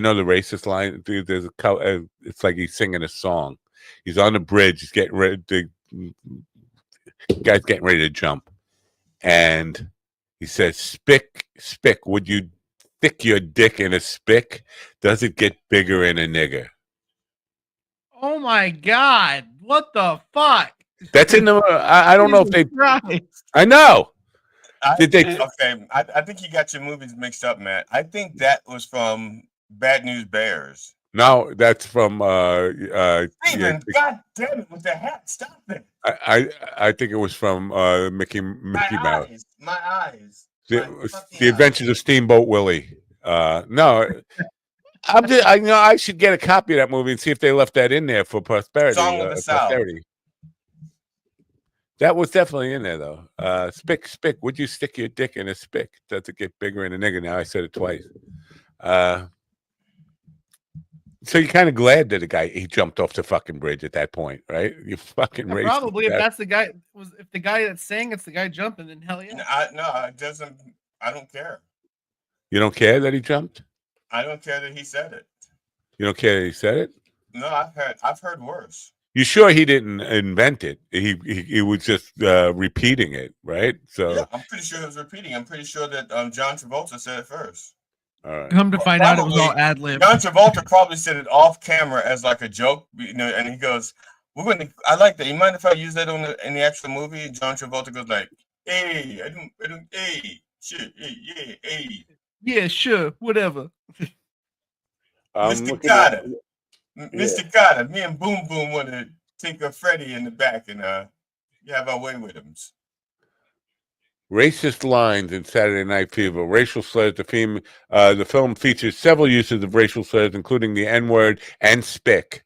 know the racist line. There's it's like he's singing a song. He's on the bridge. He's getting ready. The guy's getting ready to jump, and he says, "Spick, would you stick your dick in a spick? Does it get bigger in a nigger?" Oh my God! What the fuck? That's in the. I don't know if they. Christ. I know. Did they? Okay, I think you got your movies mixed up, Matt. I think that was from Bad News Bears. No, that's from. Steven, God damn it, with the hat! Stop it. I think it was from Mickey Mouse. My eyes. The Adventures of Steamboat Willie. No, I should get a copy of that movie and see if they left that in there for posterity. Song of the South. That was definitely in there though. Spick, would you stick your dick in a spick? Does it get bigger in a nigger? Now I said it twice. So you're kind of glad that he jumped off the fucking bridge at that point, right? You fucking racist. Probably if that's the guy if the guy that's saying it's the guy jumping, then hell yeah. No, it doesn't. I don't care. You don't care that he jumped? I don't care that he said it. You don't care that he said it? No, I've heard worse. You sure he didn't invent it? He was just repeating it, right? So yeah, I'm pretty sure he was repeating. I'm pretty sure that John Travolta said it first. All right. Come to find out, it was all ad lib. John Travolta probably said it off camera as like a joke, and he goes, "We're going to." I like that. You mind if I use that in the actual movie? John Travolta goes like, "Hey, I don't, hey, shit, hey, yeah, hey." Yeah, sure, whatever. Mr. Carter, Mr. Carter, me and Boom Boom want to take a Freddy in the back and have our way with him. Racist lines in Saturday Night Fever. Racial slurs. The film features several uses of racial slurs, including the N-word and spick.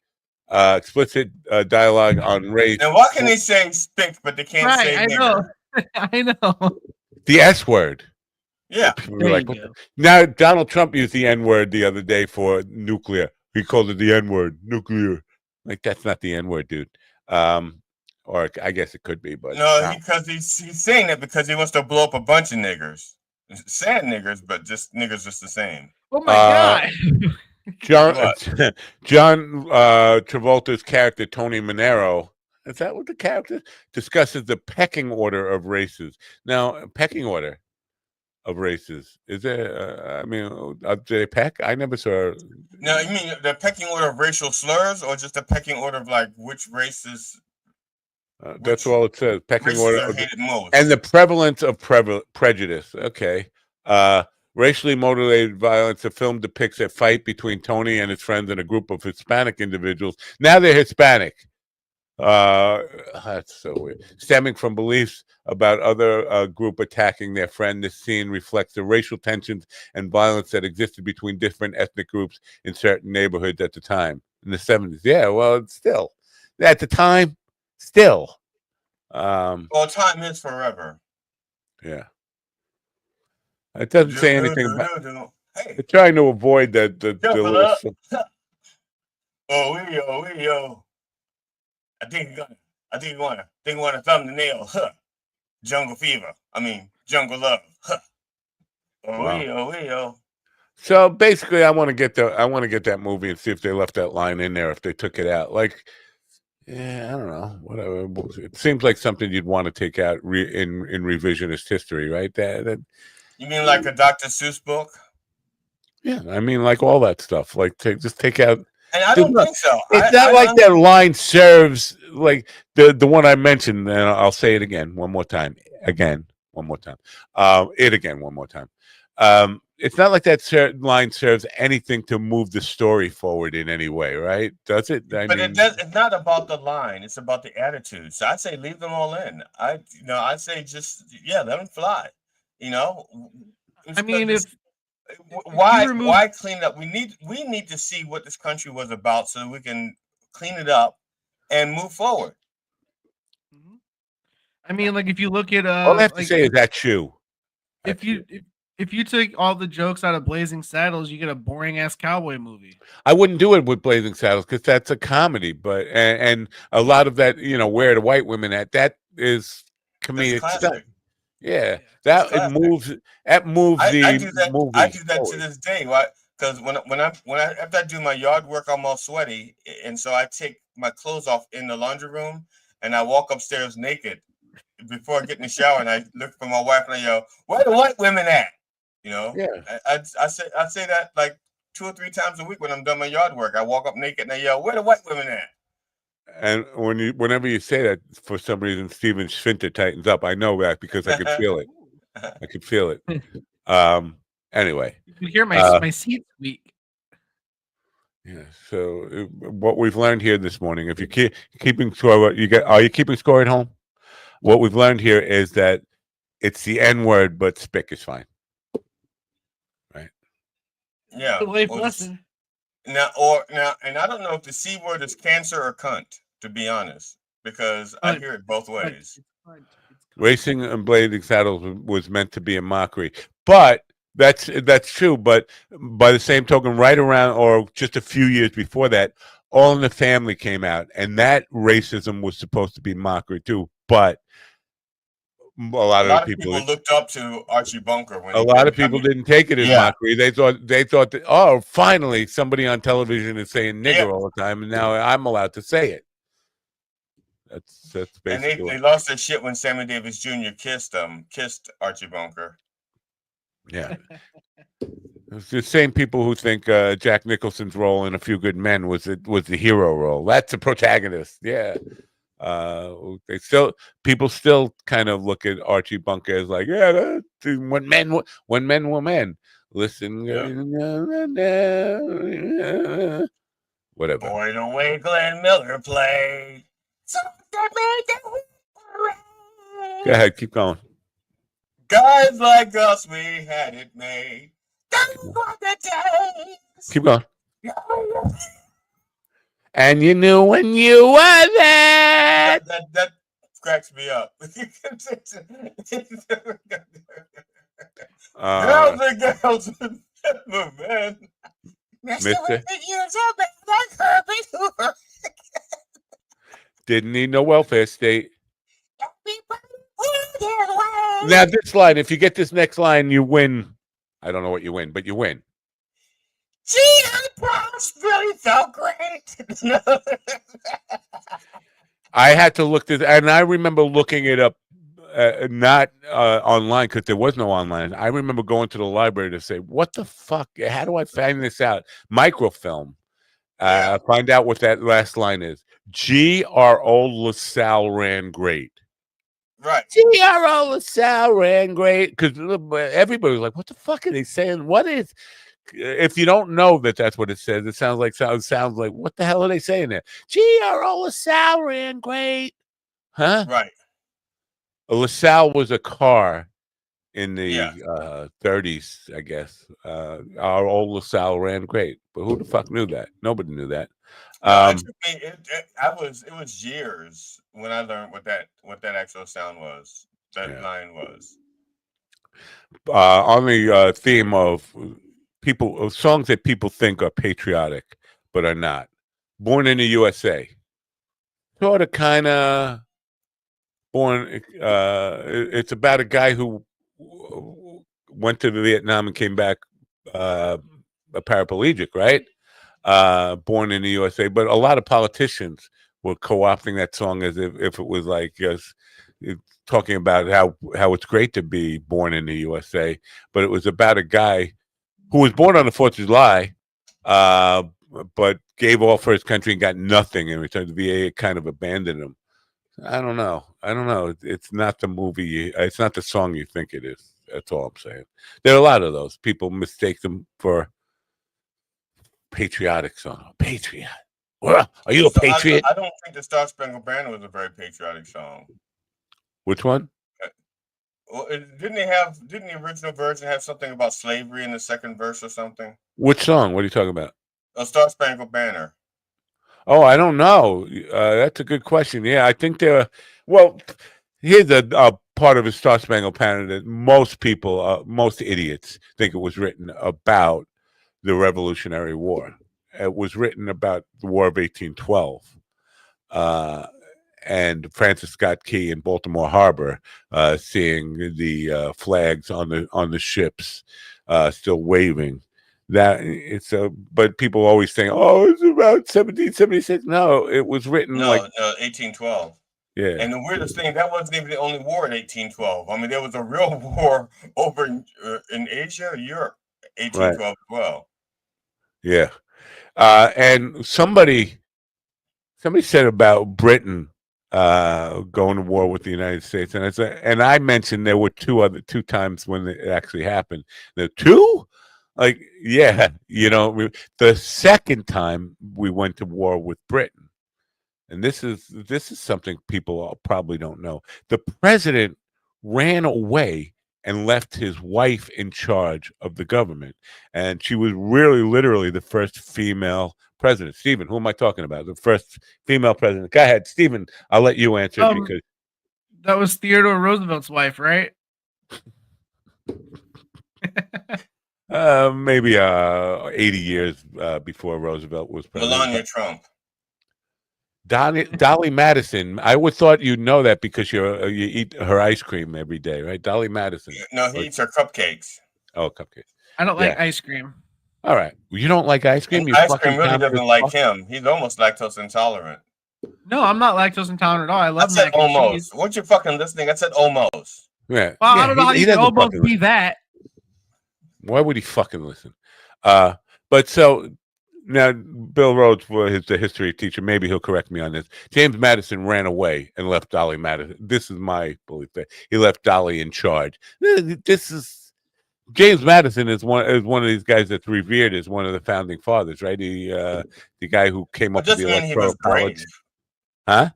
Explicit dialogue on race. Now, why can they say spick, but they can't say nigger? I know. The S word. Yeah. Now, Donald Trump used the N-word the other day for nuclear. He called it the N-word, nuclear. Like, that's not the N-word, dude. Or I guess it could be, but no, because he's saying that because he wants to blow up a bunch of niggers, sad niggers, but just niggers just the same. Oh my God! John Travolta's character Tony Manero, is that what the character discusses the pecking order of races? Now, pecking order of races is there? Do they peck? I never saw. No, you mean the pecking order of racial slurs, or just the pecking order of like which races? That's all it says. Pecking order most. And the prevalence of prejudice. Okay. Racially motivated violence. The film depicts a fight between Tony and his friends and a group of Hispanic individuals. Now they're Hispanic. That's so weird. Stemming from beliefs about other group attacking their friend. This scene reflects the racial tensions and violence that existed between different ethnic groups in certain neighborhoods at the time in the 70s. Yeah, well, it's still at the time. Still, well, time is forever. Yeah, it doesn't say anything about. Hey. They're trying to avoid that. Yo. I think you want to thumb the nail. Huh. Jungle Fever. Jungle Love. Huh. Yo. So basically, I want to get that movie and see if they left that line in there. If they took it out, like. Yeah, I don't know. Whatever. It seems like something you'd want to take out in revisionist history, right? That you mean like a Dr. Seuss book? Yeah, like all that stuff. Like just take out. And I don't think so. It's not like that line serves like the one I mentioned. And I'll say it again one more time. one more time. It again one more time. It's not like that line serves anything to move the story forward in any way, right? Does it? I mean, it does. It's not about the line; it's about the attitude. So I say leave them all in. I say just let them fly. You know, I mean, why clean it up? We need to see what this country was about so that we can clean it up and move forward. I mean, like if you look at all I have to say is that shoe. If you took all the jokes out of Blazing Saddles, you get a boring ass cowboy movie. I wouldn't do it with Blazing Saddles because that's a comedy, but and a lot of that, where the white women at, that is comedic stuff. Yeah, it moves. That moves I the do that. movie. I do that to this day. Why? Because when I after I do my yard work, I'm all sweaty, and so I take my clothes off in the laundry room, and I walk upstairs naked before I get in the shower, and I look for my wife and I yell, "Where the white women at?" Yeah. I say that like 2 or 3 times a week when I'm done my yard work. I walk up naked and I yell, "Where the white women at?" And whenever you say that, for some reason, Steven Schfinter tightens up. I know that because I can feel it. I can feel it. Anyway, you hear my seat squeak. Yeah. So what we've learned here this morning, if you're keeping score, are you keeping score at home? What we've learned here is that it's the N word, but spick is fine. Right. Yeah. Life lesson. Now, and I don't know if the C word is cancer or cunt, to be honest, because I hear it both ways. Racing and Blazing Saddles was meant to be a mockery, but that's true. But by the same token, right around or just a few years before that, All in the Family came out, and that racism was supposed to be mockery too. But a lot of people looked up to Archie Bunker. When a lot of people didn't take it as mockery. They thought that, oh, finally somebody on television is saying nigger all the time, and now I'm allowed to say it. That's basically. And they lost their shit when Sammy Davis Jr. kissed Archie Bunker. Yeah. It's the same people who think Jack Nicholson's role in A Few Good Men was the hero role. That's the protagonist. Yeah. People still kind of look at Archie Bunker as like, when men were men. Listen, whatever. Boy, the way Glenn Miller played. Go ahead, keep going. Guys like us, we had it made. Keep going. And you knew when you were there. That cracks me up. Girls, man. Mister. Didn't need no welfare state. Now this line, if you get this next line, you win. I don't know what you win, but you win. Gee, that really felt great. I had to look this, and I remember looking it up, not online because there was no online. I remember going to the library to say, "What the fuck? How do I find this out?" Microfilm. Find out what that last line is. G.R.O. LaSalle ran great. Right. G.R.O. LaSalle ran great because everybody was like, "What the fuck are they saying? What is?" If you don't know that's what it says, it sounds like what the hell are they saying there? G.R.O. LaSalle ran great, huh? Right. LaSalle was a car in the 30s, I guess. Our old LaSalle ran great, but who the fuck knew that? Nobody knew that. It was years when I learned what that actual sound was. That line was. On the theme of songs that people think are patriotic but are not. Born in the USA. Sort of kind of born it's about a guy who went to Vietnam and came back a paraplegic, right? Born in the USA, but a lot of politicians were co-opting that song as if it was like just talking about how it's great to be born in the USA, but it was about a guy who was born on the 4th of July, but gave all for his country and got nothing in return. The VA kind of abandoned him. I don't know. It's not the movie. It's not the song you think it is. That's all I'm saying. There are a lot of those. People mistake them for patriotic song. Patriot. Well, are you a patriot? I don't think the Star Spangled Banner was a very patriotic song. Which one? Well, didn't the original version have something about slavery in the second verse or something? Which song? What are you talking about? A Star Spangled Banner. Oh, I don't know. That's a good question. Yeah, I think there. Well, here's a part of a Star Spangled Banner that most people, most idiots, think it was written about the Revolutionary War. It was written about the War of 1812. And Francis Scott Key in Baltimore Harbor, seeing the flags on the ships still waving. That it's but people always think, oh, it's about 1776. No, it was written 1812. Yeah. And the weirdest thing, that wasn't even the only war in 1812. I mean, there was a real war over in Asia, Europe, 1812 as well. Yeah. And somebody said about Britain going to war with the United States, and I mentioned there were two times when it actually happened. The two, like, yeah, the second time we went to war with Britain, and this is something people probably don't know. The president ran away and left his wife in charge of the government, and she was really, literally the first female president. Stephen, who am I talking about? The first female president. Go ahead, Stephen. I'll let you answer because that was Theodore Roosevelt's wife, right? Maybe 80 years before Roosevelt was president. Melania Trump. Dolly Madison. I would thought you'd know that because you eat her ice cream every day, right? Dolly Madison. No, he eats her cupcakes. Oh, cupcakes. I don't like ice cream. All right. You don't like ice cream? Ice cream really doesn't like him. He's almost lactose intolerant. No, I'm not lactose intolerant at all. I love mac and almost. Weren't you fucking listening? I said almost. Yeah. Well, I don't know how you can almost be that. Why would he fucking listen? But so now Bill Rhodes, for the history teacher, maybe he'll correct me on this. James Madison ran away and left Dolly Madison. This is my belief that he left Dolly in charge. This is James Madison is one of these guys that's revered as one of the founding fathers, right? The guy who came up with the electoral college. Huh?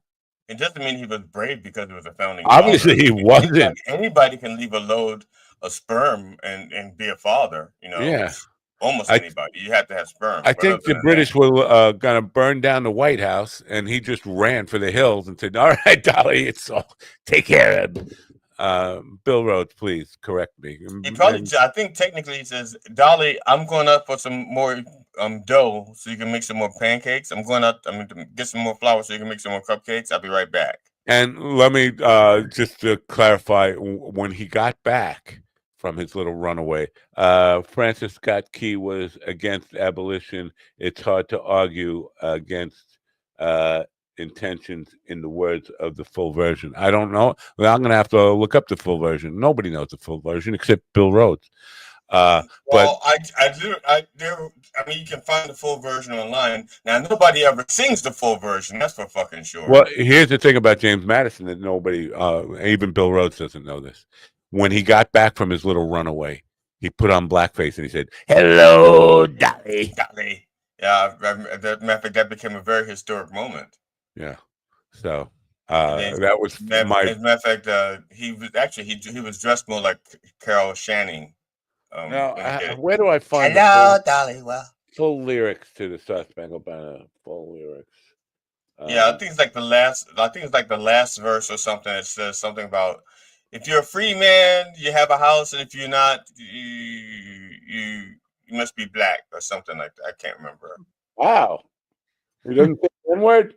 It doesn't mean he was brave because he was a founding Obviously father. He wasn't. Anybody can leave a load of sperm and be a father, Yeah. Almost anybody. You have to have sperm. I think the British were going to burn down the White House, and he just ran for the hills and said, all right, Dolly, it's all, take care of it. Bill Rhodes, please correct me. I think technically he says, Dolly, I'm going up for some more dough so you can make some more pancakes. I'm going up to get some more flour so you can make some more cupcakes. I'll be right back. And let me just to clarify, when he got back from his little runaway, Francis Scott Key was against abolition. It's hard to argue against intentions in the words of the full version. I don't know. Well, I'm going to have to look up the full version. Nobody knows the full version except Bill Rhodes. I mean, you can find the full version online. Now, nobody ever sings the full version. That's for fucking sure. Well, here's the thing about James Madison that nobody, even Bill Rhodes doesn't know this. When he got back from his little runaway, he put on blackface and he said, "Hello, Dolly." Dolly. Yeah, as a matter of fact, that became a very historic moment. Yeah. So that was as a matter of fact, he was actually he was dressed more like Carol Channing. Now, where do I find Dolly? Well, full lyrics to the Star Spangled Banner? Full lyrics. Yeah, I think it's like the last. I think it's like the last verse or something. It says something about if you're a free man, you have a house, and if you're not, you must be black or something like that. I can't remember. Wow, he doesn't say one word.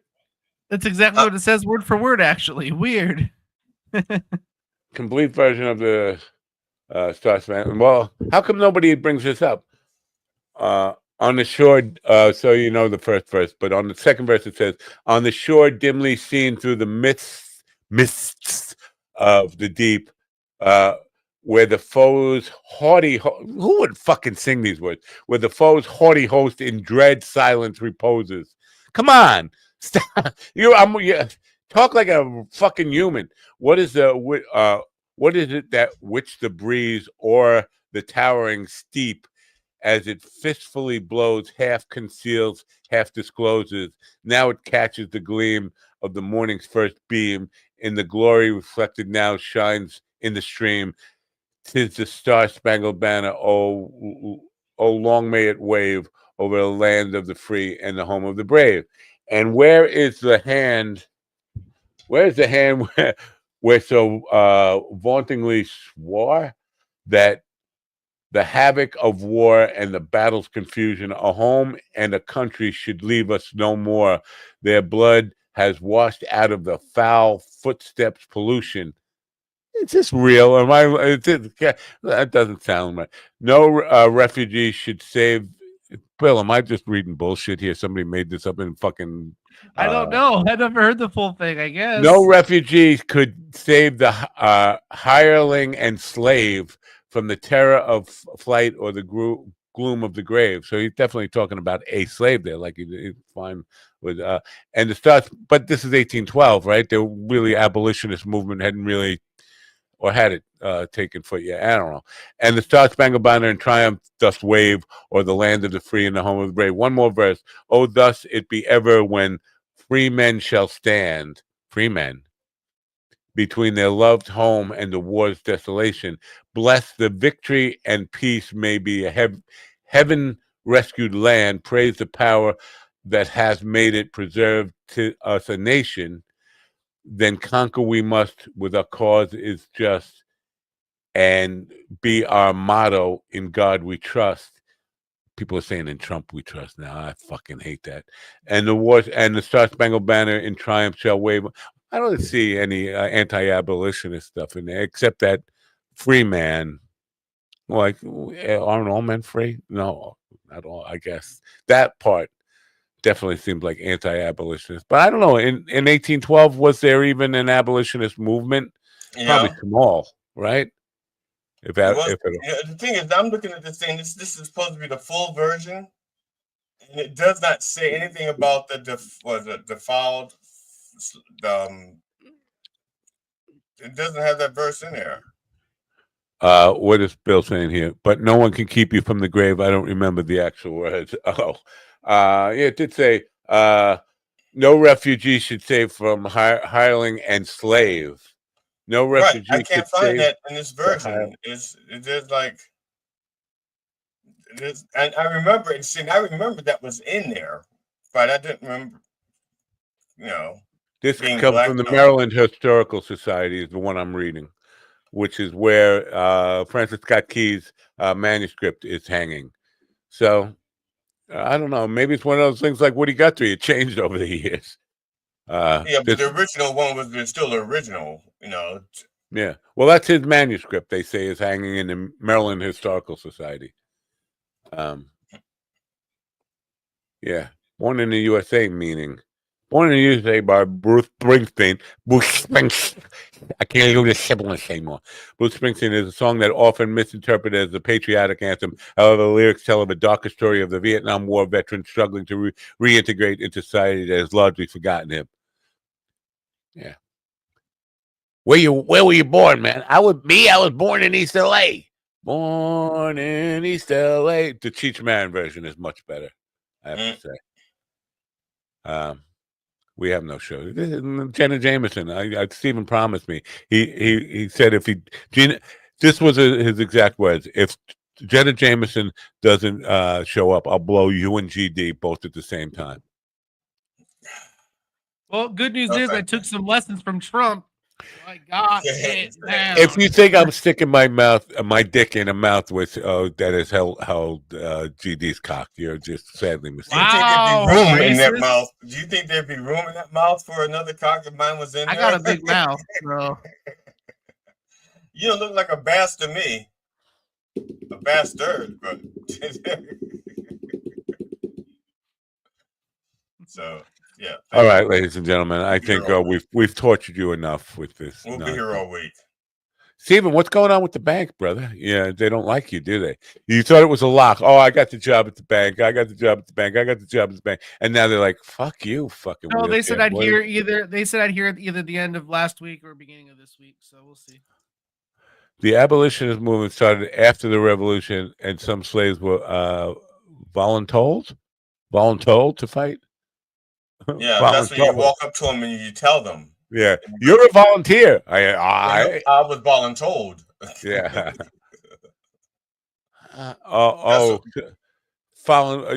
That's exactly what it says, word for word. Actually, weird. Complete version of the Star Spangled. Well, how come nobody brings this up? On the shore, so you know the first verse, but on the second verse it says, "On the shore, dimly seen through the mists of the deep, where the foe's haughty who would fucking sing these words? Where the foe's haughty host in dread silence reposes." Come on, stop. Talk like a fucking human. What is it that which the breeze or the towering steep, as it fistfully blows, half conceals, half discloses? Now it catches the gleam of the morning's first beam. In the glory reflected now shines in the stream. 'Tis the star-spangled banner. Oh, long may it wave over the land of the free and the home of the brave. And where is the hand? Where's the hand where so vauntingly swore that the havoc of war and the battle's confusion, a home and a country should leave us no more. Their blood has washed out of the foul footsteps pollution. Is this real? That doesn't sound right. No refugee should save. Bill, am I just reading bullshit here? Somebody made this up in fucking. I don't know. I never heard the full thing, I guess. No refugee could save the hireling and slave from the terror of flight or the gloom of the grave. So he's definitely talking about a slave there, like he's fine with. And the starts, but this is 1812, right? The really abolitionist movement hadn't really, or had it taken foot yet? I don't know. And the Star Spangled Banner in triumph doth wave, or the land of the free and the home of the brave. One more verse. Oh, thus it be ever when free men shall stand, free men, between their loved home and the war's desolation. Bless the victory and peace may be a heaven rescued land. Praise the power that has made it preserved to us a nation. Then conquer we must with our cause is just, and be our motto, in God we trust. People are saying in Trump we trust now. I fucking hate that. And the wars and the Star Spangled Banner in triumph shall wave. I don't see any anti-abolitionist stuff in there, except that free man. Like, aren't all men free? No, not all. I guess that part definitely seems like anti-abolitionist. But I don't know. In 1812, was there even an abolitionist movement? Yeah. Probably small, right? The thing is, I'm looking at this thing. This is supposed to be the full version, and it does not say anything about the defiled. It doesn't have that verse in there. What is Bill saying here? But no one can keep you from the grave. I don't remember the actual words. Yeah, it did say no refugee should save from hireling and slave. No refugee. Right. I can't find that in this version. It is like it is, and I remember it. See, I remember that was in there, but I didn't remember. You know, this comes from the Maryland Historical Society, is the one I'm reading, which is where Francis Scott Key's manuscript is hanging. So I don't know. Maybe it's one of those things like Woody Guthrie. It changed over the years. Yeah, but the original one was still the original, you know. Yeah. Well, that's his manuscript, they say, is hanging in the Maryland Historical Society. Yeah. Born in the USA, meaning. Born in the USA by Bruce Springsteen. I can't do this sibilance anymore. Bruce Springsteen is a song that often misinterpreted as a patriotic anthem. However, the lyrics tell of a darker story of the Vietnam War veteran struggling to reintegrate into society that has largely forgotten him. Yeah. Where were you born, man? I was born in East LA. Born in East LA. The Cheech Marin version is much better, I have to say. We have no show. Jenna Jameson. Stephen promised me. He said if this was his exact words. If Jenna Jameson doesn't show up, I'll blow you and GD both at the same time. Well, good news is I took some lessons from Trump. I got it now. If you think I'm sticking my dick in a mouth with that is held GD's cock, you're just sadly mistaken. Wow, do you think there'd be room in that mouth? Do you think there'd be room in that mouth for another cock if mine was in there? I got a big mouth, bro. You don't look like a bass to me. A bastard, but so yeah. All right, ladies and gentlemen, I think we've tortured you enough with this. We'll be here all week. Stephen, what's going on with the bank, brother? Yeah, they don't like you, do they? You thought it was a lock. Oh, I got the job at the bank. I got the job at the bank. I got the job at the bank. And now they're like, fuck you, fucking No, they said I'd boy. hear either. They said I'd hear it either the end of last week or beginning of this week. So we'll see. The abolitionist movement started after the revolution, and some slaves were voluntold to fight. Yeah, that's when you walk up to them and you tell them. Yeah, you're a volunteer. I was voluntold. Yeah.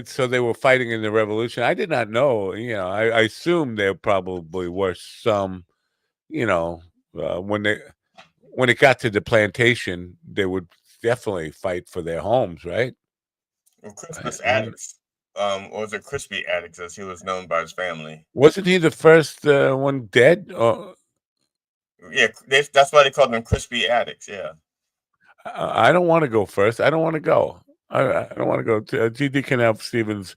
So they were fighting in the revolution. I did not know. You know, I assume there probably were some. You know, when it got to the plantation, they would definitely fight for their homes, right? Well, Christmas addicts. Or was it Crispy Addicts, as he was known by his family? Wasn't he the first one dead? Yeah, that's why they called them Crispy Addicts. Yeah. I don't want to go first. I don't want to go. I don't want to go. GD can have Stephen's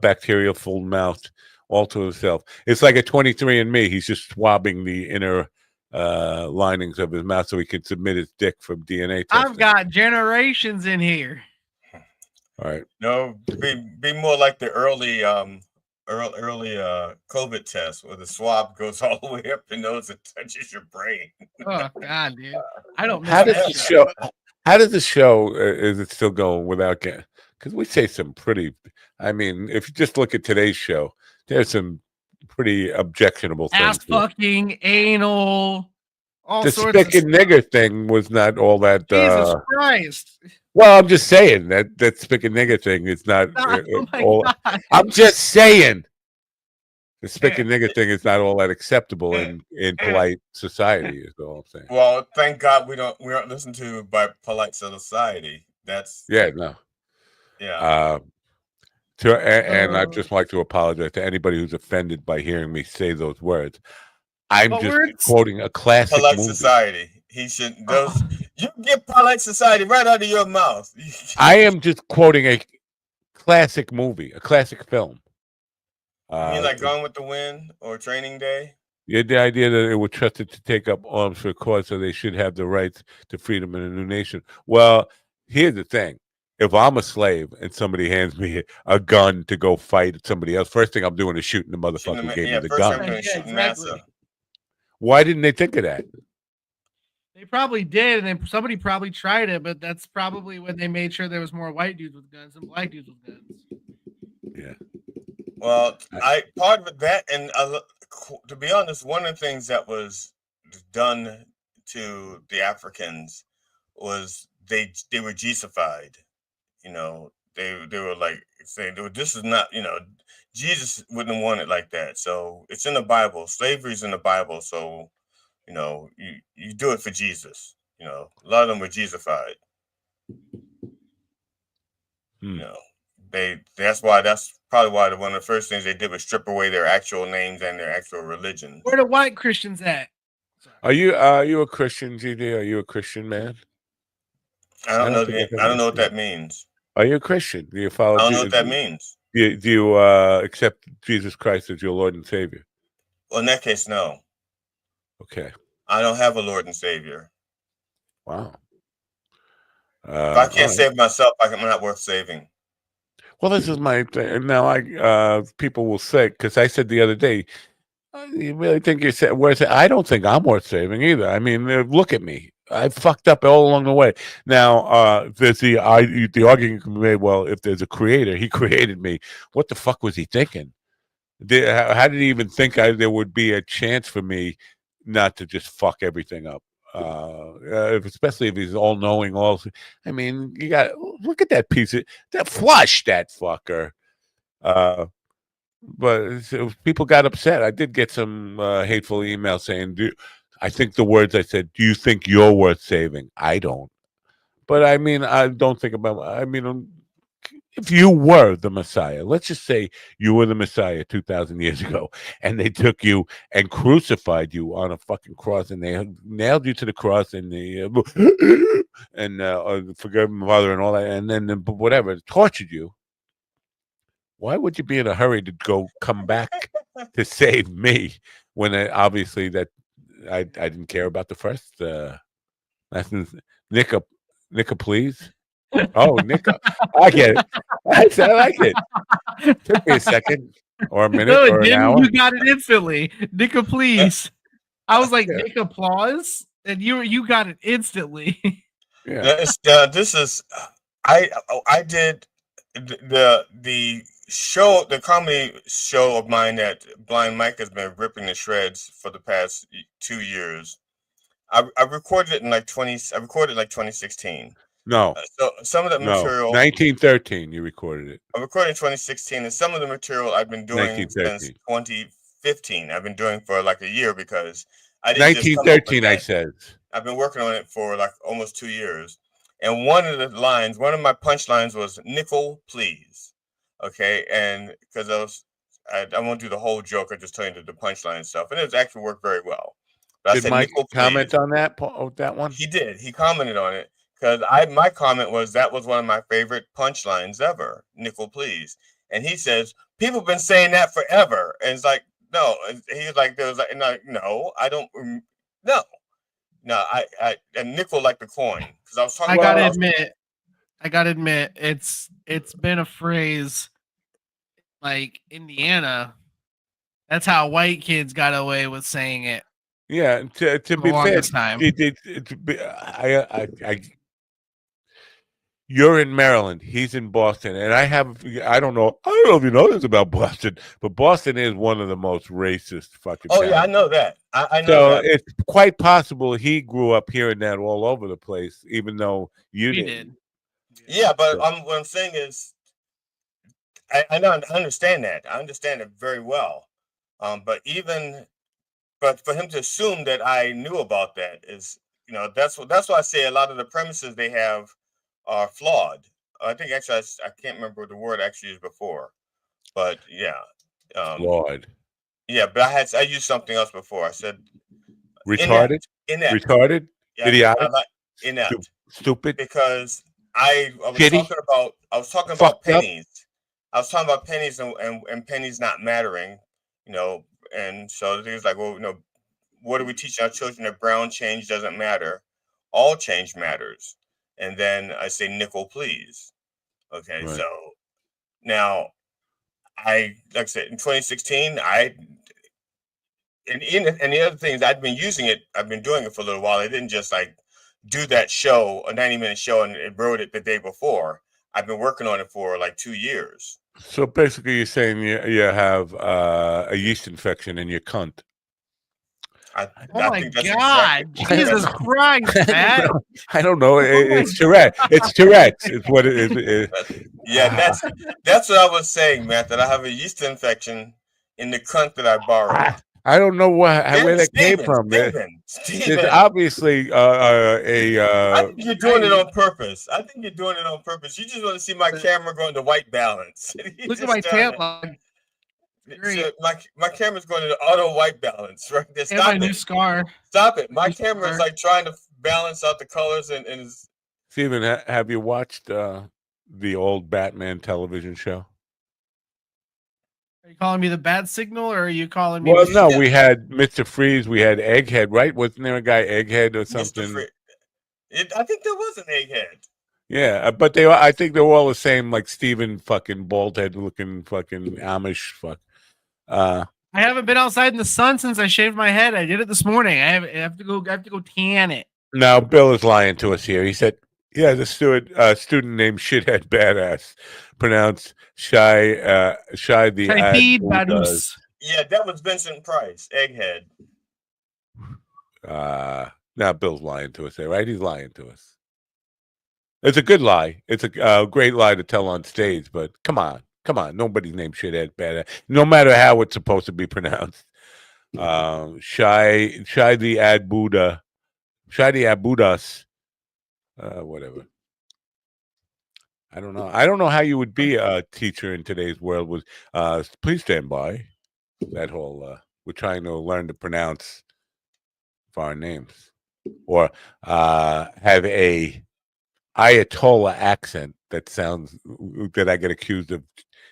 bacterial full mouth all to himself. It's like a 23andMe. He's just swabbing the inner linings of his mouth so he can submit his dick for DNA testing. I've got generations in here. All right. No, be more like the early COVID test where the swab goes all the way up your nose and touches your brain. Oh God, dude! I don't. How does the show? How does the show? Is it still going without getting? Because we say some pretty. I mean, if you just look at today's show, there's some pretty objectionable things. Ass fucking, anal. All the sorts spick and nigger thing was not all that. Jesus Christ! Well, I'm just saying that spick and nigger thing is not. Oh I'm just saying the spick and nigger thing is not all that acceptable in polite society. Is all I'm saying. Well, thank God we aren't listened to by polite society. That's no. Yeah. And I'd just like to apologize to anybody who's offended by hearing me say those words. I'm just quoting a classic polite movie. Society. He shouldn't. You get polite society right out of your mouth. I am just quoting a classic movie, a classic film. You mean like Gone with the Wind or Training Day? Yeah, the idea that they were trusted to take up arms for a cause, so they should have the rights to freedom in a new nation. Well, here's the thing. If I'm a slave and somebody hands me a gun to go fight somebody else, first thing I'm doing is shooting the motherfucker who gave me the gun. Exactly. Why didn't they think of that? They probably did, and somebody probably tried it, but that's probably when they made sure there was more white dudes with guns than black dudes with guns. Yeah. Well, part of that, and to be honest, one of the things that was done to the Africans was they were Jesusified. You know, they were like saying, "This is not." You know, Jesus wouldn't have wanted it like that. So it's in the Bible. Slavery's in the Bible. So you know, you do it for Jesus. You know, a lot of them were Jesusified. You know, that's probably why one of the first things they did was strip away their actual names and their actual religion. Where the white Christians at? Are you a Christian, GD? Are you a Christian man? I don't know. I don't know what that means. Are you a Christian? Do you follow? I don't know what that means. Do you accept Jesus Christ as your Lord and Savior? Well, in that case, no. Okay. I don't have a Lord and Savior. Wow. If I can't save myself, I'm not worth saving. Well, this is my thing. Now, people will say, because I said the other day, you really think you're worth it? I don't think I'm worth saving either. I mean, look at me. I fucked up all along the way. Now, there's the argument can be made, well, if there's a creator, he created me. What the fuck was he thinking? How did he even think there would be a chance for me not to just fuck everything up? Especially if he's all knowing. I mean, you got look at that piece of that flush that fucker. But people got upset. I did get some hateful emails saying, I think the words I said, do you think you're worth saving? I don't. But I mean, I don't think about, I mean, if you were the Messiah, let's just say you were the Messiah 2,000 years ago, and they took you and crucified you on a fucking cross, and they nailed you to the cross, and they forgive my mother and all that, and then whatever, tortured you. Why would you be in a hurry to come back to save me when obviously that I didn't care about the first Last name's Nika, please. Oh, Nika. I get it. I like it. Took me a second or a minute No, it or an didn't. hour. You got it instantly. Nika, please. I was like, Nick, applause, and you got it instantly. Yeah. This is I did the show, the comedy show of mine that Blind Mike has been ripping to shreds for the past 2 years. I recorded it in like 2016. No. So some of that material, 1913, you recorded it. I recorded in 2016, and some of the material I've been doing since 2015. I've been doing for like a year because I didn't 1913. I said I've been working on it for like almost 2 years. And one of my punchlines was "Nickel, please." Okay, and because I won't do the whole joke. I just tell you the punchline stuff, and it's actually worked very well. But did I said, Mike "Nickel, comment please." on that one? He did. He commented on it because my comment was that was one of my favorite punchlines ever. "Nickel, please," and he says people have been saying that forever, and it's like no. He's like there was like no, I don't. No, I and nickel like the coin because I was talking. I gotta admit, it's been a phrase like Indiana. That's how white kids got away with saying it. Yeah, to be fair, time. You're in Maryland. He's in Boston, and I don't know if you know this about Boston, but Boston is one of the most racist fucking. Oh yeah, I know that. I know so that. It's quite possible he grew up hearing that all over the place, even though you didn't. Yeah, but what I'm saying is, I understand that. I understand it very well. But for him to assume that I knew about that is, that's why I say a lot of the premises they have are flawed. I think actually I can't remember what the word I actually used before, but yeah, flawed. Yeah, but I used something else before. I said retarded, inept. retarded, Yeah, idiotic, inept, stupid. Because I was talking about pennies. I was talking about pennies and pennies not mattering, and so he was like, well, what do we teach our children that brown change doesn't matter? All change matters. And then I say nickel, please. Okay, right. So now like I said, in 2016, and the other things I've been using it. I've been doing it for a little while. I didn't just like do that show, a 90-minute show, and wrote it the day before. I've been working on it for like 2 years. So basically, you're saying you have a yeast infection in your cunt. Oh my God! Jesus Christ, Matt! I don't know. It's Tourette. It's Tourette's. It's what it is. Yeah, that's what I was saying, Matt. That I have a yeast infection in the cunt that I borrowed. I don't know where that came from. Steven. It's obviously I think you're doing it on purpose. You just want to see my camera go into white balance. Look at my tailline. So my camera's going into auto white balance right there. Stop it. New scar. Stop it. My camera is like trying to balance out the colors and Steven, have you watched the old Batman television show? Are you calling me the bat signal, or are you calling me? Well, no, we had Mr. Freeze, we had Egghead, right? Wasn't there a guy Egghead or something? I think there was an Egghead. Yeah, but I think they're all the same, like Steven fucking bald head looking fucking Amish fuck. I haven't been outside in the sun since I shaved my head. I did it this morning. I have to go tan it. No, Bill is lying to us here. He said, yeah, the student named Shithead Badass, pronounced Shy the Badus. Yeah, that was Vincent Price, Egghead. Now Bill's lying to us there, right? He's lying to us. It's a good lie. It's a great lie to tell on stage, but come on. Nobody's named Shithead Badass, no matter how it's supposed to be pronounced. Shy the Abudas. Whatever. I don't know. I don't know how you would be a teacher in today's world with please stand by. That whole we're trying to learn to pronounce foreign names. Or have a Ayatollah accent that I get accused of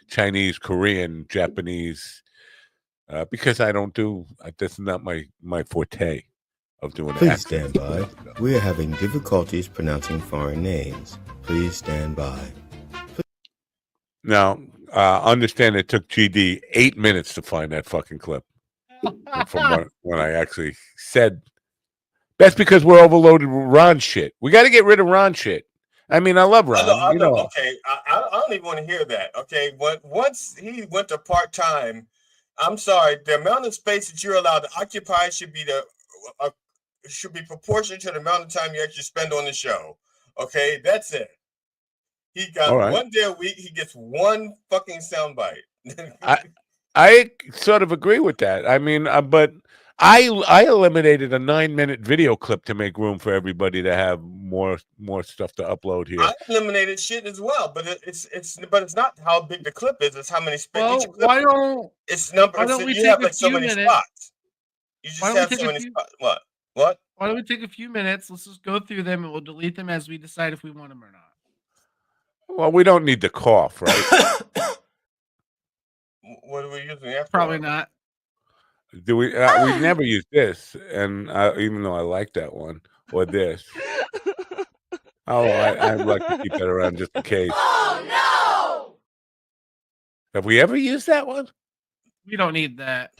Chinese, Korean, Japanese, because I don't do that's not my forte. of doing Please accents. stand by. We are having difficulties pronouncing foreign names. Please stand by. Now, understand it took GD 8 minutes to find that fucking clip. From when I actually said, that's because we're overloaded with Ron shit. We got to get rid of Ron shit. I mean, I love Ron. I know. Okay, I don't even want to hear that. Okay, once he went to part-time, I'm sorry, the amount of space that you're allowed to occupy should be proportionate to the amount of time you actually spend on the show. Okay, that's it. He got one day a week. He gets one fucking soundbite. I sort of agree with that. I mean, but I eliminated a 9-minute video clip to make room for everybody to have more stuff to upload here. I eliminated shit as well, but it's not how big the clip is. It's how many space. Well, why don't we you take have a like so few many minutes? spots. You just have so many spots. What? Why don't we take a few minutes? Let's just go through them and we'll delete them as we decide if we want them or not. Well, we don't need the cough, right? What are we using after? Probably not. Do we? We never use this, and even though I like that one or this. I'd like to keep that around just in case. Oh no! Have we ever used that one? We don't need that.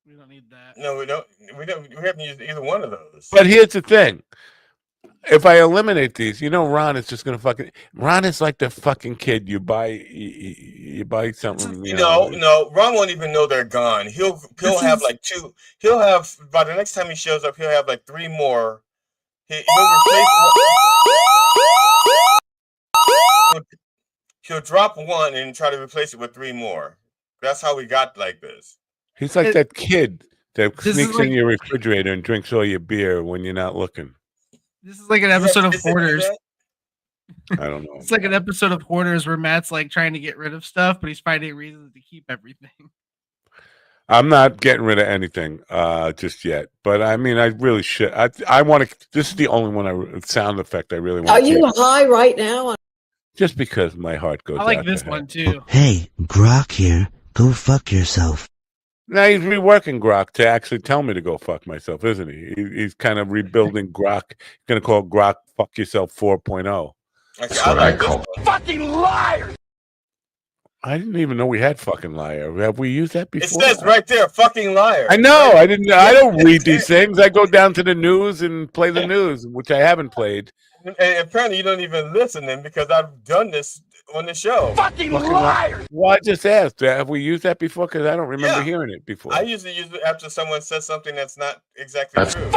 We don't need that. No, we don't. We haven't used either one of those. But here's the thing. If I eliminate these, Ron is just gonna fucking. Ron is like the fucking kid you buy something. No, Ron won't even know they're gone. He'll have like two. He'll have by the next time he shows up, he'll have like 3 more. He'll replace one. He'll drop one and try to replace it with 3 more. That's how we got like this. He's like that kid that sneaks in your refrigerator and drinks all your beer when you're not looking. This is like an episode of Hoarders. I don't know. It's like an episode of Hoarders where Matt's like trying to get rid of stuff, but he's finding reasons to keep everything. I'm not getting rid of anything just yet, but I mean, I really should. I want to. This is the only sound effect I really want. Are you high right now? Just because my heart goes. I like this one too. Hey, Grok here. Go fuck yourself. Now he's reworking Grok to actually tell me to go fuck myself, isn't he? He's kind of rebuilding Grok. He's going to call Grok "Fuck Yourself" 4.0. That's what I call fucking liars. I didn't even know we had fucking liar. Have we used that before? It says right there, fucking liar. I know. I didn't. I don't read these things. I go down to the news and play the news, which I haven't played. And apparently, you don't even listen then because I've done this on the show. Fucking liars. Well, I just asked. Have we used that before? Because I don't remember hearing it before. I usually use it after someone says something that's not exactly true.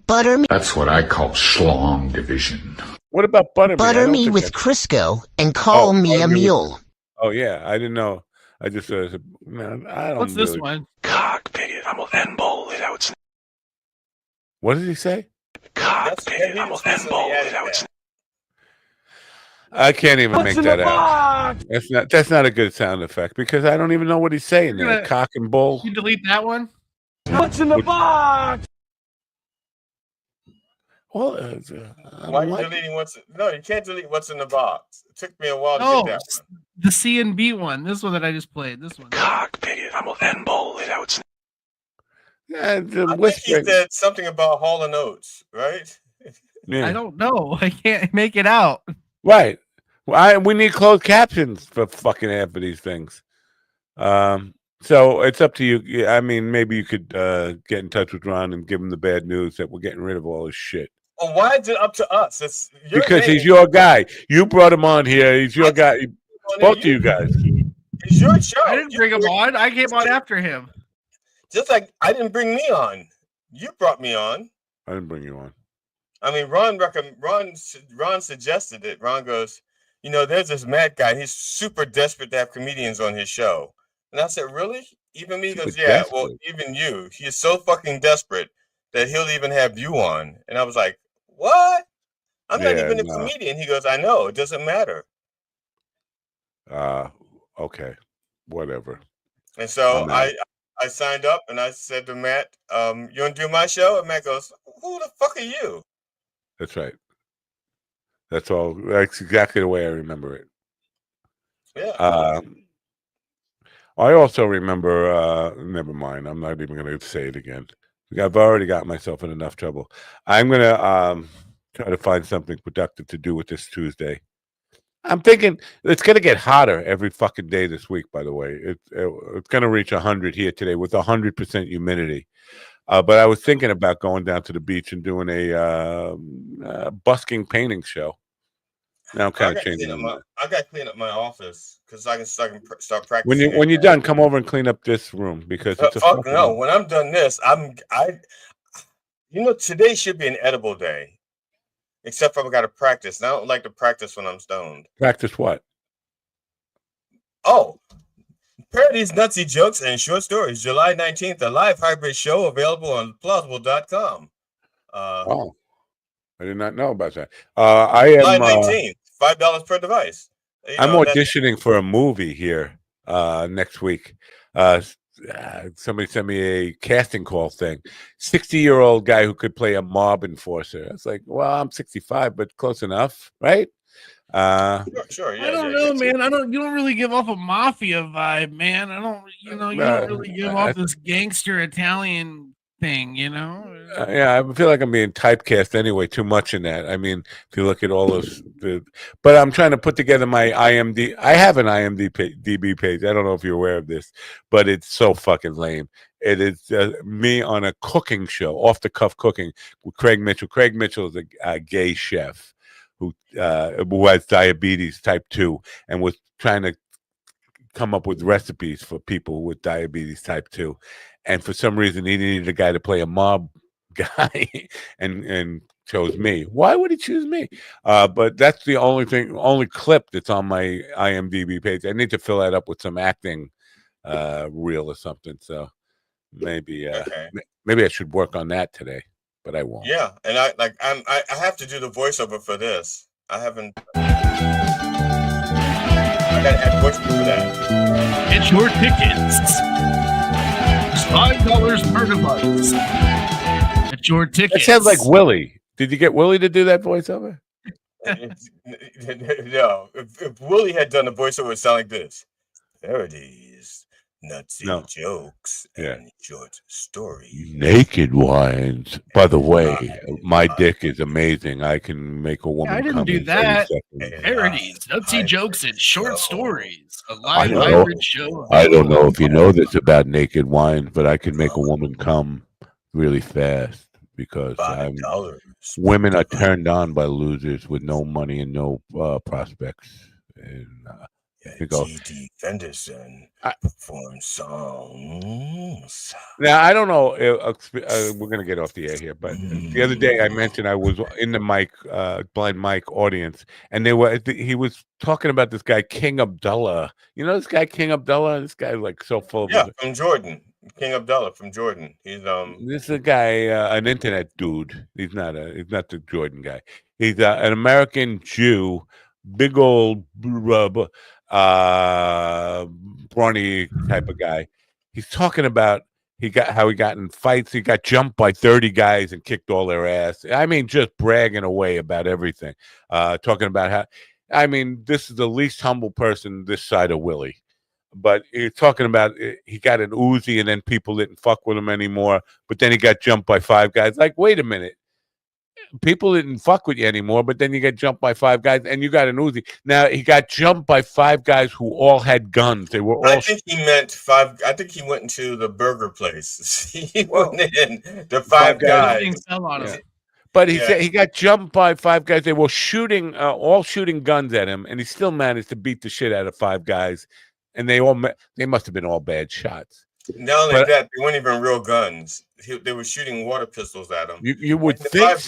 Butter me. That's what I call schlong division. What about butter me? Butter me with Crisco and call me a mule. Oh yeah, I didn't know. I just man, I don't. What's this one? Cockpit, I'm en bowl without. What did he say? Cockpit, I'm en bowl without. I can't even make that out. That's not a good sound effect because I don't even know what he's saying there. Cock and bull. You delete that one. What's in the box? Well, why are you deleting what's? No, you can't delete what's in the box. It took me a while to get that one. The C and B one. This one that I just played. This one. Cockpit, I'm en bowl without. Yeah, I think he said something about Hall and Oates, right? Yeah. I don't know. I can't make it out. Right. We need closed captions for fucking half of these things. So it's up to you. I mean, maybe you could get in touch with Ron and give him the bad news that we're getting rid of all this shit. Well, why is it up to us? It's because he's your guy. You brought him on here. He's your guy. Both of you guys. It's your show. I didn't bring him on. I came on after him. Just like I didn't bring me on. You brought me on. I didn't bring you on. I mean, Ron suggested it. Ron goes, there's this mad guy. He's super desperate to have comedians on his show. And I said, really? Even me? He goes, yeah, desperate. Well, even you. He is so fucking desperate that he'll even have you on. And I was like, what? I'm not even a comedian. He goes, I know. It doesn't matter. Okay. Whatever. And so I signed up and I said to Matt, you want to do my show? And Matt goes, who the fuck are you? That's right. That's all. That's exactly the way I remember it. Yeah. I also remember, never mind, I'm not even going to say it again. I've already got myself in enough trouble. I'm gonna try to find something productive to do with this Tuesday. I'm thinking it's gonna get hotter every fucking day this week. By the way, it's gonna reach 100 here today with 100% humidity. But I was thinking about going down to the beach and doing a busking painting show. Now I'm kind of changing my mind. I got to clean up my office because I can start When practicing. you're done, come over and clean up this room because it's a fuck no. When I'm done this, today should be an edible day, except for I got to practice. And I don't like to practice when I'm stoned. Practice what? Oh, parodies, nutsy jokes, and short stories. July 19th, a live hybrid show available on plausible.com. Wow. I did not know about that. I am July 19th, $5 per device. I'm auditioning for a movie here next week. Somebody sent me a casting call thing. 60-year-old guy who could play a mob enforcer. I was like, well, I'm 65, but close enough, right? Sure. Yeah, I don't know, man. You don't really give off a mafia vibe, man. You don't really give off this gangster Italian thing, Yeah, I feel like I'm being typecast anyway, too much in that. I mean, if you look at all those, but I'm trying to put together my IMDb. I have an IMDb page. I don't know if you're aware of this, but it's so fucking lame. It is me on a cooking show, off the cuff cooking with Craig Mitchell. Craig Mitchell is a gay chef who has diabetes type 2 and was trying to come up with recipes for people with diabetes type 2. And for some reason, he needed a guy to play a mob guy and chose me. Why would he choose me? But that's the only clip that's on my IMDb page. I need to fill that up with some acting reel or something. So maybe maybe I should work on that today, but I won't. Yeah, and I have to do the voiceover for this. I haven't. I got to add voiceover for that. Get your tickets. $5 per device. Get your tickets. It sounds like Willie. Did you get Willie to do that voiceover? No. If Willie had done a voiceover, it would sound like this: parodies, nutsy jokes, and short stories. Naked wines. By the way, my dick is amazing. I can make a woman. I didn't do that. Parodies, nutsy jokes, and short stories. A live hybrid show. I don't know if you know this about naked wines, but I can make a woman come really fast because women are turned on by losers with no money and no prospects. And G.D. Fenderson perform songs. Now, I don't know. We're going to get off the air here, but the other day I mentioned I was in the blind Mike audience, and he was talking about this guy, King Abdullah. You know this guy, King Abdullah? This guy like so full of from Jordan. King Abdullah from Jordan. He's This is a guy, an internet dude. He's not the Jordan guy. He's an American Jew, big old brawny type of guy. He's talking about how he got in fights. He got jumped by 30 guys and kicked all their ass. I mean, just bragging away about everything. Talking about this is the least humble person this side of Willie. But he's talking about he got an Uzi and then people didn't fuck with him anymore. But then he got jumped by 5 guys. Like, wait a minute. People didn't fuck with you anymore, but then you get jumped by 5 guys and you got an Uzi. Now, he got jumped by 5 guys who all had guns. They were all. I think he meant 5. I think he went into the burger place. He went in the 5 guys. But he said he got jumped by 5 guys. They were shooting, all shooting guns at him, and he still managed to beat the shit out of 5 guys. And they must have been all bad shots. Not only that, they weren't even real guns. They were shooting water pistols at him. You would and think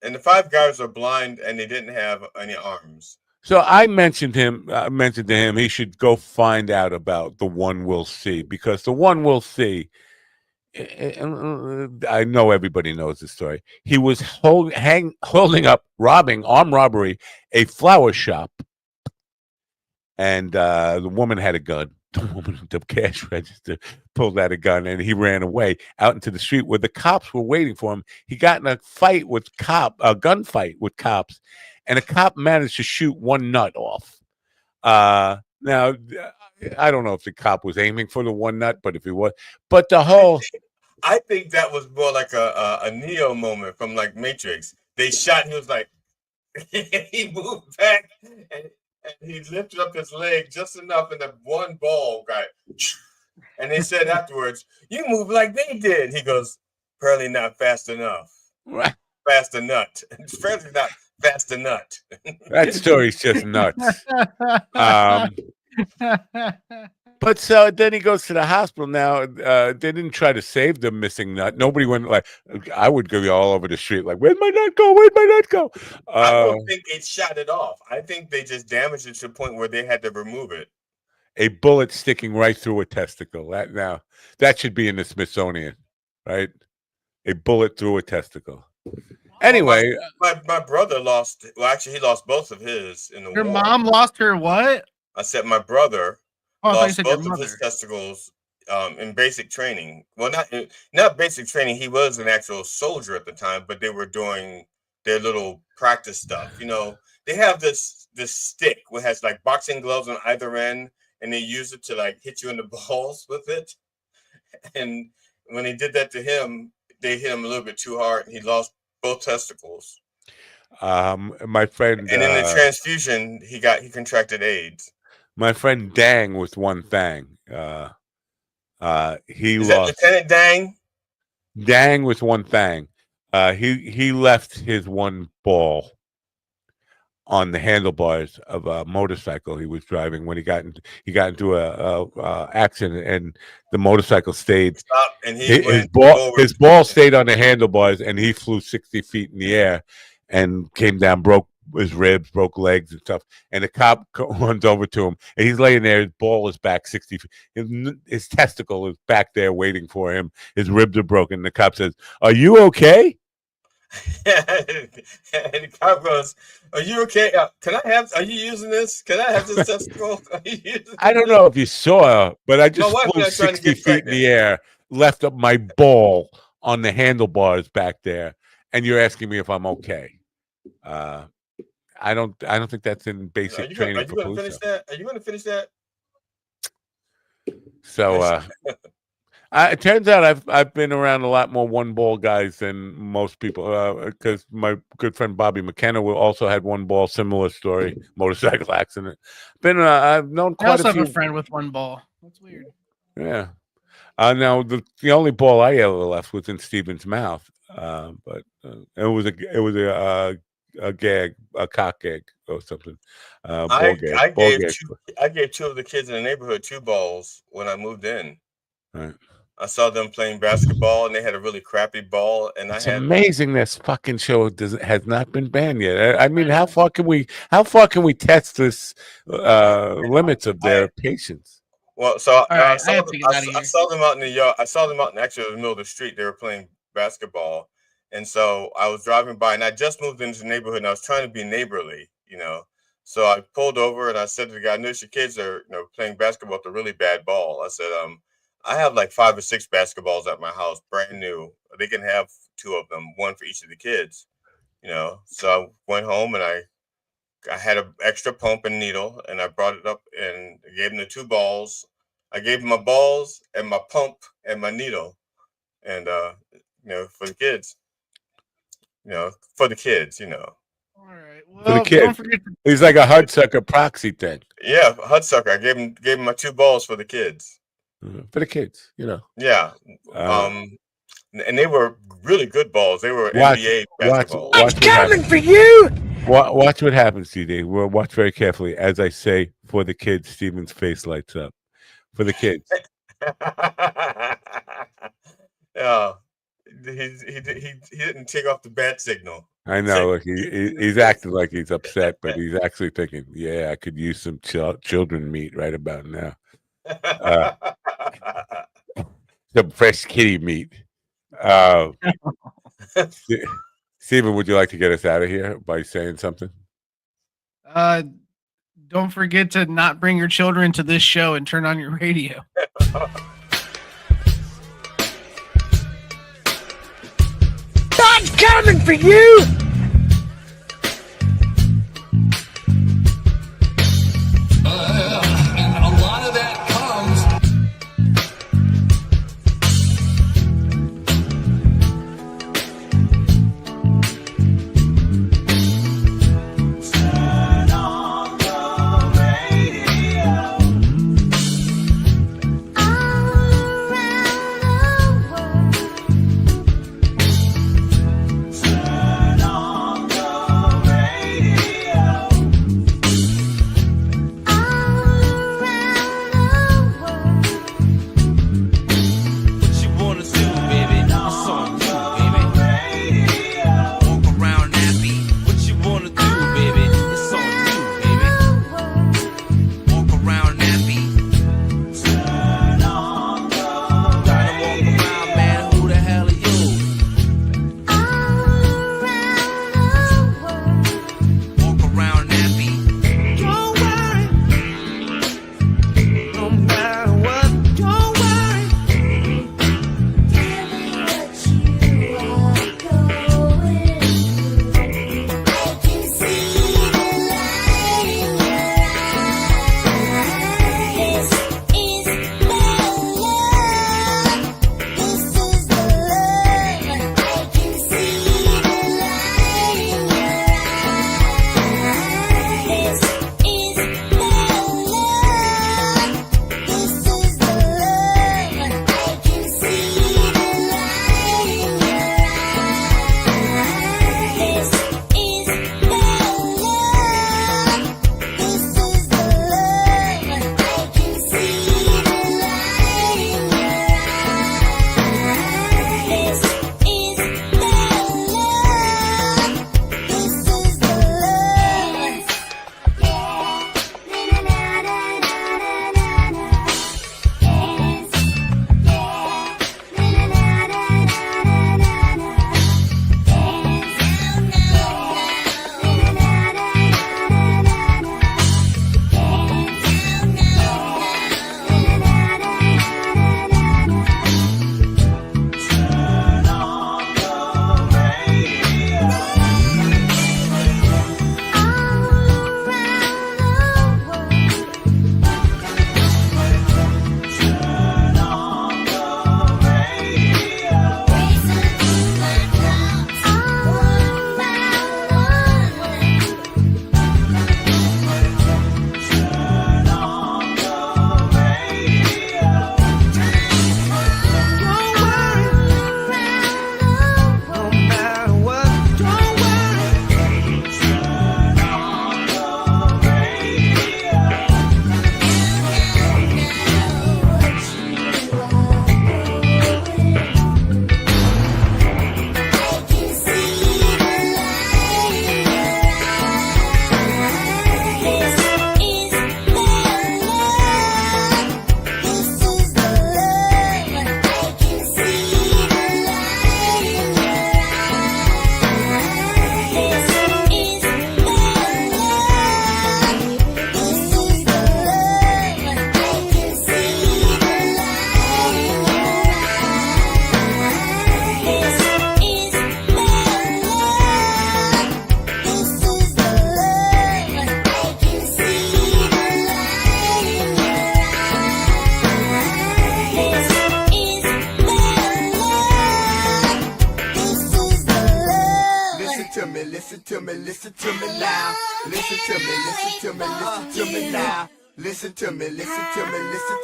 the 5 guys are blind and they didn't have any arms. So I mentioned to him he should go find out about the one we'll see, because the one we'll see. I know everybody knows the story. He was holding up, armed robbery, a flower shop. And the woman had a gun. The woman at the cash register pulled out a gun, and he ran away out into the street where the cops were waiting for him. He got in a gunfight with cops, and a cop managed to shoot one nut off. Now, I don't know if the cop was aiming for the one nut, but if he was, but the whole. I think that was more like a Neo moment from like Matrix. They shot. He was like, he moved back and he lifted up his leg just enough, and the one ball got. And they said afterwards, "You move like they did." He goes, "Apparently not fast enough. Fast a nut. Apparently not fast a nut." That story's just nuts. But so then he goes to the hospital. Now they didn't try to save the missing nut. Nobody went like, I would go all over the street like, "Where'd my nut go? Where'd my nut go?" I don't think it shot it off. I think they just damaged it to the point where they had to remove it. A bullet sticking right through a testicle. That should be in the Smithsonian, right? A bullet through a testicle. Anyway, my brother lost. Well, actually, he lost both of his in the war. Your mom lost her what? I said my brother lost both of his testicles in basic training. Well, not basic training. He was an actual soldier at the time, but they were doing their little practice stuff. You know, they have this stick which has like boxing gloves on either end, and they use it to like hit you in the balls with it. And when they did that to him, they hit him a little bit too hard, and he lost both testicles. My friend, and in the transfusion, he contracted AIDS. My friend Dang with one thang. He Is lost. That Lieutenant Dang? Dang with one thang. He left his one ball on the handlebars of a motorcycle he was driving when he got into a accident, and the motorcycle stayed. And his ball stayed on the handlebars, and he flew 60 feet in the air and came down, broke his ribs, broke legs and stuff. And the cop runs over to him, and he's laying there. His ball is back 60 feet. His testicle is back there waiting for him. His ribs are broken. The cop says, "Are you okay?" And the cop goes, "Are you okay? Are you using this? Can I have this testicle?" I don't know if you saw, but I just flew 60 feet in the air, left up my ball on the handlebars back there, and you're asking me if I'm okay. I don't think that's in basic training for police. Are you going to finish that? So it turns out I've been around a lot more one ball guys than most people, because my good friend Bobby McKenna also had one ball, similar story, motorcycle accident. I've known quite I also a few. have a friend with one ball. That's weird. Yeah. Now the only ball I ever left was in Steven's mouth, but it was a gag, a cock gag or something. I gave two of the kids in the neighborhood 2 balls when I moved in. Right. I saw them playing basketball, and they had a really crappy ball. And It's amazing this fucking show has not been banned yet. I mean, how far can we test this limits of their patience? Well, so I saw them out in the yard. I saw them out in the middle of the street. They were playing basketball, and so I was driving by, and I just moved into the neighborhood, and I was trying to be neighborly, you know. So I pulled over, and I said to the guy, "I noticed your kids are, playing basketball with a really bad ball." I said, I have like 5 or 6 basketballs at my house, brand new. They can have 2 of them, 1 for each of the kids, you know. So I went home, and I had an extra pump and needle, and I brought it up and gave them the 2 balls. I gave them my balls and my pump and my needle, and for the kids, for the kids, All right. Well, for the kids, he's like a Hudsucker proxy thing. Yeah, Hudsucker. I gave him my 2 balls for the kids. For the kids, Yeah. And they were really good balls. They were NBA basketballs. I'm coming for you. Watch what happens, CD. We'll watch very carefully as I say, "For the kids." Steven's face lights up. For the kids. Yeah. He didn't take off the bat signal. I know. Look, he's acting like he's upset, but he's actually thinking, "Yeah, I could use some children meat right about now." Some fresh kitty meat. Steven, would you like to get us out of here by saying something? Don't forget to not bring your children to this show and turn on your radio. I'm coming for you! And a lot of that comes listen to me now. Listen to me, listen to me, listen to me now. Listen to me, listen to me, listen to me.